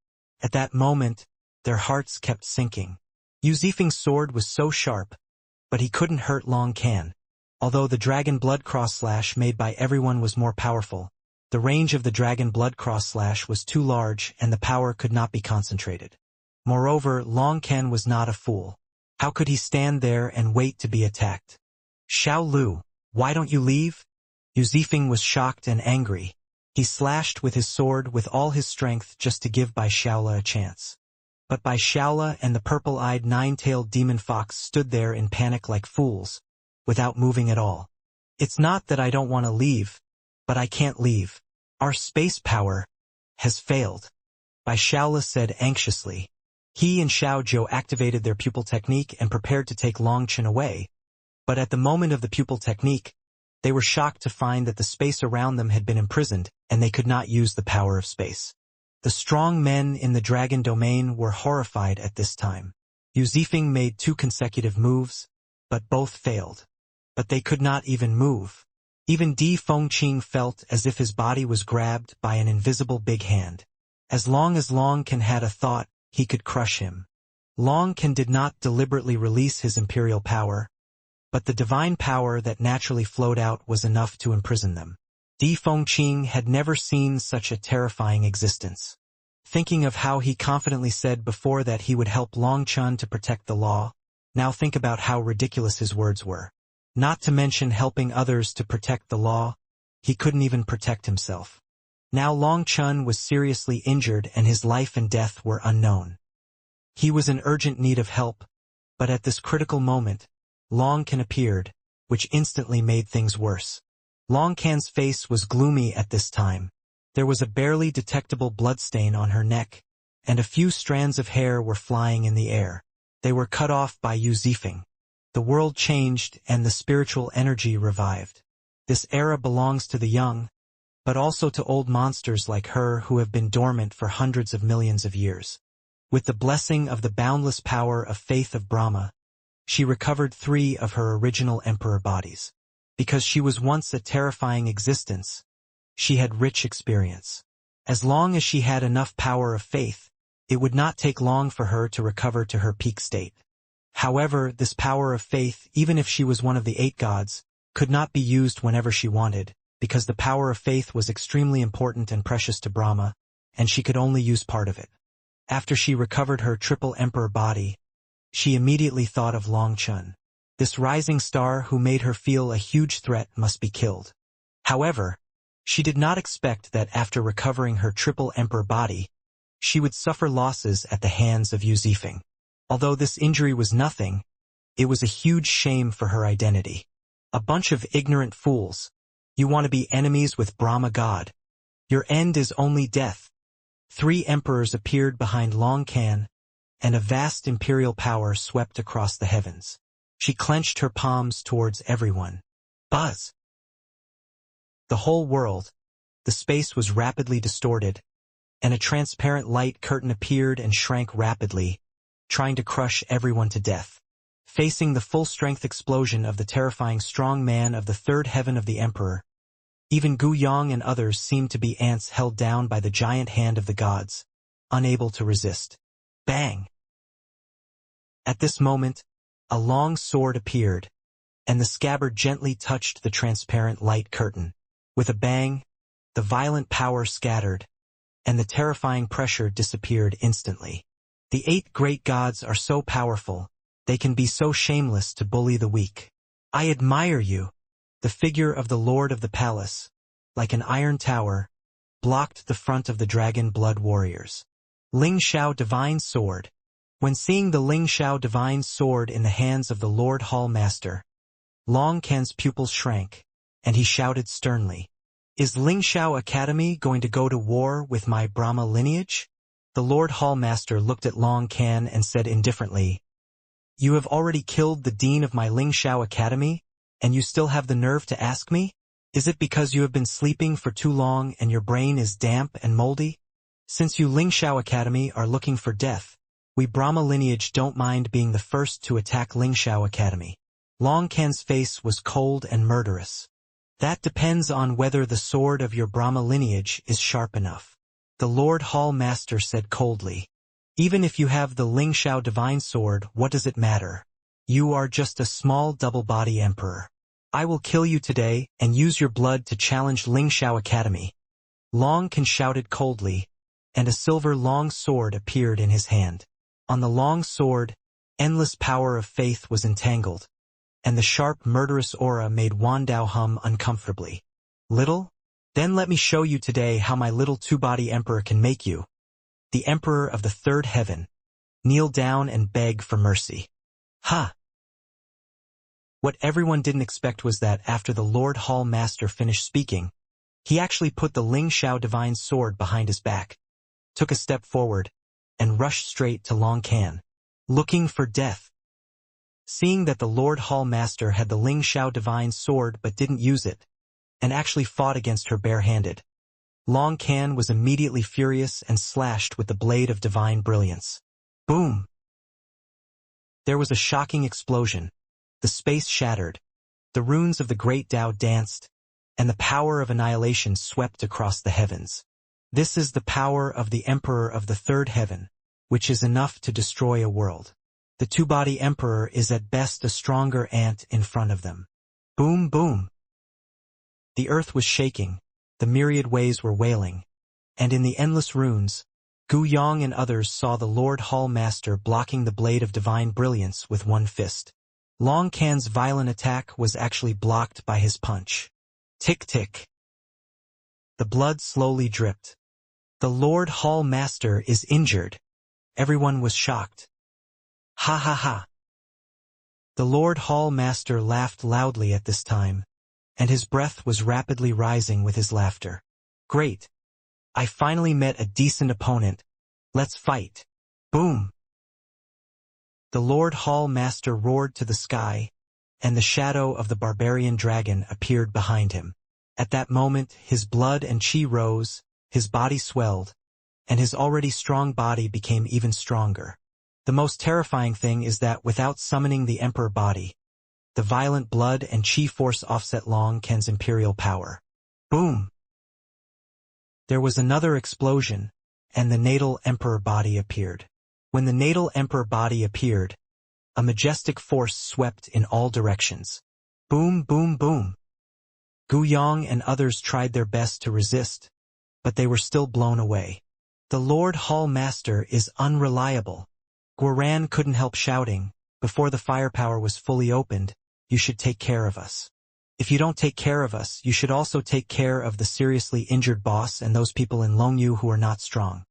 At that moment, their hearts kept sinking. Yu Zifeng's sword was so sharp, but he couldn't hurt Long Can. Although the Dragon Blood cross-slash made by everyone was more powerful, the range of the Dragon Blood cross-slash was too large and the power could not be concentrated. Moreover, Long Can was not a fool. How could he stand there and wait to be attacked? Xiao Lu, why don't you leave? Yu Zifeng was shocked and angry. He slashed with his sword with all his strength just to give Bai Shaola a chance. But Bai Shaola and the purple-eyed 9-tailed demon fox stood there in panic like fools, without moving at all. It's not that I don't want to leave, but I can't leave. Our space power has failed, Bai Shaola said anxiously. He and Xiao Jiu activated their pupil technique and prepared to take Long Chun away, but at the moment of the pupil technique, they were shocked to find that the space around them had been imprisoned and they could not use the power of space. The strong men in the dragon domain were horrified at this time. Yu Zifeng made 2 consecutive moves, but both failed. But they could not even move. Even Di Fengqing felt as if his body was grabbed by an invisible big hand. As long as Long Can had a thought, he could crush him. Long Can did not deliberately release his imperial power, but the divine power that naturally flowed out was enough to imprison them. Di Fengqing had never seen such a terrifying existence. Thinking of how he confidently said before that he would help Long Chun to protect the law, Now think about how ridiculous his words were. Not to mention helping others to protect the law, he couldn't even protect himself. Now Long Chun was seriously injured and his life and death were unknown. He was in urgent need of help, but at this critical moment, Long Can appeared, which instantly made things worse. Long Can's face was gloomy at this time. There was a barely detectable bloodstain on her neck, and a few strands of hair were flying in the air. They were cut off by Yu Zifeng. The world changed and the spiritual energy revived. This era belongs to the young, but also to old monsters like her who have been dormant for hundreds of millions of years. With the blessing of the boundless power of faith of Brahma, she recovered 3 of her original emperor bodies. Because she was once a terrifying existence, she had rich experience. As long as she had enough power of faith, it would not take long for her to recover to her peak state. However, this power of faith, even if she was one of the 8 gods, could not be used whenever she wanted, because the power of faith was extremely important and precious to Brahma, and she could only use part of it. After she recovered her triple emperor body, she immediately thought of Long Chun. This rising star who made her feel a huge threat must be killed. However, she did not expect that after recovering her triple emperor body, she would suffer losses at the hands of Yu Zifeng. Although this injury was nothing, it was a huge shame for her identity. A bunch of ignorant fools. You want to be enemies with Brahma God. Your end is only death. 3 emperors appeared behind Long Can, and a vast imperial power swept across the heavens. She clenched her palms towards everyone. Buzz! The whole world, the space was rapidly distorted, and a transparent light curtain appeared and shrank rapidly, trying to crush everyone to death. Facing the full-strength explosion of the terrifying strong man of the 3rd heaven of the emperor, even Gu Yang and others seemed to be ants held down by the giant hand of the gods, unable to resist. Bang! At this moment, a long sword appeared, and the scabbard gently touched the transparent light curtain. With a bang, the violent power scattered, and the terrifying pressure disappeared instantly. The 8 great gods are so powerful, they can be so shameless to bully the weak. I admire you. The figure of the Lord of the Palace, like an iron tower, blocked the front of the dragon blood warriors. Ling Shao Divine Sword. When seeing the Ling Shao Divine Sword in the hands of the Lord Hall Master, Long Can's pupils shrank, and he shouted sternly, "Is Ling Shao Academy going to go to war with my Brahma lineage?" The Lord Hall Master looked at Long Can and said indifferently, "You have already killed the dean of my Ling Shao Academy, and you still have the nerve to ask me? Is it because you have been sleeping for too long and your brain is damp and moldy? Since you Ling Shao Academy are looking for death, we Brahma lineage don't mind being the first to attack Ling Shao Academy." Long Can's face was cold and murderous. "That depends on whether the sword of your Brahma lineage is sharp enough," the Lord Hall Master said coldly. "Even if you have the Ling Shao Divine Sword, what does it matter? You are just a small double-body emperor. I will kill you today and use your blood to challenge Ling Shao Academy." Long Can shouted coldly, and a silver long sword appeared in his hand. On the long sword, endless power of faith was entangled, and the sharp murderous aura made Wandao hum uncomfortably. "Little? Then let me show you today how my little 2-body emperor can make you. The emperor of the 3rd heaven. Kneel down and beg for mercy." Ha! What everyone didn't expect was that after the Lord Hall Master finished speaking, he actually put the Ling Shao Divine Sword behind his back, took a step forward, and rushed straight to Long Can, looking for death. Seeing that the Lord Hall Master had the Ling Shao Divine Sword but didn't use it, and actually fought against her barehanded, Long Can was immediately furious and slashed with the blade of divine brilliance. Boom! There was a shocking explosion. The space shattered, the runes of the great Tao danced, and the power of annihilation swept across the heavens. This is the power of the Emperor of the 3rd heaven, which is enough to destroy a world. The 2-body Emperor is at best a stronger ant in front of them. Boom, boom! The earth was shaking, the myriad waves were wailing, and in the endless runes, Gu Yong and others saw the Lord Hall Master blocking the blade of divine brilliance with one fist. Long Can's violent attack was actually blocked by his punch. Tick-tick. The blood slowly dripped. The Lord Hall Master is injured. Everyone was shocked. Ha ha ha. The Lord Hall Master laughed loudly at this time, and his breath was rapidly rising with his laughter. Great. I finally met a decent opponent. Let's fight. Boom. The Lord Hall Master roared to the sky, and the shadow of the barbarian dragon appeared behind him. At that moment, his blood and chi rose, his body swelled, and his already strong body became even stronger. The most terrifying thing is that without summoning the Emperor body, the violent blood and chi force offset Long Can's imperial power. Boom! There was another explosion, and the natal Emperor body appeared. When the natal Emperor body appeared, a majestic force swept in all directions. Boom, boom, boom. Gu Yong and others tried their best to resist, but they were still blown away. The Lord Hall Master is unreliable. Guoran couldn't help shouting, before the firepower was fully opened, you should take care of us. If you don't take care of us, you should also take care of the seriously injured boss and those people in Longyu who are not strong.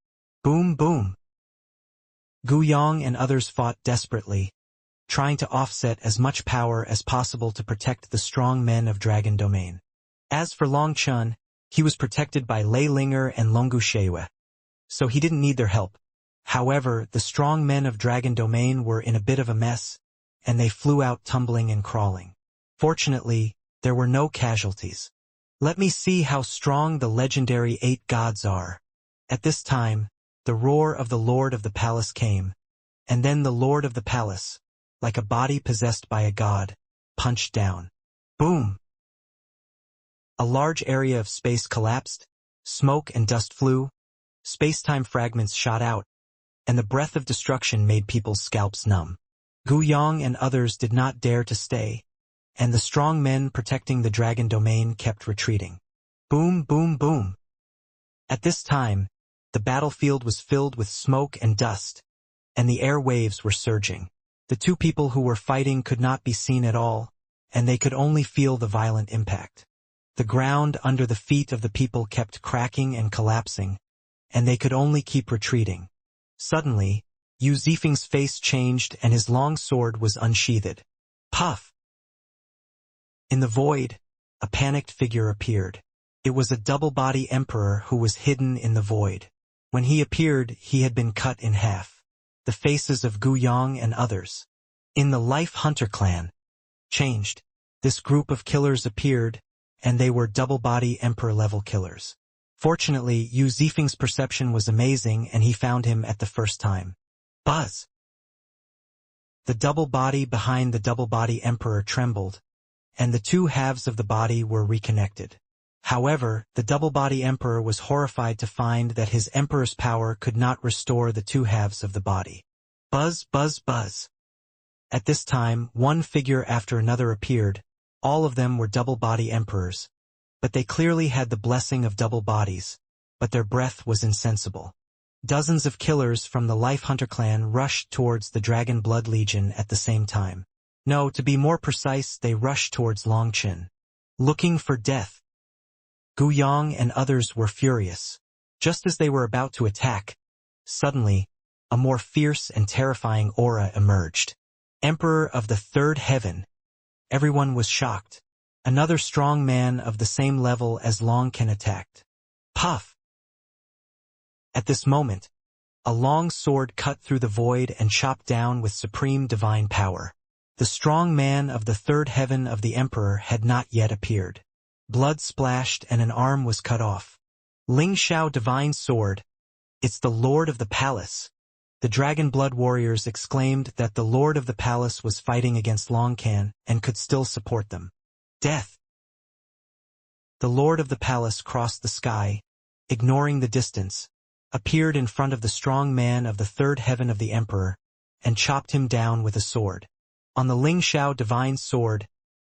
Boom, boom. Gu Yong and others fought desperately, trying to offset as much power as possible to protect the strong men of Dragon Domain. As for Long Chun, he was protected by Lei Linger and Longu Sheiyue, so he didn't need their help. However, the strong men of Dragon Domain were in a bit of a mess, and they flew out tumbling and crawling. Fortunately, there were no casualties. Let me see how strong the legendary 8 gods are. At this time, the roar of the Lord of the Palace came, and then the Lord of the Palace, like a body possessed by a god, punched down. Boom! A large area of space collapsed, smoke and dust flew, space-time fragments shot out, and the breath of destruction made people's scalps numb. Gu Yong and others did not dare to stay, and the strong men protecting the Dragon Domain kept retreating. Boom, boom, boom. At this time, the battlefield was filled with smoke and dust, and the air waves were surging. The two people who were fighting could not be seen at all, and they could only feel the violent impact. The ground under the feet of the people kept cracking and collapsing, and they could only keep retreating. Suddenly, Yu Zifeng's face changed and his long sword was unsheathed. Puff! In the void, a panicked figure appeared. It was a double-body emperor who was hidden in the void. When he appeared, he had been cut in half. The faces of Gu Yong and others in the Life Hunter clan changed. This group of killers appeared, and they were double-body emperor-level killers. Fortunately, Yu Zifeng's perception was amazing and he found him at the first time. Buzz! The double body behind the double-body emperor trembled, and the two halves of the body were reconnected. However, the double-body emperor was horrified to find that his emperor's power could not restore the two halves of the body. Buzz, buzz, buzz. At this time, one figure after another appeared. All of them were double-body emperors, but they clearly had the blessing of double bodies, but their breath was insensible. Dozens of killers from the Life Hunter clan rushed towards the Dragon Blood Legion at the same time. No, to be more precise, they rushed towards Long Qin, looking for death. Gu Yong and others were furious. Just as they were about to attack, suddenly, a more fierce and terrifying aura emerged. Emperor of the Third Heaven. Everyone was shocked. Another strong man of the same level as Long Qin attacked. Puff! At this moment, a long sword cut through the void and chopped down with supreme divine power. The strong man of the third heaven of the Emperor had not yet appeared. Blood splashed and an arm was cut off. Ling Xiao Divine Sword. It's the Lord of the Palace. The Dragon Blood warriors exclaimed that the Lord of the Palace was fighting against Long Can and could still support them. Death! The Lord of the Palace crossed the sky, ignoring the distance, appeared in front of the strong man of the third heaven of the Emperor, and chopped him down with a sword. On the Ling Xiao Divine Sword,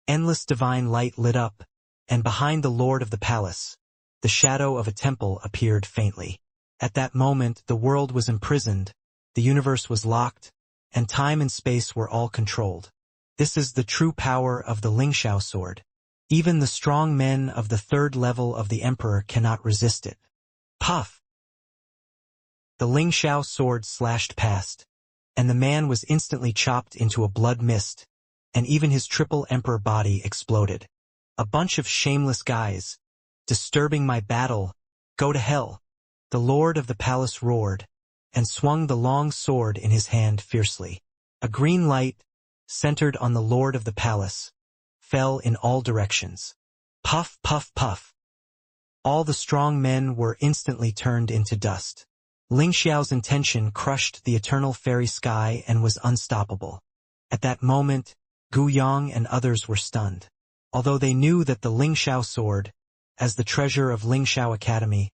endless divine light lit up, and behind the Lord of the Palace, the shadow of a temple appeared faintly. At that moment, the world was imprisoned, the universe was locked, and time and space were all controlled. This is the true power of the Lingxiao sword. Even the strong men of the third level of the Emperor cannot resist it. Puff! The Lingxiao sword slashed past, and the man was instantly chopped into a blood mist, and even his triple Emperor body exploded. A bunch of shameless guys, disturbing my battle, go to hell. The lord of the palace roared, and swung the long sword in his hand fiercely. A green light, centered on the lord of the palace, fell in all directions. Puff, puff, puff. All the strong men were instantly turned into dust. Lingxiao's intention crushed the eternal fairy sky and was unstoppable. At that moment, Gu Yang and others were stunned. Although they knew that the Lingxiao sword, as the treasure of Lingxiao Academy,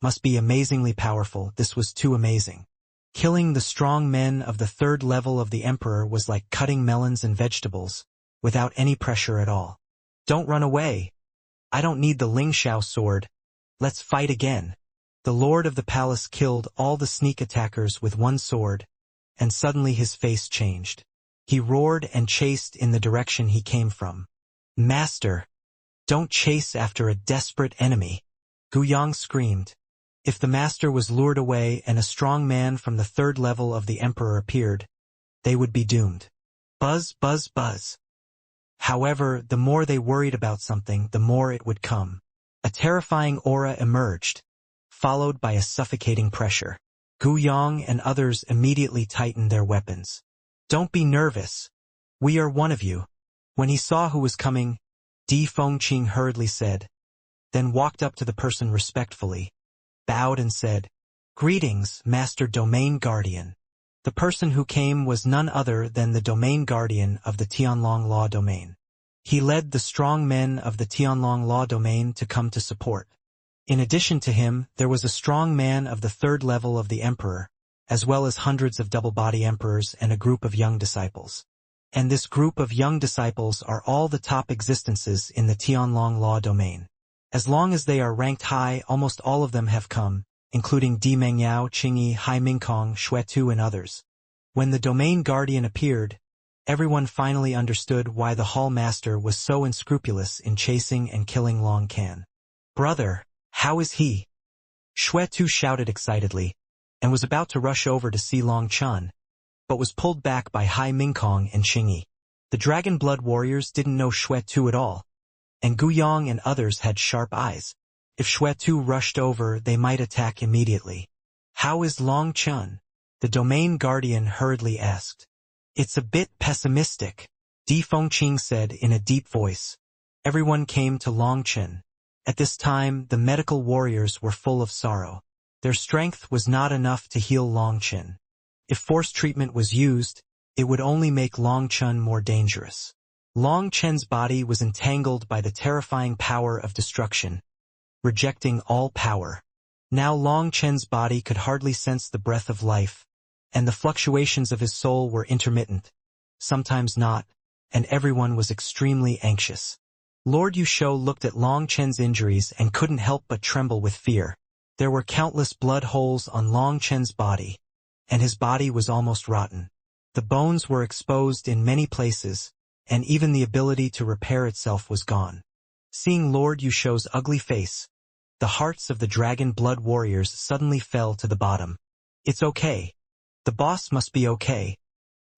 must be amazingly powerful, this was too amazing. Killing the strong men of the third level of the Emperor was like cutting melons and vegetables, without any pressure at all. Don't run away. I don't need the Lingxiao sword. Let's fight again. The lord of the palace killed all the sneak attackers with one sword, and suddenly his face changed. He roared and chased in the direction he came from. Master, don't chase after a desperate enemy. Gu Yang screamed. If the master was lured away and a strong man from the third level of the Emperor appeared, they would be doomed. Buzz, buzz, buzz. However, the more they worried about something, the more it would come. A terrifying aura emerged, followed by a suffocating pressure. Gu Yang and others immediately tightened their weapons. Don't be nervous. We are one of you. When he saw who was coming, Di Fengqing hurriedly said, then walked up to the person respectfully, bowed and said, Greetings, Master Domain Guardian. The person who came was none other than the Domain Guardian of the Tianlong Law Domain. He led the strong men of the Tianlong Law Domain to come to support. In addition to him, there was a strong man of the third level of the Emperor, as well as hundreds of double-body emperors and a group of young disciples. And this group of young disciples are all the top existences in the Tianlong Law Domain. As long as they are ranked high, almost all of them have come, including Di Mengyao, Qingyi, Hai Mingkong, Xuetu and others. When the Domain Guardian appeared, everyone finally understood why the Hall Master was so unscrupulous in chasing and killing Long Can. Brother, how is he? Xuetu shouted excitedly, and was about to rush over to see Long Chun, but was pulled back by Hai Mingkong and Qingyi. The Dragon Blood warriors didn't know Xuetu at all, and Gu Yang and others had sharp eyes. If Xuetu rushed over, they might attack immediately. How is Long Chun? The Domain Guardian hurriedly asked. It's a bit pessimistic, Di Fengqing said in a deep voice. Everyone came to Long Chun. At this time, the medical warriors were full of sorrow. Their strength was not enough to heal Long Chun. If forced treatment was used, it would only make Long Chun more dangerous. Long Chen's body was entangled by the terrifying power of destruction, rejecting all power. Now Long Chen's body could hardly sense the breath of life, and the fluctuations of his soul were intermittent, sometimes not, and everyone was extremely anxious. Lord Yusho looked at Long Chen's injuries and couldn't help but tremble with fear. There were countless blood holes on Long Chen's body, and his body was almost rotten. The bones were exposed in many places, and even the ability to repair itself was gone. Seeing Lord Yusho's ugly face, the hearts of the Dragon Blood warriors suddenly fell to the bottom. It's okay. The boss must be okay.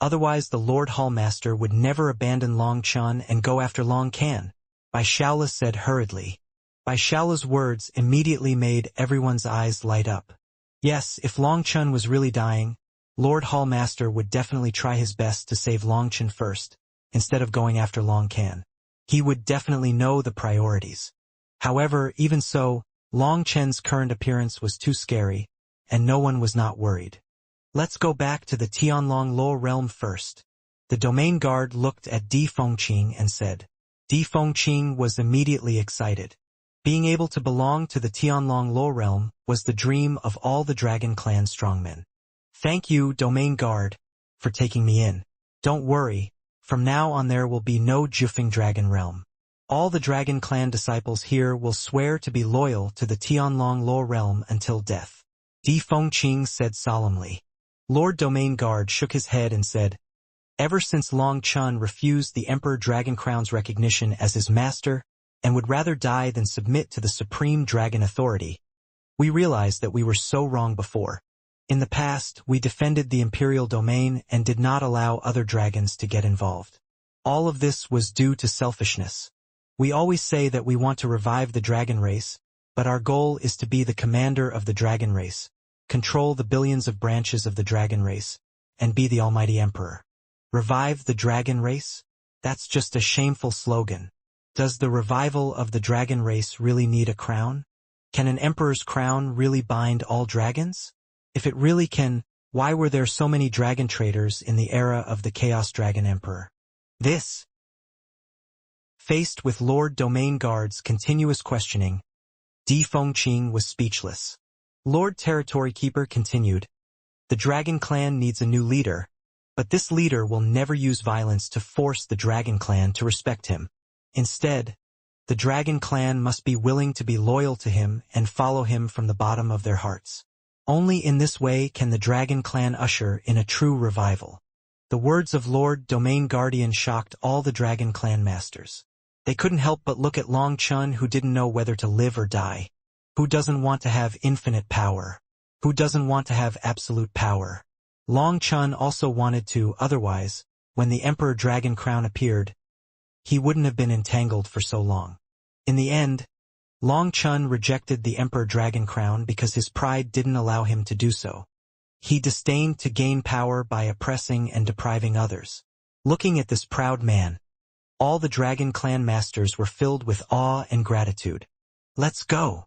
Otherwise the Lord Hallmaster would never abandon Long Chun and go after Long Can, Bai Shaola said hurriedly. Bai Shaola's words immediately made everyone's eyes light up. Yes, if Long Chun was really dying, Lord Hallmaster would definitely try his best to save Long Chun first, instead of going after Long Can. He would definitely know the priorities. However, even so, Long Chen's current appearance was too scary, and no one was not worried. Let's go back to the Tianlong Lo realm first. The domain guard looked at Di Fengqing and said. Di Fengqing was immediately excited. Being able to belong to the Tianlong Lo realm was the dream of all the Dragon Clan strongmen. Thank you, domain guard, for taking me in. Don't worry, from now on there will be no Jufeng Dragon realm. All the Dragon Clan disciples here will swear to be loyal to the Tianlong Lo realm until death. Defy said solemnly. Lord Domain Guard shook his head and said, ever since Long Chun refused the Emperor Dragon Crown's recognition as his master and would rather die than submit to the Supreme Dragon Authority, we realized that we were so wrong before. In the past, we defended the Imperial domain and did not allow other dragons to get involved. All of this was due to selfishness. We always say that we want to revive the dragon race, but our goal is to be the commander of the dragon race, control the billions of branches of the dragon race, and be the almighty emperor. Revive the dragon race? That's just a shameful slogan. Does the revival of the dragon race really need a crown? Can an emperor's crown really bind all dragons? If it really can, why were there so many dragon traders in the era of the Chaos Dragon Emperor? Faced with Lord Domain Guard's continuous questioning, Defy was speechless. Lord Territory Keeper continued, the Dragon Clan needs a new leader, but this leader will never use violence to force the Dragon Clan to respect him. Instead, the Dragon Clan must be willing to be loyal to him and follow him from the bottom of their hearts. Only in this way can the Dragon Clan usher in a true revival. The words of Lord Domain Guardian shocked all the Dragon Clan masters. They couldn't help but look at Long Chun, who didn't know whether to live or die. Who doesn't want to have infinite power? Who doesn't want to have absolute power? Long Chun also wanted to, otherwise, when the Emperor Dragon Crown appeared, he wouldn't have been entangled for so long. In the end, Long Chun rejected the Emperor Dragon Crown because his pride didn't allow him to do so. He disdained to gain power by oppressing and depriving others. Looking at this proud man, all the Dragon Clan masters were filled with awe and gratitude. Let's go!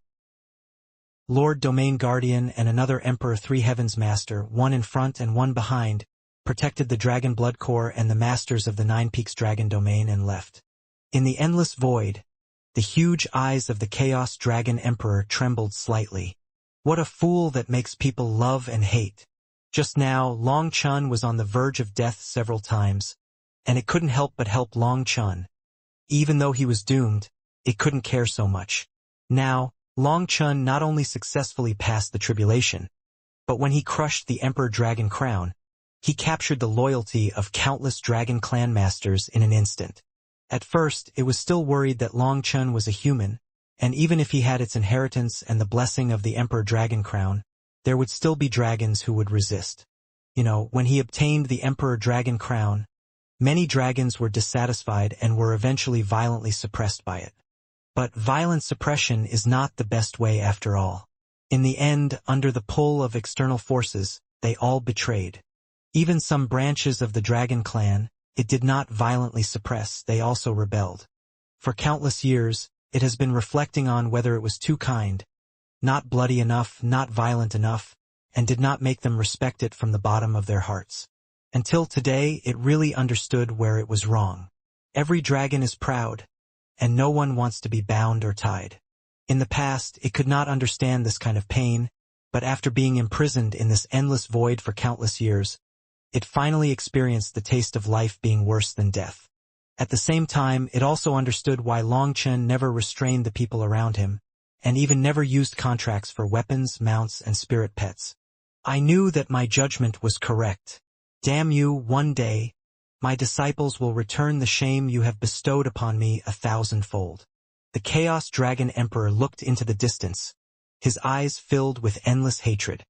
Lord Domain Guardian and another Emperor Three Heavens Master, one in front and one behind, protected the Dragon Blood Core and the masters of the Nine Peaks Dragon Domain and left. In the endless void, the huge eyes of the Chaos Dragon Emperor trembled slightly. What a fool that makes people love and hate. Just now, Long Chun was on the verge of death several times, and it couldn't help but help Long Chun. Even though he was doomed, it couldn't care so much. Now, Long Chun not only successfully passed the tribulation, but when he crushed the Emperor Dragon Crown, he captured the loyalty of countless Dragon Clan masters in an instant. At first, it was still worried that Long Chun was a human, and even if he had its inheritance and the blessing of the Emperor Dragon Crown, there would still be dragons who would resist. When he obtained the Emperor Dragon Crown, many dragons were dissatisfied and were eventually violently suppressed by it. But violent suppression is not the best way after all. In the end, under the pull of external forces, they all betrayed. Even some branches of the Dragon Clan, it did not violently suppress, they also rebelled. For countless years, it has been reflecting on whether it was too kind, not bloody enough, not violent enough, and did not make them respect it from the bottom of their hearts. Until today, it really understood where it was wrong. Every dragon is proud, and no one wants to be bound or tied. In the past, it could not understand this kind of pain, but after being imprisoned in this endless void for countless years, it finally experienced the taste of life being worse than death. At the same time, it also understood why Long Chun never restrained the people around him, and even never used contracts for weapons, mounts, and spirit pets. I knew that my judgment was correct. Damn you, one day, my disciples will return the shame you have bestowed upon me 1,000-fold. The Chaos Dragon Emperor looked into the distance, his eyes filled with endless hatred.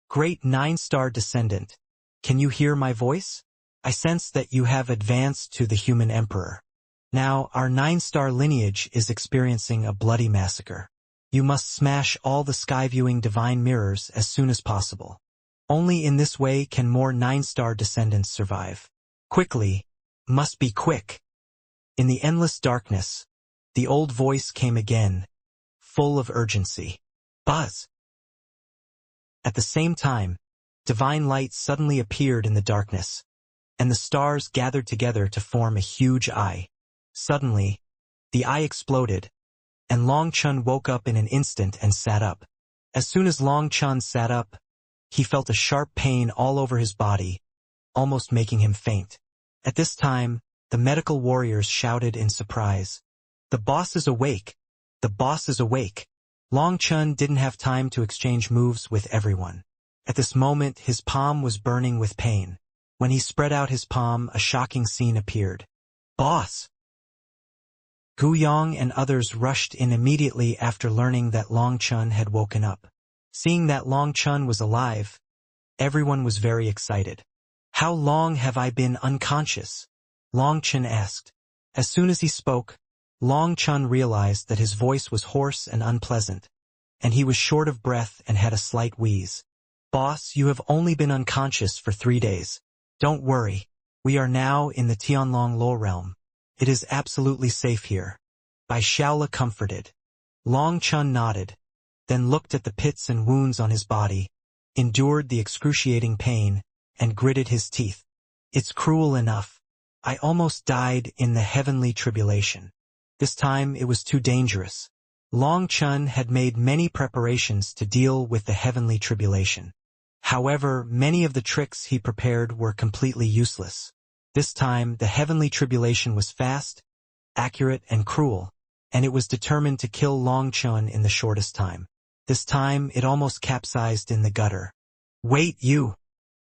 Great 9-star descendant, can you hear my voice? I sense that you have advanced to the human emperor. Now, our 9-star lineage is experiencing a bloody massacre. You must smash all the sky-viewing divine mirrors as soon as possible. Only in this way can more 9-star descendants survive. Quickly, must be quick. In the endless darkness, the old voice came again, full of urgency. Buzz! At the same time, divine light suddenly appeared in the darkness, and the stars gathered together to form a huge eye. Suddenly, the eye exploded, and Long Chun woke up in an instant and sat up. As soon as Long Chun sat up, he felt a sharp pain all over his body, almost making him faint. At this time, the medical warriors shouted in surprise, "The boss is awake! The boss is awake!" Long Chun didn't have time to exchange moves with everyone. At this moment, his palm was burning with pain. When he spread out his palm, a shocking scene appeared. "Boss!" Gu Yong and others rushed in immediately after learning that Long Chun had woken up. Seeing that Long Chun was alive, everyone was very excited. "How long have I been unconscious?" Long Chun asked. As soon as he spoke, Long Chun realized that his voice was hoarse and unpleasant, and he was short of breath and had a slight wheeze. "Boss, you have only been unconscious for 3 days. Don't worry, we are now in the Tianlong Lo realm. It is absolutely safe here." Bai Shaola comforted. Long Chun nodded, then looked at the pits and wounds on his body, endured the excruciating pain, and gritted his teeth. "It's cruel enough. I almost died in the heavenly tribulation. This time it was too dangerous." Long Chun had made many preparations to deal with the heavenly tribulation. However, many of the tricks he prepared were completely useless. This time, the heavenly tribulation was fast, accurate, and cruel, and it was determined to kill Long Chun in the shortest time. This time, it almost capsized in the gutter. "Wait, you!"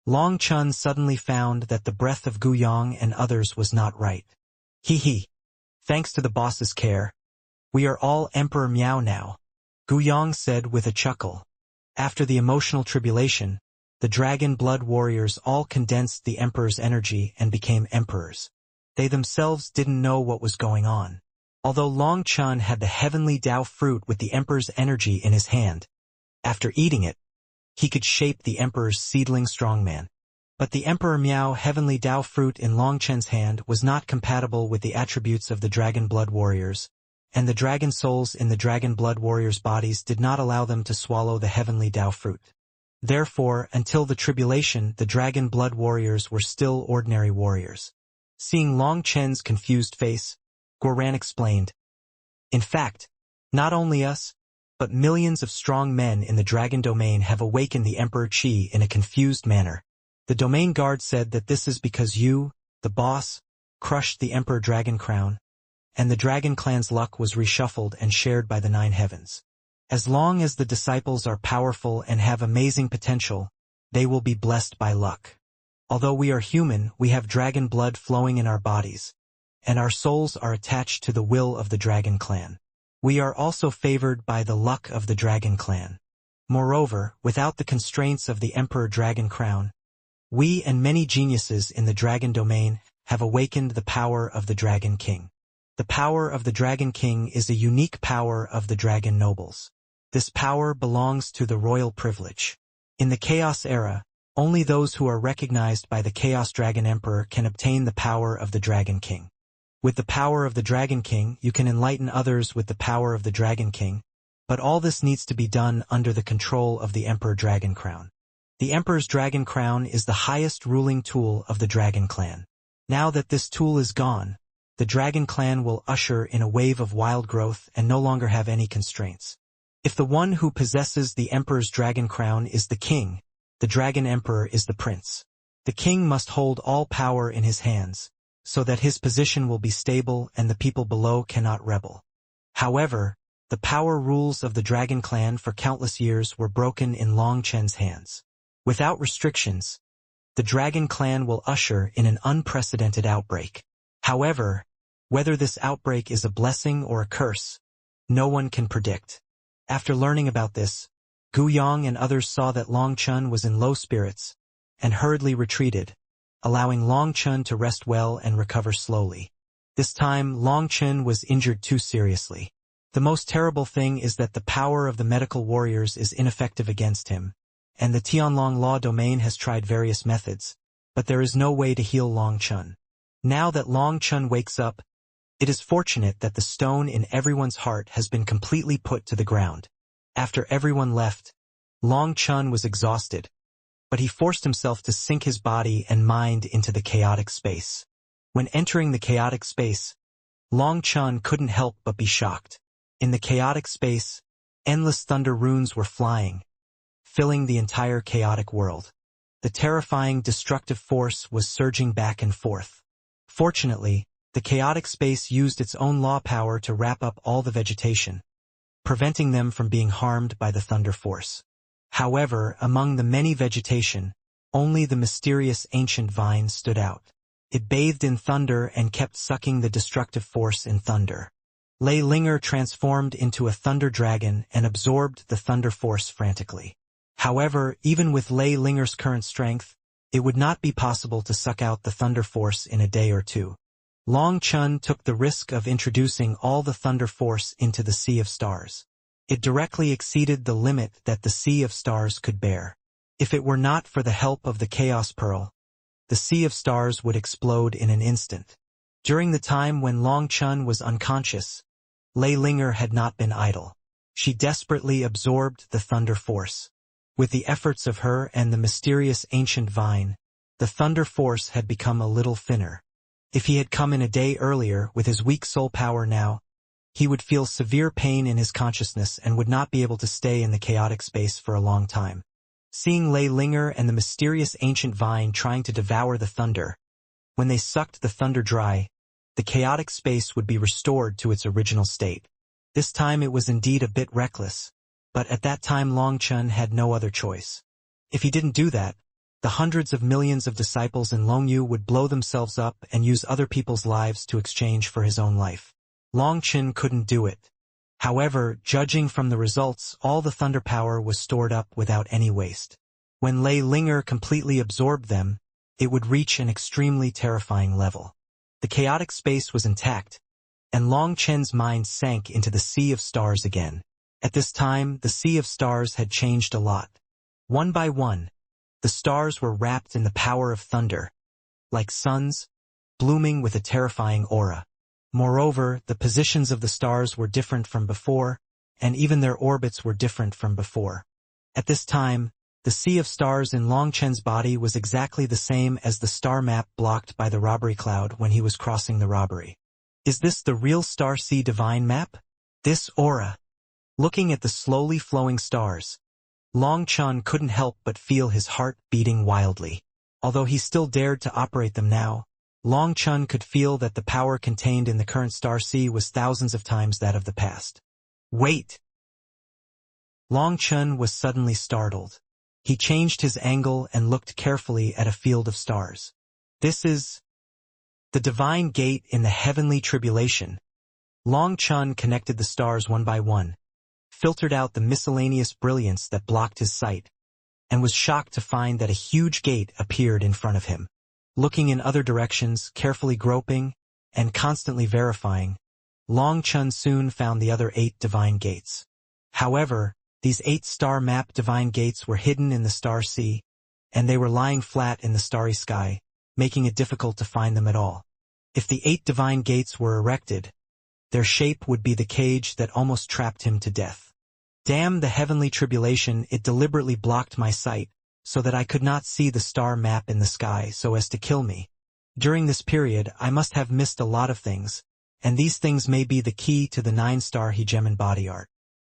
Long Chun suddenly found that the breath of Gu Yong and others was not right. "Hee. Thanks to the boss's care, we are all Emperor Miao now," Gu Yong said with a chuckle. After the emotional tribulation, the dragon blood warriors all condensed the emperor's energy and became emperors. They themselves didn't know what was going on. Although Long Chun had the heavenly Dao fruit with the emperor's energy in his hand, after eating it, he could shape the emperor's seedling strongman. But the Emperor Miao heavenly Dao fruit in Long Chun's hand was not compatible with the attributes of the dragon blood warriors, and the dragon souls in the dragon blood warriors' bodies did not allow them to swallow the heavenly Dao fruit. Therefore, until the tribulation, the dragon blood warriors were still ordinary warriors. Seeing Long Chen's confused face, Guoran explained, "In fact, not only us, but millions of strong men in the dragon domain have awakened the Emperor Qi in a confused manner. The domain guard said that this is because you, the boss, crushed the Emperor Dragon Crown, and the Dragon Clan's luck was reshuffled and shared by the 9 heavens. As long as the disciples are powerful and have amazing potential, they will be blessed by luck. Although we are human, we have dragon blood flowing in our bodies, and our souls are attached to the will of the Dragon Clan. We are also favored by the luck of the Dragon Clan. Moreover, without the constraints of the Emperor Dragon Crown, we and many geniuses in the dragon domain have awakened the power of the Dragon King. The power of the Dragon King is a unique power of the dragon nobles. This power belongs to the royal privilege. In the Chaos era, only those who are recognized by the Chaos Dragon Emperor can obtain the power of the Dragon King. With the power of the Dragon King, you can enlighten others with the power of the Dragon King, but all this needs to be done under the control of the Emperor Dragon Crown. The Emperor's Dragon Crown is the highest ruling tool of the Dragon Clan. Now that this tool is gone, the Dragon Clan will usher in a wave of wild growth and no longer have any constraints. If the one who possesses the Emperor's Dragon Crown is the king, the Dragon Emperor is the prince. The king must hold all power in his hands, so that his position will be stable and the people below cannot rebel. However, the power rules of the Dragon Clan for countless years were broken in Long Chen's hands. Without restrictions, the Dragon Clan will usher in an unprecedented outbreak. However, whether this outbreak is a blessing or a curse, no one can predict. After learning about this, Gu Yong and others saw that Long Chun was in low spirits, and hurriedly retreated, allowing Long Chun to rest well and recover slowly. This time, Long Chun was injured too seriously. The most terrible thing is that the power of the medical warriors is ineffective against him, and the Tianlong Law domain has tried various methods, but there is no way to heal Long Chun. Now that Long Chun wakes up, it is fortunate that the stone in everyone's heart has been completely put to the ground. After everyone left, Long Chun was exhausted, but he forced himself to sink his body and mind into the chaotic space. When entering the chaotic space, Long Chun couldn't help but be shocked. In the chaotic space, endless thunder runes were flying, filling the entire chaotic world. The terrifying destructive force was surging back and forth. Fortunately, the chaotic space used its own law power to wrap up all the vegetation, preventing them from being harmed by the thunder force. However, among the many vegetation, only the mysterious ancient vine stood out. It bathed in thunder and kept sucking the destructive force in thunder. Lei Linger transformed into a thunder dragon and absorbed the thunder force frantically. However, even with Lei Linger's current strength, it would not be possible to suck out the thunder force in a day or two. Long Chun took the risk of introducing all the thunder force into the Sea of Stars. It directly exceeded the limit that the Sea of Stars could bear. If it were not for the help of the Chaos Pearl, the Sea of Stars would explode in an instant. During the time when Long Chun was unconscious, Lei Linger had not been idle. She desperately absorbed the thunder force. With the efforts of her and the mysterious ancient vine, the thunder force had become a little thinner. If he had come in a day earlier with his weak soul power now, he would feel severe pain in his consciousness and would not be able to stay in the chaotic space for a long time. Seeing Lei Linger and the mysterious ancient vine trying to devour the thunder, when they sucked the thunder dry, the chaotic space would be restored to its original state. This time it was indeed a bit reckless, but at that time Long Chun had no other choice. If he didn't do that, the hundreds of millions of disciples in Longyu would blow themselves up and use other people's lives to exchange for his own life. Long Chun couldn't do it. However, judging from the results, all the thunder power was stored up without any waste. When Lei Linger completely absorbed them, it would reach an extremely terrifying level. The chaotic space was intact, and Long Chen's mind sank into the Sea of Stars again. At this time, the Sea of Stars had changed a lot. One by one, the stars were wrapped in the power of thunder, like suns, blooming with a terrifying aura. Moreover, the positions of the stars were different from before, and even their orbits were different from before. At this time, the Sea of Stars in Long Chen's body was exactly the same as the star map blocked by the robbery cloud when he was crossing the robbery. Is this the real Star Sea divine map? This aura. Looking at the slowly flowing stars, Long Chun couldn't help but feel his heart beating wildly. Although he still dared to operate them now, Long Chun could feel that the power contained in the current Star Sea was thousands of times that of the past. Wait! Long Chun was suddenly startled. He changed his angle and looked carefully at a field of stars. This is the divine gate in the heavenly tribulation. Long Chun connected the stars one by one, filtered out the miscellaneous brilliance that blocked his sight, and was shocked to find that a huge gate appeared in front of him. Looking in other directions, carefully groping, and constantly verifying, Long Chun soon found the other 8 divine gates. However, these 8 star map divine gates were hidden in the Star Sea, and they were lying flat in the starry sky, making it difficult to find them at all. If the 8 divine gates were erected, their shape would be the cage that almost trapped him to death. Damn the heavenly tribulation, it deliberately blocked my sight, so that I could not see the star map in the sky so as to kill me. During this period, I must have missed a lot of things, and these things may be the key to the 9-star Hegemon body art.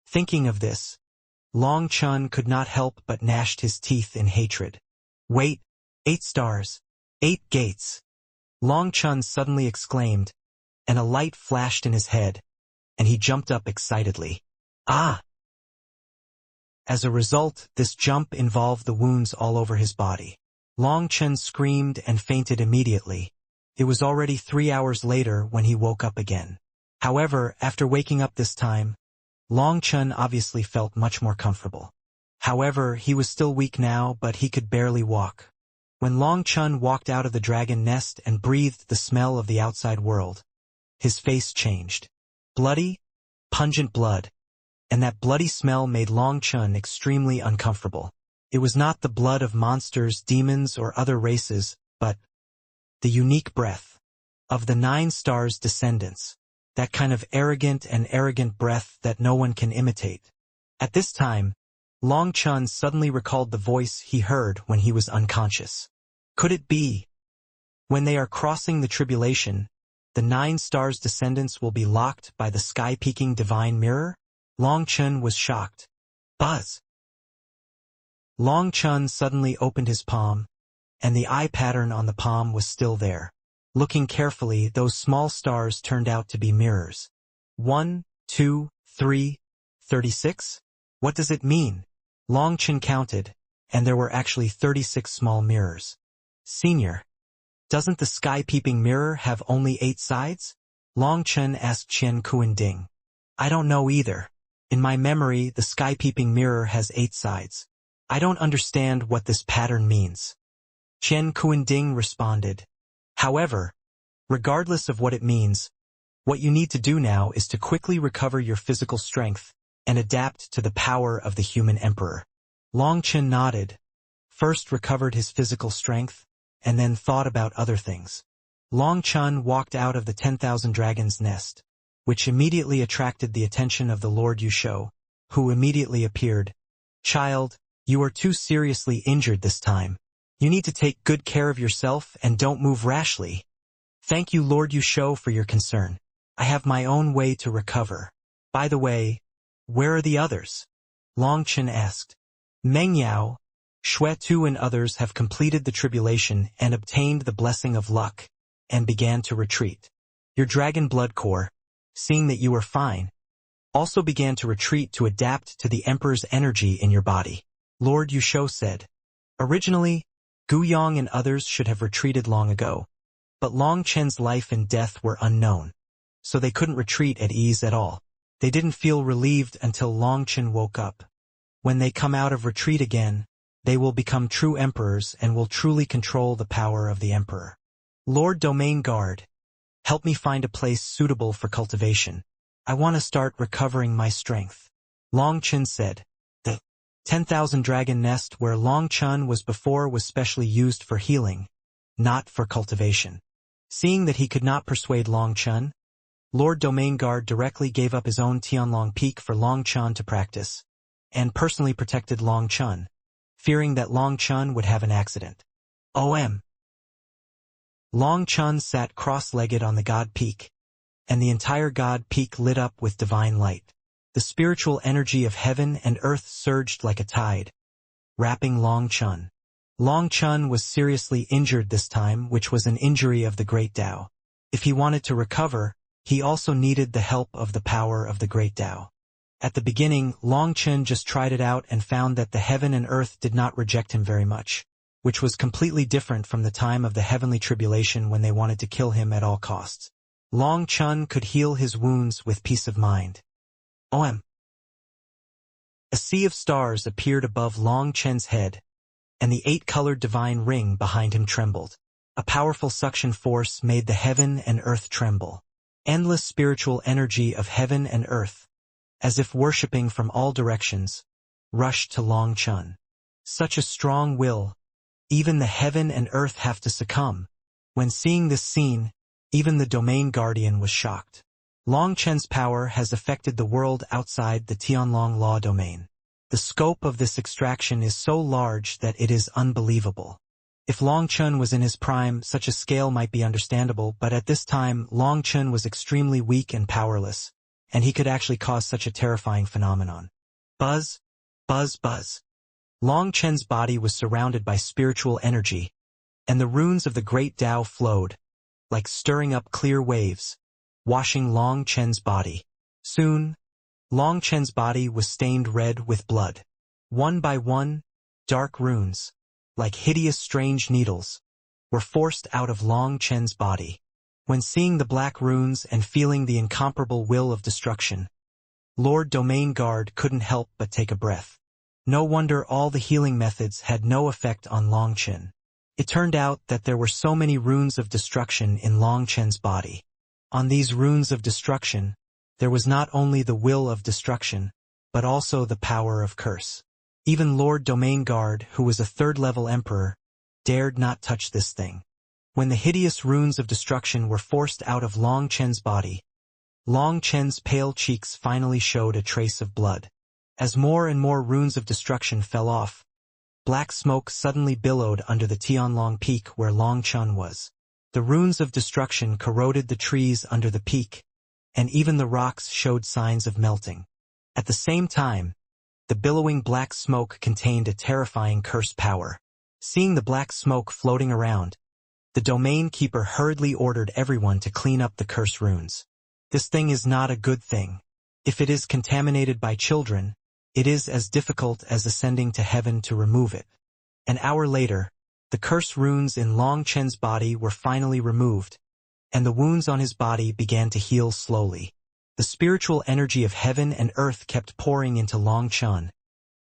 Thinking of this, Long Chun could not help but gnashed his teeth in hatred. Wait, 8 stars, 8 gates! Long Chun suddenly exclaimed, and a light flashed in his head, and he jumped up excitedly. Ah! As a result, this jump involved the wounds all over his body. Long Chun screamed and fainted immediately. It was already 3 hours later when he woke up again. However, after waking up this time, Long Chun obviously felt much more comfortable. However, he was still weak now, but he could barely walk. When Long Chun walked out of the dragon nest and breathed the smell of the outside world, his face changed. Bloody, pungent blood, and that bloody smell made Long Chun extremely uncomfortable. It was not the blood of monsters, demons, or other races, but the unique breath of the 9 stars' descendants, that kind of arrogant breath that no one can imitate. At this time, Long Chun suddenly recalled the voice he heard when he was unconscious. Could it be? When they are crossing the tribulation, the 9 stars' descendants will be locked by the sky-peaking divine mirror? Long Chun was shocked. Buzz! Long Chun suddenly opened his palm, and the eye pattern on the palm was still there. Looking carefully, those small stars turned out to be mirrors. 1, 2, 3, 36? What does it mean? Long Chen counted, and there were actually 36 small mirrors. Senior, doesn't the sky-peeping mirror have only 8 sides? Long Chen asked Qian Kuan-ding. I don't know either. In my memory, the sky-peeping mirror has 8 sides. I don't understand what this pattern means. Qian Kuan-ding responded. However, regardless of what it means, what you need to do now is to quickly recover your physical strength and adapt to the power of the human emperor. Long Chen nodded, first recovered his physical strength, and then thought about other things. Long Chen walked out of the 10,000 Dragons nest, which immediately attracted the attention of the Lord Yusho, who immediately appeared. Child, you are too seriously injured this time. You need to take good care of yourself and don't move rashly. Thank you, Lord Yusho, for your concern. I have my own way to recover. By the way, where are the others? Long Chen asked. Meng Yao, Xue Tu and others have completed the tribulation and obtained the blessing of luck, and began to retreat. Your dragon blood core, seeing that you are fine, also began to retreat to adapt to the Emperor's energy in your body. Lord Yusho said. Originally, Gu Yong and others should have retreated long ago, but Long Chen's life and death were unknown, so they couldn't retreat at ease at all. They didn't feel relieved until Long Chen woke up. When they come out of retreat again, they will become true emperors and will truly control the power of the emperor. Lord Domain Guard, help me find a place suitable for cultivation. I want to start recovering my strength. Long Chen said. The 10,000 Dragon Nest where Long Chen was before was specially used for healing, not for cultivation. Seeing that he could not persuade Long Chen, Lord Domain Guard directly gave up his own Tianlong Peak for Long Chen to practice, and personally protected Long Chen, fearing that Long Chen would have an accident. Long Chen sat cross-legged on the God Peak, and the entire God Peak lit up with divine light. The spiritual energy of heaven and earth surged like a tide, wrapping Long Chen. Long Chen was seriously injured this time, which was an injury of the Great Tao. If he wanted to recover, he also needed the help of the power of the Great Tao. At the beginning, Long Chen just tried it out and found that the heaven and earth did not reject him very much, which was completely different from the time of the heavenly tribulation when they wanted to kill him at all costs. Long Chen could heal his wounds with peace of mind. A sea of stars appeared above Long Chen's head, and the 8-colored divine ring behind him trembled. A powerful suction force made the heaven and earth tremble. Endless spiritual energy of heaven and earth, as if worshipping from all directions, rushed to Long Chen. Such a strong will, even the heaven and earth have to succumb. When seeing this scene, even the Domain Guardian was shocked. Long Chen's power has affected the world outside the Tianlong Law domain. The scope of this extraction is so large that it is unbelievable. If Long Chen was in his prime, such a scale might be understandable, but at this time, Long Chen was extremely weak and powerless, and he could actually cause such a terrifying phenomenon. Buzz, buzz, buzz. Long Chen's body was surrounded by spiritual energy, and the runes of the great Tao flowed, like stirring up clear waves, washing Long Chen's body. Soon, Long Chen's body was stained red with blood. One by one, dark runes, like hideous strange needles, were forced out of Long Chen's body. When seeing the black runes and feeling the incomparable will of destruction, Lord Domain Guard couldn't help but take a breath. No wonder all the healing methods had no effect on Long Chen. It turned out that there were so many runes of destruction in Long Chen's body. On these runes of destruction, there was not only the will of destruction, but also the power of curse. Even Lord Domain Guard, who was a 3rd-level emperor, dared not touch this thing. When the hideous runes of destruction were forced out of Long Chen's body, Long Chen's pale cheeks finally showed a trace of blood. As more and more runes of destruction fell off, black smoke suddenly billowed under the Tianlong Peak where Long Chen was. The runes of destruction corroded the trees under the peak, and even the rocks showed signs of melting. At the same time, the billowing black smoke contained a terrifying curse power. Seeing the black smoke floating around, the domain keeper hurriedly ordered everyone to clean up the curse runes. This thing is not a good thing. If it is contaminated by children, it is as difficult as ascending to heaven to remove it. An hour later, the curse runes in Long Chen's body were finally removed, and the wounds on his body began to heal slowly. The spiritual energy of heaven and earth kept pouring into Long Chen,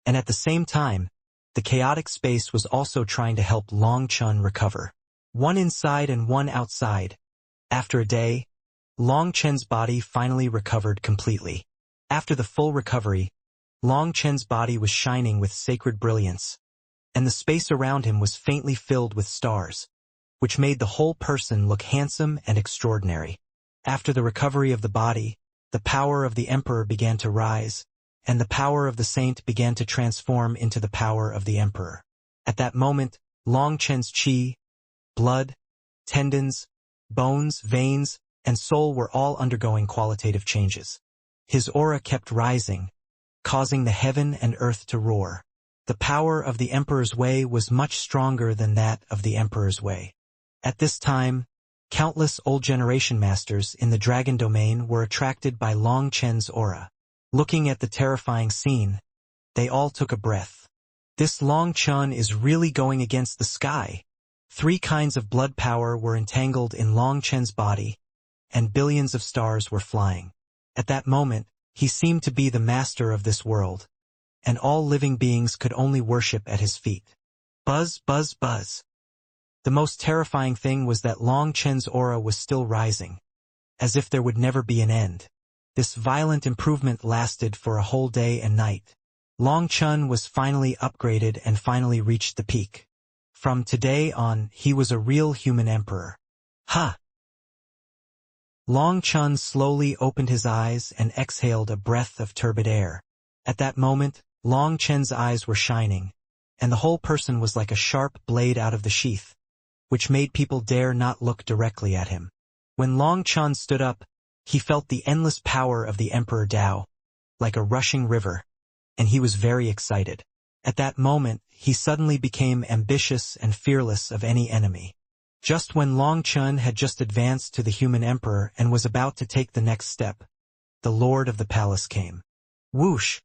and at the same time, the chaotic space was also trying to help Long Chen recover. One inside and one outside. After a day, Long Chen's body finally recovered completely. After the full recovery, Long Chen's body was shining with sacred brilliance, and the space around him was faintly filled with stars, which made the whole person look handsome and extraordinary. After the recovery of the body, the power of the emperor began to rise, and the power of the saint began to transform into the power of the emperor. At that moment, Long Chen's qi, blood, tendons, bones, veins, and soul were all undergoing qualitative changes. His aura kept rising, causing the heaven and earth to roar. The power of the emperor's way was much stronger than that of the emperor's way. At this time, countless old generation masters in the dragon domain were attracted by Long Chen's aura. Looking at the terrifying scene, they all took a breath. This Long Chen is really going against the sky. 3 kinds of blood power were entangled in Long Chen's body, and billions of stars were flying. At that moment, he seemed to be the master of this world, and all living beings could only worship at his feet. Buzz, buzz, buzz. The most terrifying thing was that Long Chen's aura was still rising, as if there would never be an end. This violent improvement lasted for a whole day and night. Long Chen was finally upgraded and finally reached the peak. From today on, he was a real human emperor. Ha! Long Chen slowly opened his eyes and exhaled a breath of turbid air. At that moment, Long Chen's eyes were shining, and the whole person was like a sharp blade out of the sheath, which made people dare not look directly at him. When Long Chen stood up, he felt the endless power of the Emperor Tao, like a rushing river, and he was very excited. At that moment, he suddenly became ambitious and fearless of any enemy. Just when Long Chen had just advanced to the human emperor and was about to take the next step, the lord of the palace came. Whoosh!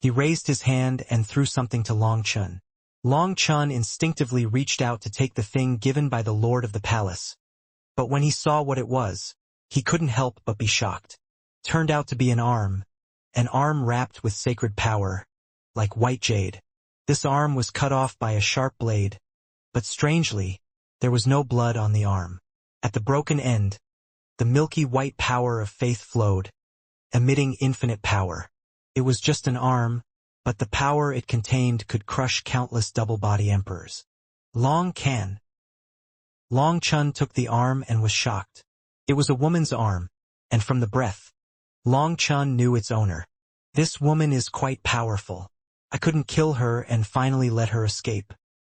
He raised his hand and threw something to Long Chen. Long Chen instinctively reached out to take the thing given by the lord of the palace, but when he saw what it was, he couldn't help but be shocked. It turned out to be an arm wrapped with sacred power, like white jade. This arm was cut off by a sharp blade, but strangely, there was no blood on the arm. At the broken end, the milky white power of faith flowed, emitting infinite power. It was just an arm, but the power it contained could crush countless double-body emperors. Long Chen took the arm and was shocked. It was a woman's arm, and from the breath, Long Chen knew its owner. This woman is quite powerful. I couldn't kill her and finally let her escape.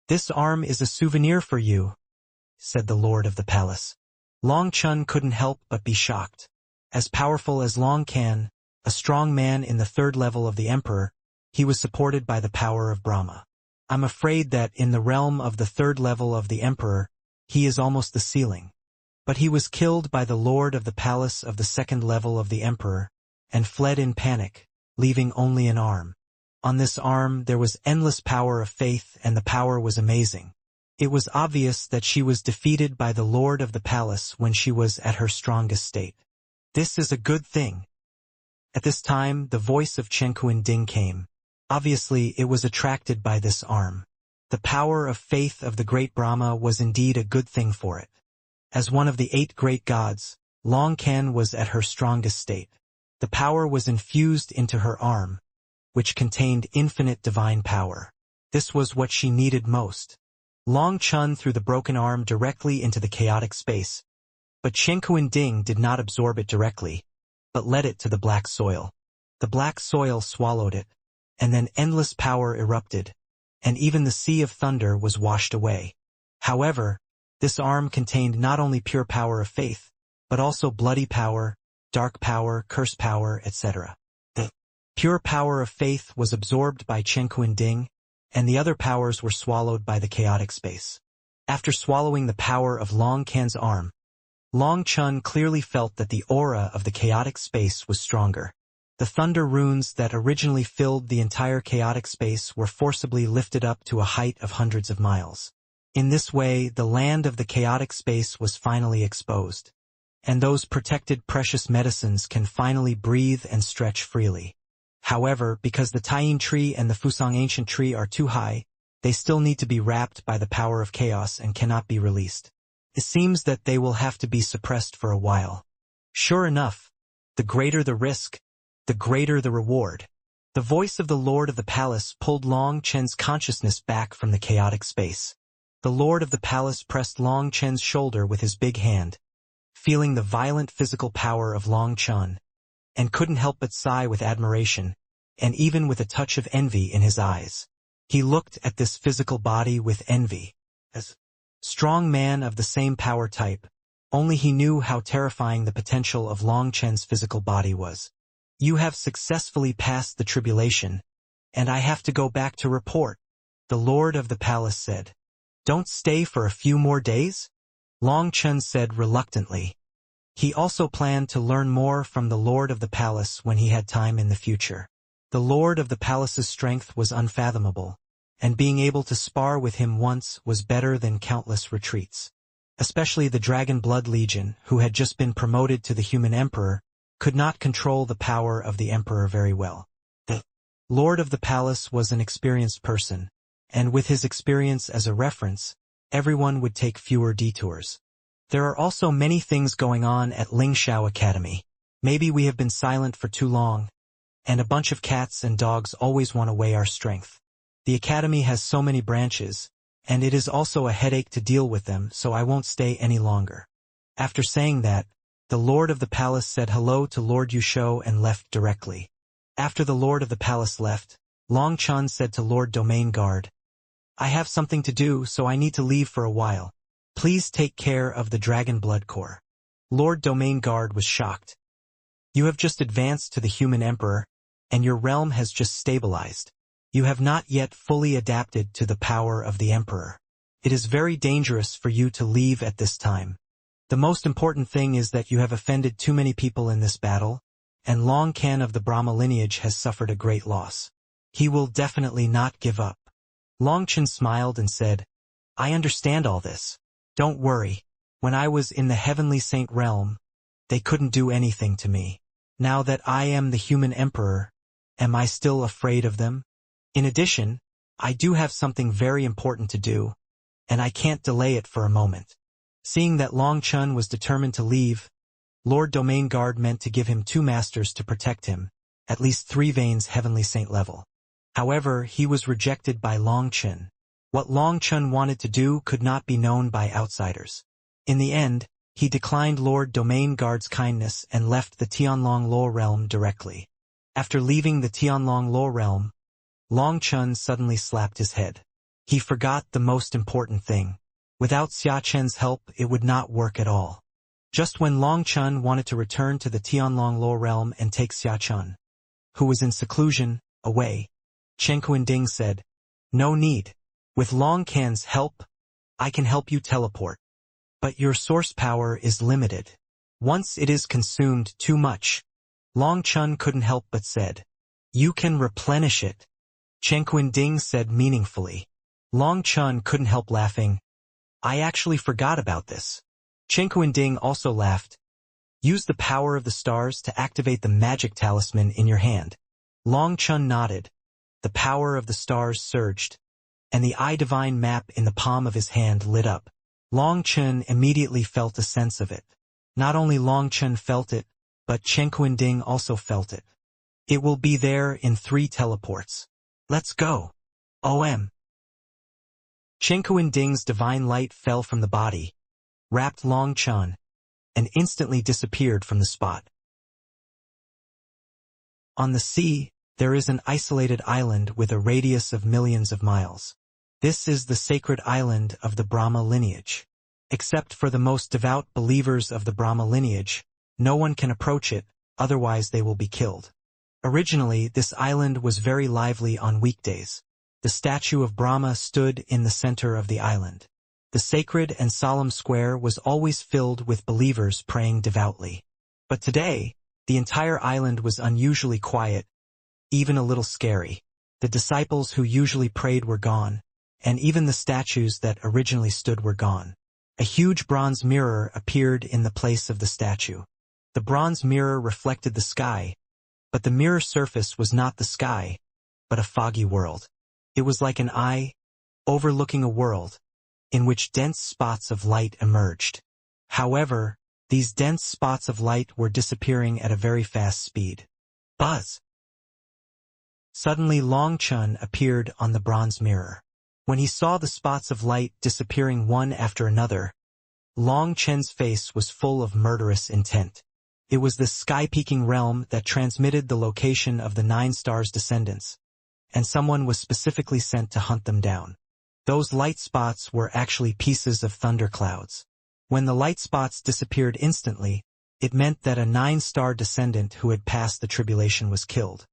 This arm is a souvenir for you, said the lord of the palace. Long Chen couldn't help but be shocked. As powerful as Long Chen, a strong man in the 3rd level of the emperor, he was supported by the power of Brahma. I'm afraid that in the realm of the 3rd level of the emperor, he is almost the ceiling. But he was killed by the lord of the palace of the 2nd level of the emperor, and fled in panic, leaving only an arm. On this arm there was endless power of faith, and the power was amazing. It was obvious that she was defeated by the lord of the palace when she was at her strongest state. This is a good thing. At this time, the voice of Chen Ding came. Obviously, it was attracted by this arm. The power of faith of the great Brahma was indeed a good thing for it. As one of the 8 great gods, Long Chen was at her strongest state. The power was infused into her arm, which contained infinite divine power. This was what she needed most. Long Chen threw the broken arm directly into the chaotic space, but Chen Ding did not absorb it directly, but led it to the black soil. The black soil swallowed it, and then endless power erupted, and even the sea of thunder was washed away. However, this arm contained not only pure power of faith, but also bloody power, dark power, curse power, etc. The pure power of faith was absorbed by Chen Ding, and the other powers were swallowed by the chaotic space. After swallowing the power of Long Chen's arm, Long Chun clearly felt that the aura of the chaotic space was stronger. The thunder runes that originally filled the entire chaotic space were forcibly lifted up to a height of hundreds of miles. In this way, the land of the chaotic space was finally exposed. And those protected precious medicines can finally breathe and stretch freely. However, because the Taiyin tree and the Fusang ancient tree are too high, they still need to be wrapped by the power of chaos and cannot be released. It seems that they will have to be suppressed for a while. Sure enough, the greater the risk, the greater the reward. The voice of the Lord of the Palace pulled Long Chen's consciousness back from the chaotic space. The Lord of the Palace pressed Long Chen's shoulder with his big hand, feeling the violent physical power of Long Chen, and couldn't help but sigh with admiration, and even with a touch of envy in his eyes. He looked at this physical body with envy. As a strong man of the same power type, only he knew how terrifying the potential of Long Chen's physical body was. You have successfully passed the tribulation, and I have to go back to report, the Lord of the Palace said. Don't stay for a few more days? Long Chen said reluctantly. He also planned to learn more from the Lord of the Palace when he had time in the future. The Lord of the Palace's strength was unfathomable, and being able to spar with him once was better than countless retreats. Especially the Dragon Blood Legion, who had just been promoted to the Human Emperor, could not control the power of the Emperor very well. The Lord of the Palace was an experienced person, and with his experience as a reference, everyone would take fewer detours. There are also many things going on at Lingxiao Academy. Maybe we have been silent for too long, and a bunch of cats and dogs always want to weigh our strength. The academy has so many branches, and it is also a headache to deal with them, so I won't stay any longer. After saying that, the Lord of the Palace said hello to Lord Yusho and left directly. After the Lord of the Palace left, Long Chen said to Lord Domain Guard, I have something to do, so I need to leave for a while. Please take care of the Dragon Blood Core. Lord Domain Guard was shocked. You have just advanced to the Human Emperor, and your realm has just stabilized. You have not yet fully adapted to the power of the Emperor. It is very dangerous for you to leave at this time. The most important thing is that you have offended too many people in this battle, and Long Can of the Brahma lineage has suffered a great loss. He will definitely not give up. Long Chen smiled and said, I understand all this. Don't worry. When I was in the Heavenly Saint realm, they couldn't do anything to me. Now that I am the Human Emperor, am I still afraid of them? In addition, I do have something very important to do, and I can't delay it for a moment. Seeing that Long Chen was determined to leave, Lord Domain Guard meant to give him 2 masters to protect him, at least 3 veins Heavenly Saint level. However, he was rejected by Long Chen. What Long Chen wanted to do could not be known by outsiders. In the end, he declined Lord Domain Guard's kindness and left the Tianlong Luo realm directly. After leaving the Tianlong Luo realm, Long Chen suddenly slapped his head. He forgot the most important thing. Without Xia Chen's help, it would not work at all. Just when Long Chen wanted to return to the Tianlong Luo realm and take Xia Chen, who was in seclusion, away, Chen Kuanding said, No need. With Long Can's help, I can help you teleport. But your source power is limited. Once it is consumed too much, Long Chen couldn't help but said, You can replenish it. Chen Kuanding said meaningfully. Long Chen couldn't help laughing. I actually forgot about this. Chen Kuanding also laughed. Use the power of the stars to activate the magic talisman in your hand. Long Chen nodded. The power of the stars surged, and the eye divine map in the palm of his hand lit up. Long Chen immediately felt a sense of it. Not only Long Chen felt it, but Chen Kuanding also felt it. It will be there in 3 teleports. Let's go. OM. Chen Kuanding's divine light fell from the body, wrapped Long Chen, and instantly disappeared from the spot. On the sea, there is an isolated island with a radius of millions of miles. This is the sacred island of the Brahma lineage. Except for the most devout believers of the Brahma lineage, no one can approach it, otherwise they will be killed. Originally, this island was very lively on weekdays. The statue of Brahma stood in the center of the island. The sacred and solemn square was always filled with believers praying devoutly. But today, the entire island was unusually quiet, even a little scary. The disciples who usually prayed were gone, and even the statues that originally stood were gone. A huge bronze mirror appeared in the place of the statue. The bronze mirror reflected the sky, but the mirror surface was not the sky, but a foggy world. It was like an eye, overlooking a world, in which dense spots of light emerged. However, these dense spots of light were disappearing at a very fast speed. Buzz! Suddenly Long Chun appeared on the bronze mirror. When he saw the spots of light disappearing one after another, Long Chen's face was full of murderous intent. It was this sky-peaking realm that transmitted the location of the 9 stars' descendants, and someone was specifically sent to hunt them down. Those light spots were actually pieces of thunderclouds. When the light spots disappeared instantly, it meant that a 9-star descendant who had passed the tribulation was killed.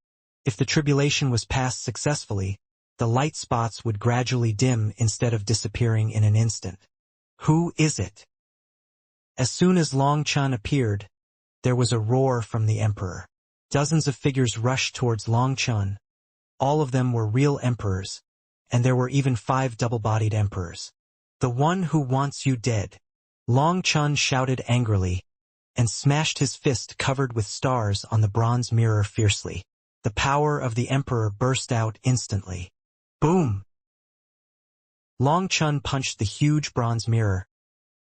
If the tribulation was passed successfully, the light spots would gradually dim instead of disappearing in an instant. Who is it? As soon as Long Chun appeared, there was a roar from the emperor. Dozens of figures rushed towards Long Chun. All of them were real emperors, and there were even 5 double-bodied emperors. The one who wants you dead. Long Chun shouted angrily, and smashed his fist covered with stars on the bronze mirror fiercely. The power of the emperor burst out instantly. Boom! Long Chun punched the huge bronze mirror,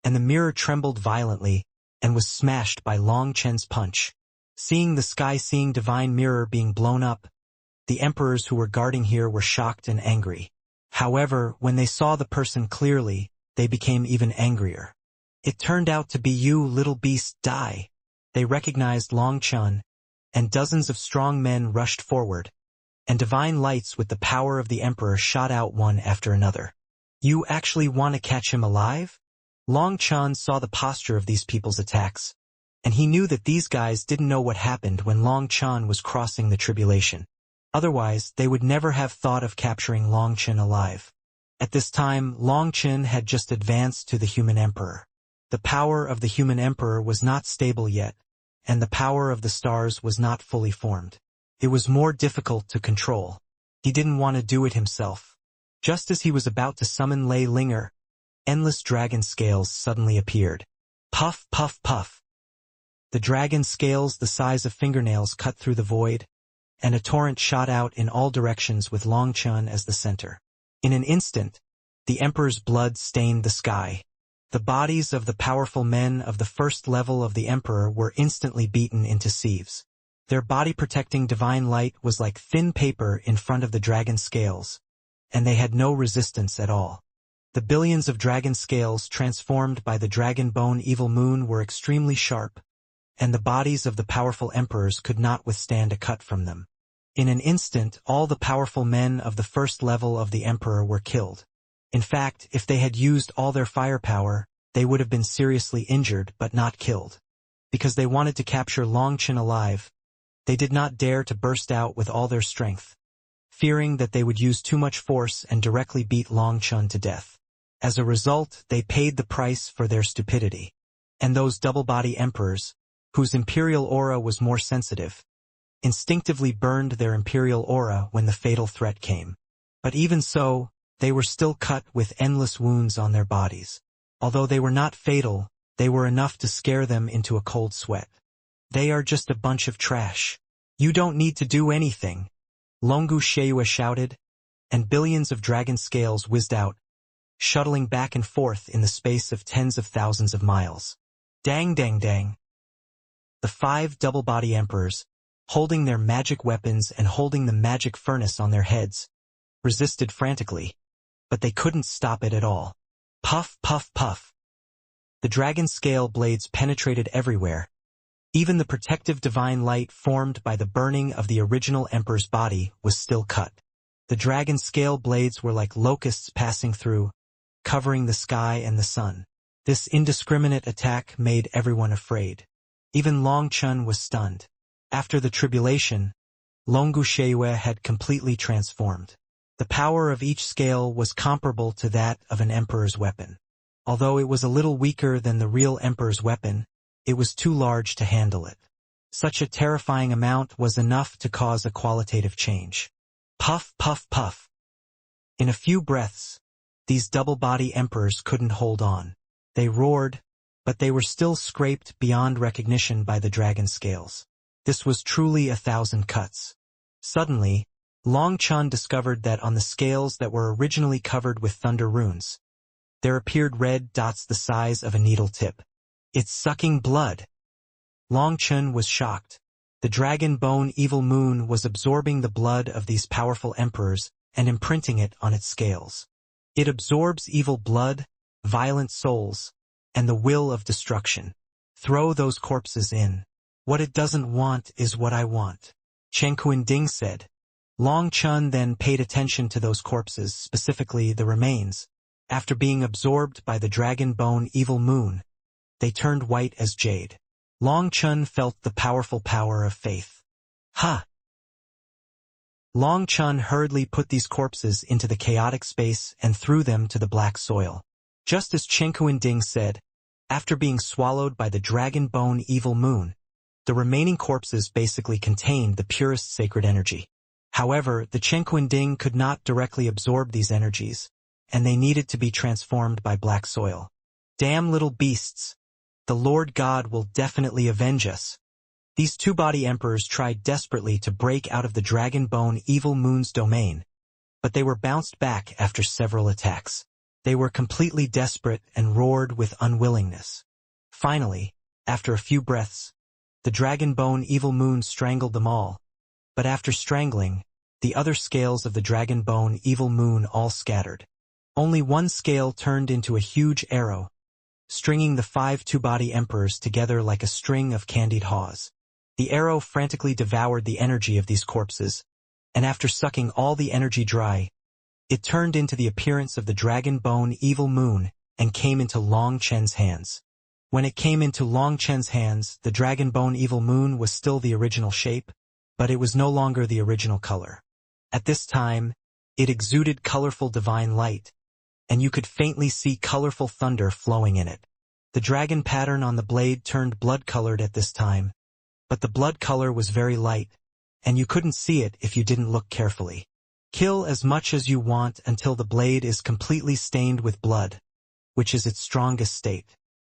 and the mirror trembled violently and was smashed by Long Chen's punch. Seeing the sky-seeing divine mirror being blown up, the emperors who were guarding here were shocked and angry. However, when they saw the person clearly, they became even angrier. It turned out to be you, little beast, die. They recognized Long Chun, and dozens of strong men rushed forward, and divine lights with the power of the emperor shot out one after another. You actually want to catch him alive? Long Chun saw the posture of these people's attacks, and he knew that these guys didn't know what happened when Long Chun was crossing the tribulation. Otherwise, they would never have thought of capturing Long Chun alive. At this time, Long Chun had just advanced to the human emperor. The power of the human emperor was not stable yet, and the power of the stars was not fully formed. It was more difficult to control. He didn't want to do it himself. Just as he was about to summon Lei Linger, endless dragon scales suddenly appeared. Puff, puff, puff. The dragon scales the size of fingernails cut through the void, and a torrent shot out in all directions with Long Chun as the center. In an instant, the emperor's blood stained the sky. The bodies of the powerful men of the first level of the emperor were instantly beaten into sieves. Their body-protecting divine light was like thin paper in front of the dragon scales, and they had no resistance at all. The billions of dragon scales transformed by the dragon bone evil moon were extremely sharp, and the bodies of the powerful emperors could not withstand a cut from them. In an instant, all the powerful men of the first level of the emperor were killed. In fact, if they had used all their firepower, they would have been seriously injured but not killed. Because they wanted to capture Long Chun alive, they did not dare to burst out with all their strength, fearing that they would use too much force and directly beat Long Chun to death. As a result, they paid the price for their stupidity. And those double-body emperors, whose imperial aura was more sensitive, instinctively burned their imperial aura when the fatal threat came. But even so, they were still cut with endless wounds on their bodies. Although they were not fatal, they were enough to scare them into a cold sweat. They are just a bunch of trash. You don't need to do anything, Longu Sheua shouted, and billions of dragon scales whizzed out, shuttling back and forth in the space of tens of thousands of miles. Dang dang dang. The 5 double-body emperors, holding their magic weapons and holding the magic furnace on their heads, resisted frantically, but they couldn't stop it at all. Puff, puff, puff. The dragon scale blades penetrated everywhere. Even the protective divine light formed by the burning of the original emperor's body was still cut. The dragon scale blades were like locusts passing through, covering the sky and the sun. This indiscriminate attack made everyone afraid. Even Long Chun was stunned. After the tribulation, Longu Sheue had completely transformed. The power of each scale was comparable to that of an emperor's weapon. Although it was a little weaker than the real Emperor's weapon, it was too large to handle it. Such a terrifying amount was enough to cause a qualitative change. Puff, puff, puff. In a few breaths, these double-body Emperors couldn't hold on. They roared, but they were still scraped beyond recognition by the dragon scales. This was truly 1,000 cuts. Suddenly, Long Chun discovered that on the scales that were originally covered with thunder runes, there appeared red dots the size of a needle tip. It's sucking blood. Long Chun was shocked. The dragon bone evil moon was absorbing the blood of these powerful emperors and imprinting it on its scales. It absorbs evil blood, violent souls, and the will of destruction. Throw those corpses in. What it doesn't want is what I want, Chen Ding said. Long Chun then paid attention to those corpses, specifically the remains. After being absorbed by the dragon bone evil moon, they turned white as jade. Long Chun felt the powerful power of faith. Ha! Long Chun hurriedly put these corpses into the chaotic space and threw them to the black soil. Just as Chen Ding said, after being swallowed by the dragon bone evil moon, the remaining corpses basically contained the purest sacred energy. However, the Chen Ding could not directly absorb these energies, and they needed to be transformed by black soil. Damn little beasts! The Lord God will definitely avenge us. These two-body emperors tried desperately to break out of the dragon bone evil moon's domain, but they were bounced back after several attacks. They were completely desperate and roared with unwillingness. Finally, after a few breaths, the dragon bone evil moon strangled them all, but after strangling, the other scales of the dragon bone evil moon all scattered. Only one scale turned into a huge arrow, stringing the 5 two-body emperors together like a string of candied haws. The arrow frantically devoured the energy of these corpses, and after sucking all the energy dry, it turned into the appearance of the dragon bone evil moon and came into Long Chen's hands. When it came into Long Chen's hands, the dragon bone evil moon was still the original shape, but it was no longer the original color. At this time, it exuded colorful divine light, and you could faintly see colorful thunder flowing in it. The dragon pattern on the blade turned blood-colored at this time, but the blood color was very light, and you couldn't see it if you didn't look carefully. Kill as much as you want until the blade is completely stained with blood, which is its strongest state.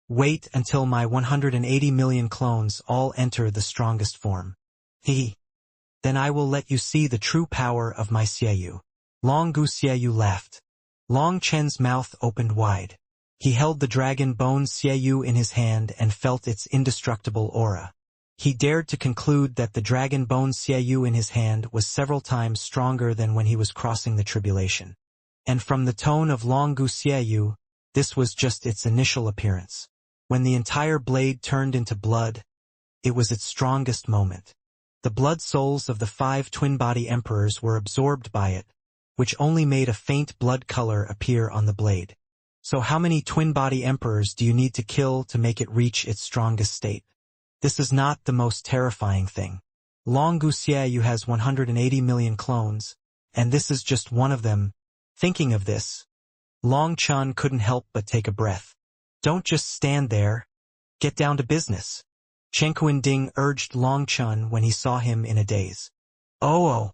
Wait until my 180 million clones all enter the strongest form. Then I will let you see the true power of my Xiaoyu. Long Gu Xiaoyu laughed. Long Chen's mouth opened wide. He held the dragon bone Xiaoyu in his hand and felt its indestructible aura. He dared to conclude that the dragon bone Xiaoyu in his hand was several times stronger than when he was crossing the tribulation. And from the tone of Long Gu Xiaoyu, this was just its initial appearance. When the entire blade turned into blood, it was its strongest moment. The blood souls of the 5 twin-body emperors were absorbed by it, which only made a faint blood color appear on the blade. So how many twin-body emperors do you need to kill to make it reach its strongest state? This is not the most terrifying thing. Long Gu Xiaoyu has 180 million clones, and this is just one of them. Thinking of this, Long Chun couldn't help but take a breath. Don't just stand there. Get down to business. Chen Ding urged Long Chun when he saw him in a daze. Oh!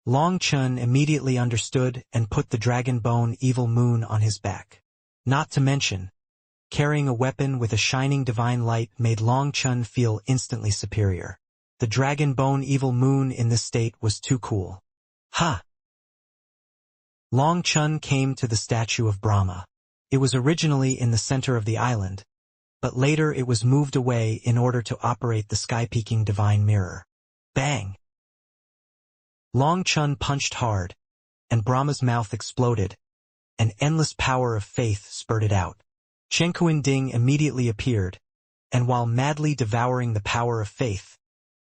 Long Chun immediately understood and put the dragon bone evil moon on his back. Not to mention, carrying a weapon with a shining divine light made Long Chun feel instantly superior. The dragon bone evil moon in this state was too cool. Ha! Long Chun came to the statue of Brahma. It was originally in the center of the island, but later it was moved away in order to operate the sky-peaking divine mirror. Bang! Long Chun punched hard, and Brahma's mouth exploded. An endless power of faith spurted out. Chen Ding immediately appeared, and while madly devouring the power of faith,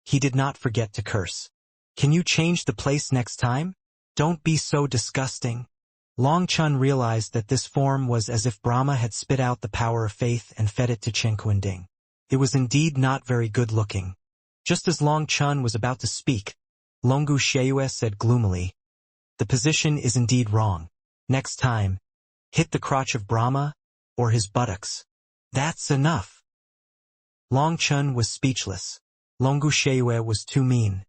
he did not forget to curse. Can you change the place next time? Don't be so disgusting. Long Chun realized that this form was as if Brahma had spit out the power of faith and fed it to Chen Ding. It was indeed not very good looking. Just as Long Chun was about to speak, Long Gu Xiaoyu said gloomily, "The position is indeed wrong. Next time, Hit the crotch of Brahma, or his buttocks. That's enough. Long Chun was speechless. Longu Sheue was too mean.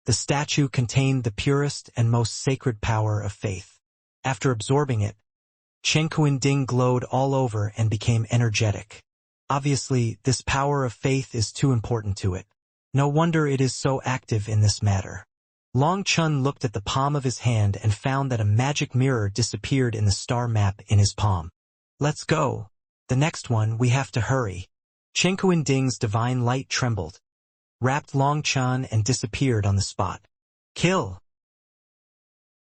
The statue contained the purest and most sacred power of faith. After absorbing it, Chen Ding glowed all over and became energetic. Obviously, this power of faith is too important to it. No wonder it is so active in this matter. Long Chun looked at the palm of his hand and found that a magic mirror disappeared in the star map in his palm. Let's go. The next one, we have to hurry. Chen Ding's divine light trembled, wrapped Long Chun and disappeared on the spot. Kill!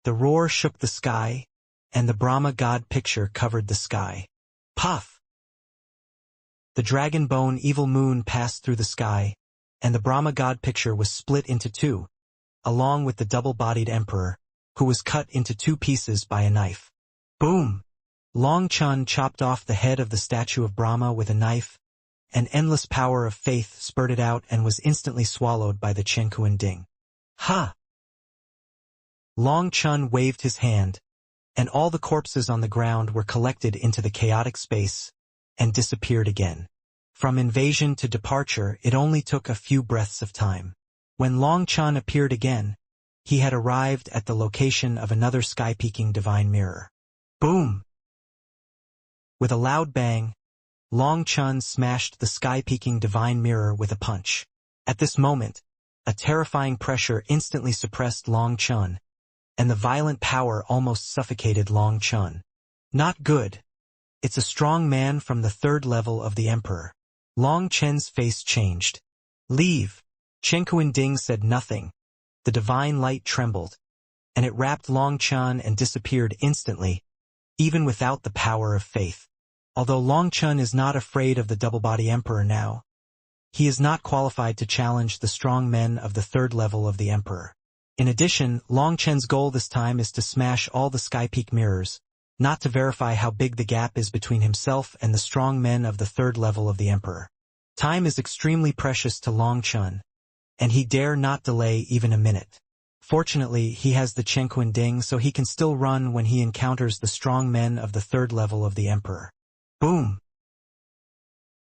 The roar shook the sky, and the Brahma god picture covered the sky. Puff! The dragon bone evil moon passed through the sky, and the Brahma god picture was split into two, along with the double-bodied emperor, who was cut into two pieces by a knife. Boom! Long Chun chopped off the head of the statue of Brahma with a knife. An endless power of faith spurted out and was instantly swallowed by the Chen Ding. Ha! Long Chun waved his hand, and all the corpses on the ground were collected into the chaotic space and disappeared again. From invasion to departure, it only took a few breaths of time. When Long Chun appeared again, he had arrived at the location of another sky-peaking divine mirror. Boom! With a loud bang, Long Chun smashed the sky-peaking divine mirror with a punch. At this moment, a terrifying pressure instantly suppressed Long Chun, and the violent power almost suffocated Long Chun. Not good. It's a strong man from the third level of the Emperor. Long Chen's face changed. Leave. Chen Ding said nothing. The divine light trembled, and it wrapped Long Chun and disappeared instantly, even without the power of faith. Although Long Chun is not afraid of the double-body Emperor now, he is not qualified to challenge the strong men of the third level of the Emperor. In addition, Long Chen's goal this time is to smash all the Sky Peak mirrors, not to verify how big the gap is between himself and the strong men of the third level of the Emperor. Time is extremely precious to Long Chun, and he dare not delay even a minute. Fortunately, he has the Chen Ding, so he can still run when he encounters the strong men of the third level of the Emperor. Boom!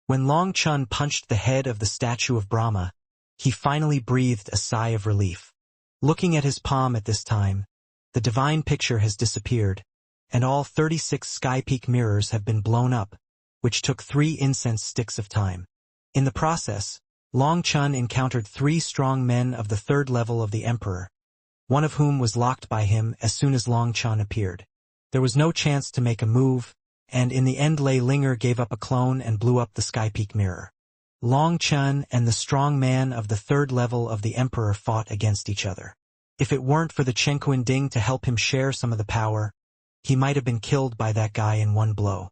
When Long Chun punched the head of the statue of Brahma, he finally breathed a sigh of relief. Looking at his palm at this time, the divine picture has disappeared, and all 36 Sky Peak mirrors have been blown up, which took 3 incense sticks of time. In the process, Long Chun encountered 3 strong men of the third level of the Emperor, one of whom was locked by him as soon as Long Chun appeared. There was no chance to make a move, and in the end Lei Linger gave up a clone and blew up the Sky Peak mirror. Long Chun and the strong man of the third level of the Emperor fought against each other. If it weren't for the Chen Ding to help him share some of the power, he might have been killed by that guy in one blow.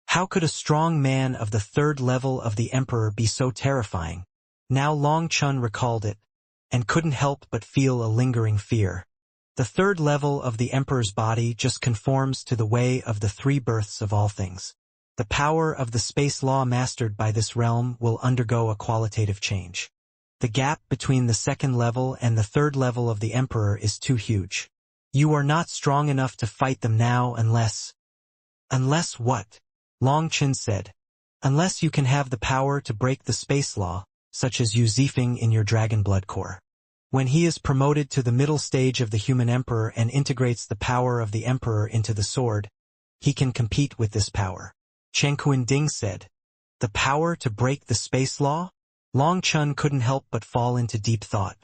How could a strong man of the third level of the Emperor be so terrifying? Now Long Chun recalled it, and couldn't help but feel a lingering fear. The third level of the Emperor's body just conforms to the way of the 3 births of all things. The power of the space law mastered by this realm will undergo a qualitative change. The gap between the second level and the third level of the Emperor is too huge. You are not strong enough to fight them now unless... Unless what? Long Chun said. Unless you can have the power to break the space law, such as Yu Zifeng in your dragon blood core. When he is promoted to the middle stage of the human emperor and integrates the power of the emperor into the sword, he can compete with this power. Chen Ding said. The power to break the space law? Long Chun couldn't help but fall into deep thought.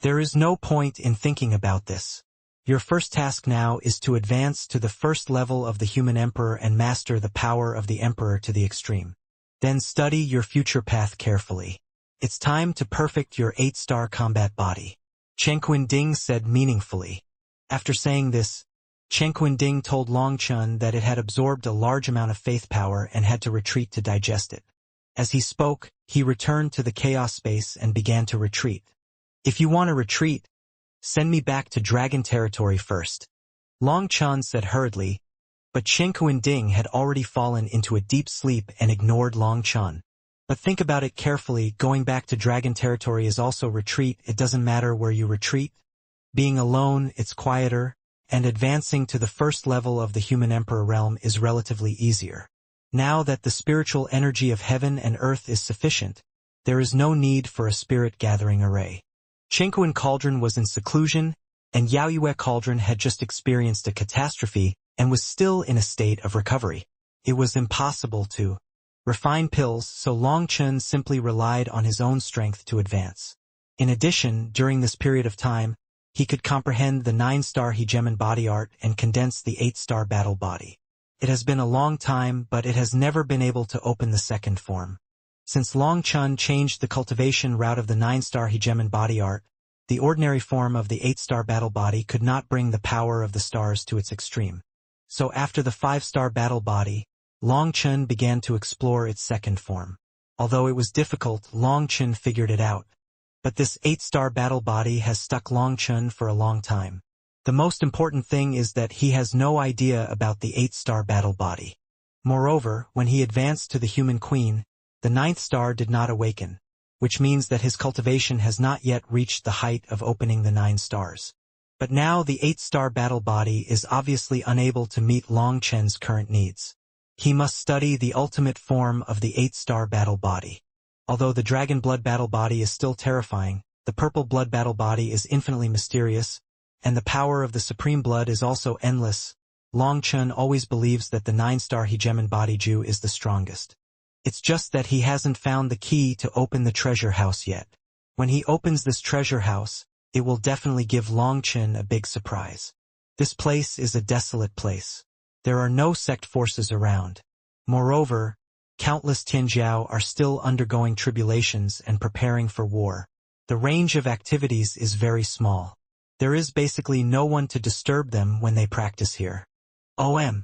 There is no point in thinking about this. Your first task now is to advance to the first level of the human emperor and master the power of the emperor to the extreme. Then study your future path carefully. It's time to perfect your 8-star combat body. Chen Ding said meaningfully. After saying this, Chen Ding told Long Chun that it had absorbed a large amount of faith power and had to retreat to digest it. As he spoke, he returned to the chaos space and began to retreat. If you want to retreat, send me back to dragon territory first. Long Chun said hurriedly, but Chen Ding had already fallen into a deep sleep and ignored Long Chun. But think about it carefully, going back to dragon territory is also retreat. It doesn't matter where you retreat. Being alone, it's quieter, and advancing to the first level of the human emperor realm is relatively easier. Now that the spiritual energy of heaven and earth is sufficient, there is no need for a spirit-gathering array. Chinquan Cauldron was in seclusion, and Yaoyue Cauldron had just experienced a catastrophe and was still in a state of recovery. It was impossible to refine pills, so Long Chen simply relied on his own strength to advance. In addition, during this period of time, he could comprehend the 9-star hegemon body art and condense the 8-star battle body. It has been a long time, but it has never been able to open the second form. Since Long Chen changed the cultivation route of the 9-star hegemon body art, the ordinary form of the 8-star battle body could not bring the power of the stars to its extreme. So after the 5-star battle body, Long Chen began to explore its second form. Although it was difficult, Long Chen figured it out. But this 8-star battle body has stuck Long Chen for a long time. The most important thing is that he has no idea about the 8-star battle body. Moreover, when he advanced to the human queen, the 9th star did not awaken, which means that his cultivation has not yet reached the height of opening the 9 stars. But now the 8-star battle body is obviously unable to meet Long Chen's current needs. He must study the ultimate form of the 8-star battle body. Although the dragon blood battle body is still terrifying, the purple blood battle body is infinitely mysterious, and the power of the supreme blood is also endless. Long Chen always believes that the 9-star hegemon body Ju is the strongest. It's just that he hasn't found the key to open the treasure house yet. When he opens this treasure house, it will definitely give Long Chen a big surprise. This place is a desolate place. There are no sect forces around. Moreover, countless Tianjiao are still undergoing tribulations and preparing for war. The range of activities is very small. There is basically no one to disturb them when they practice here. The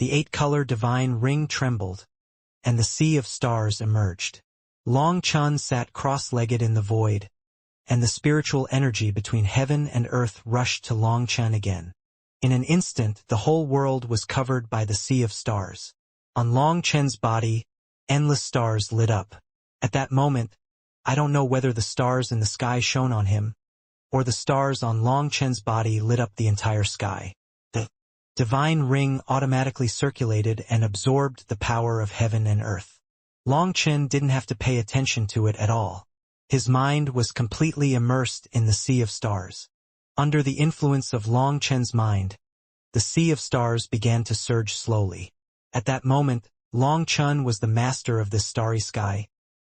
8-color divine ring trembled, and the sea of stars emerged. Long Chen sat cross-legged in the void, and the spiritual energy between heaven and earth rushed to Long Chen again. In an instant, the whole world was covered by the sea of stars. On Long Chen's body, endless stars lit up. At that moment, I don't know whether the stars in the sky shone on him, or the stars on Long Chen's body lit up the entire sky. The divine ring automatically circulated and absorbed the power of heaven and earth. Long Chen didn't have to pay attention to it at all. His mind was completely immersed in the sea of stars. Under the influence of Long Chen's mind, the sea of stars began to surge slowly. At that moment, Long Chen was the master of this starry sky,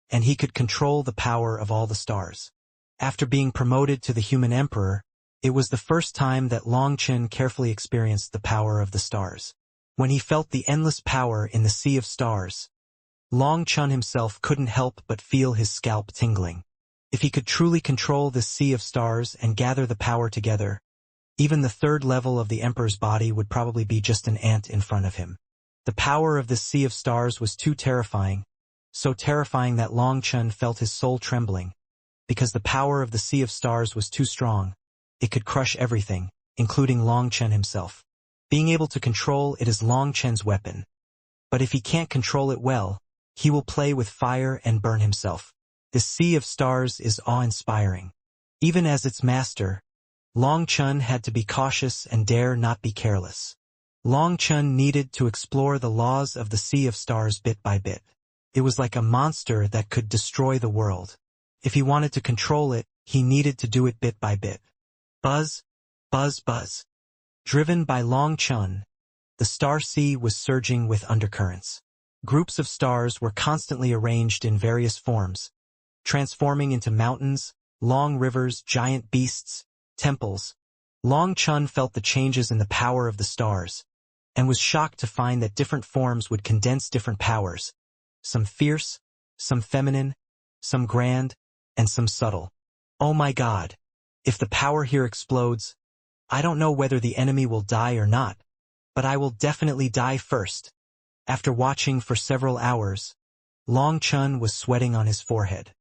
and he could control the power of all the stars. After being promoted to the human emperor, it was the first time that Long Chen carefully experienced the power of the stars. When he felt the endless power in the sea of stars, Long Chen himself couldn't help but feel his scalp tingling. If he could truly control this sea of stars and gather the power together, even the 3rd level of the emperor's body would probably be just an ant in front of him. The power of this sea of stars was too terrifying, so terrifying that Long Chen felt his soul trembling. Because the power of the sea of stars was too strong, it could crush everything, including Long Chen himself. Being able to control it is Long Chen's weapon. But if he can't control it well, he will play with fire and burn himself. This sea of stars is awe-inspiring. Even as its master, Long Chen had to be cautious and dare not be careless. Long Chen needed to explore the laws of the sea of stars bit by bit. It was like a monster that could destroy the world. If he wanted to control it, he needed to do it bit by bit. Buzz, buzz, buzz. Driven by Long Chen, the star sea was surging with undercurrents. Groups of stars were constantly arranged in various forms, transforming into mountains, long rivers, giant beasts, temples. Long Chen felt the changes in the power of the stars, and was shocked to find that different forms would condense different powers, some fierce, some feminine, some grand, and some subtle. Oh my God! If the power here explodes, I don't know whether the enemy will die or not, but I will definitely die first. After watching for several hours, Long Chen was sweating on his forehead.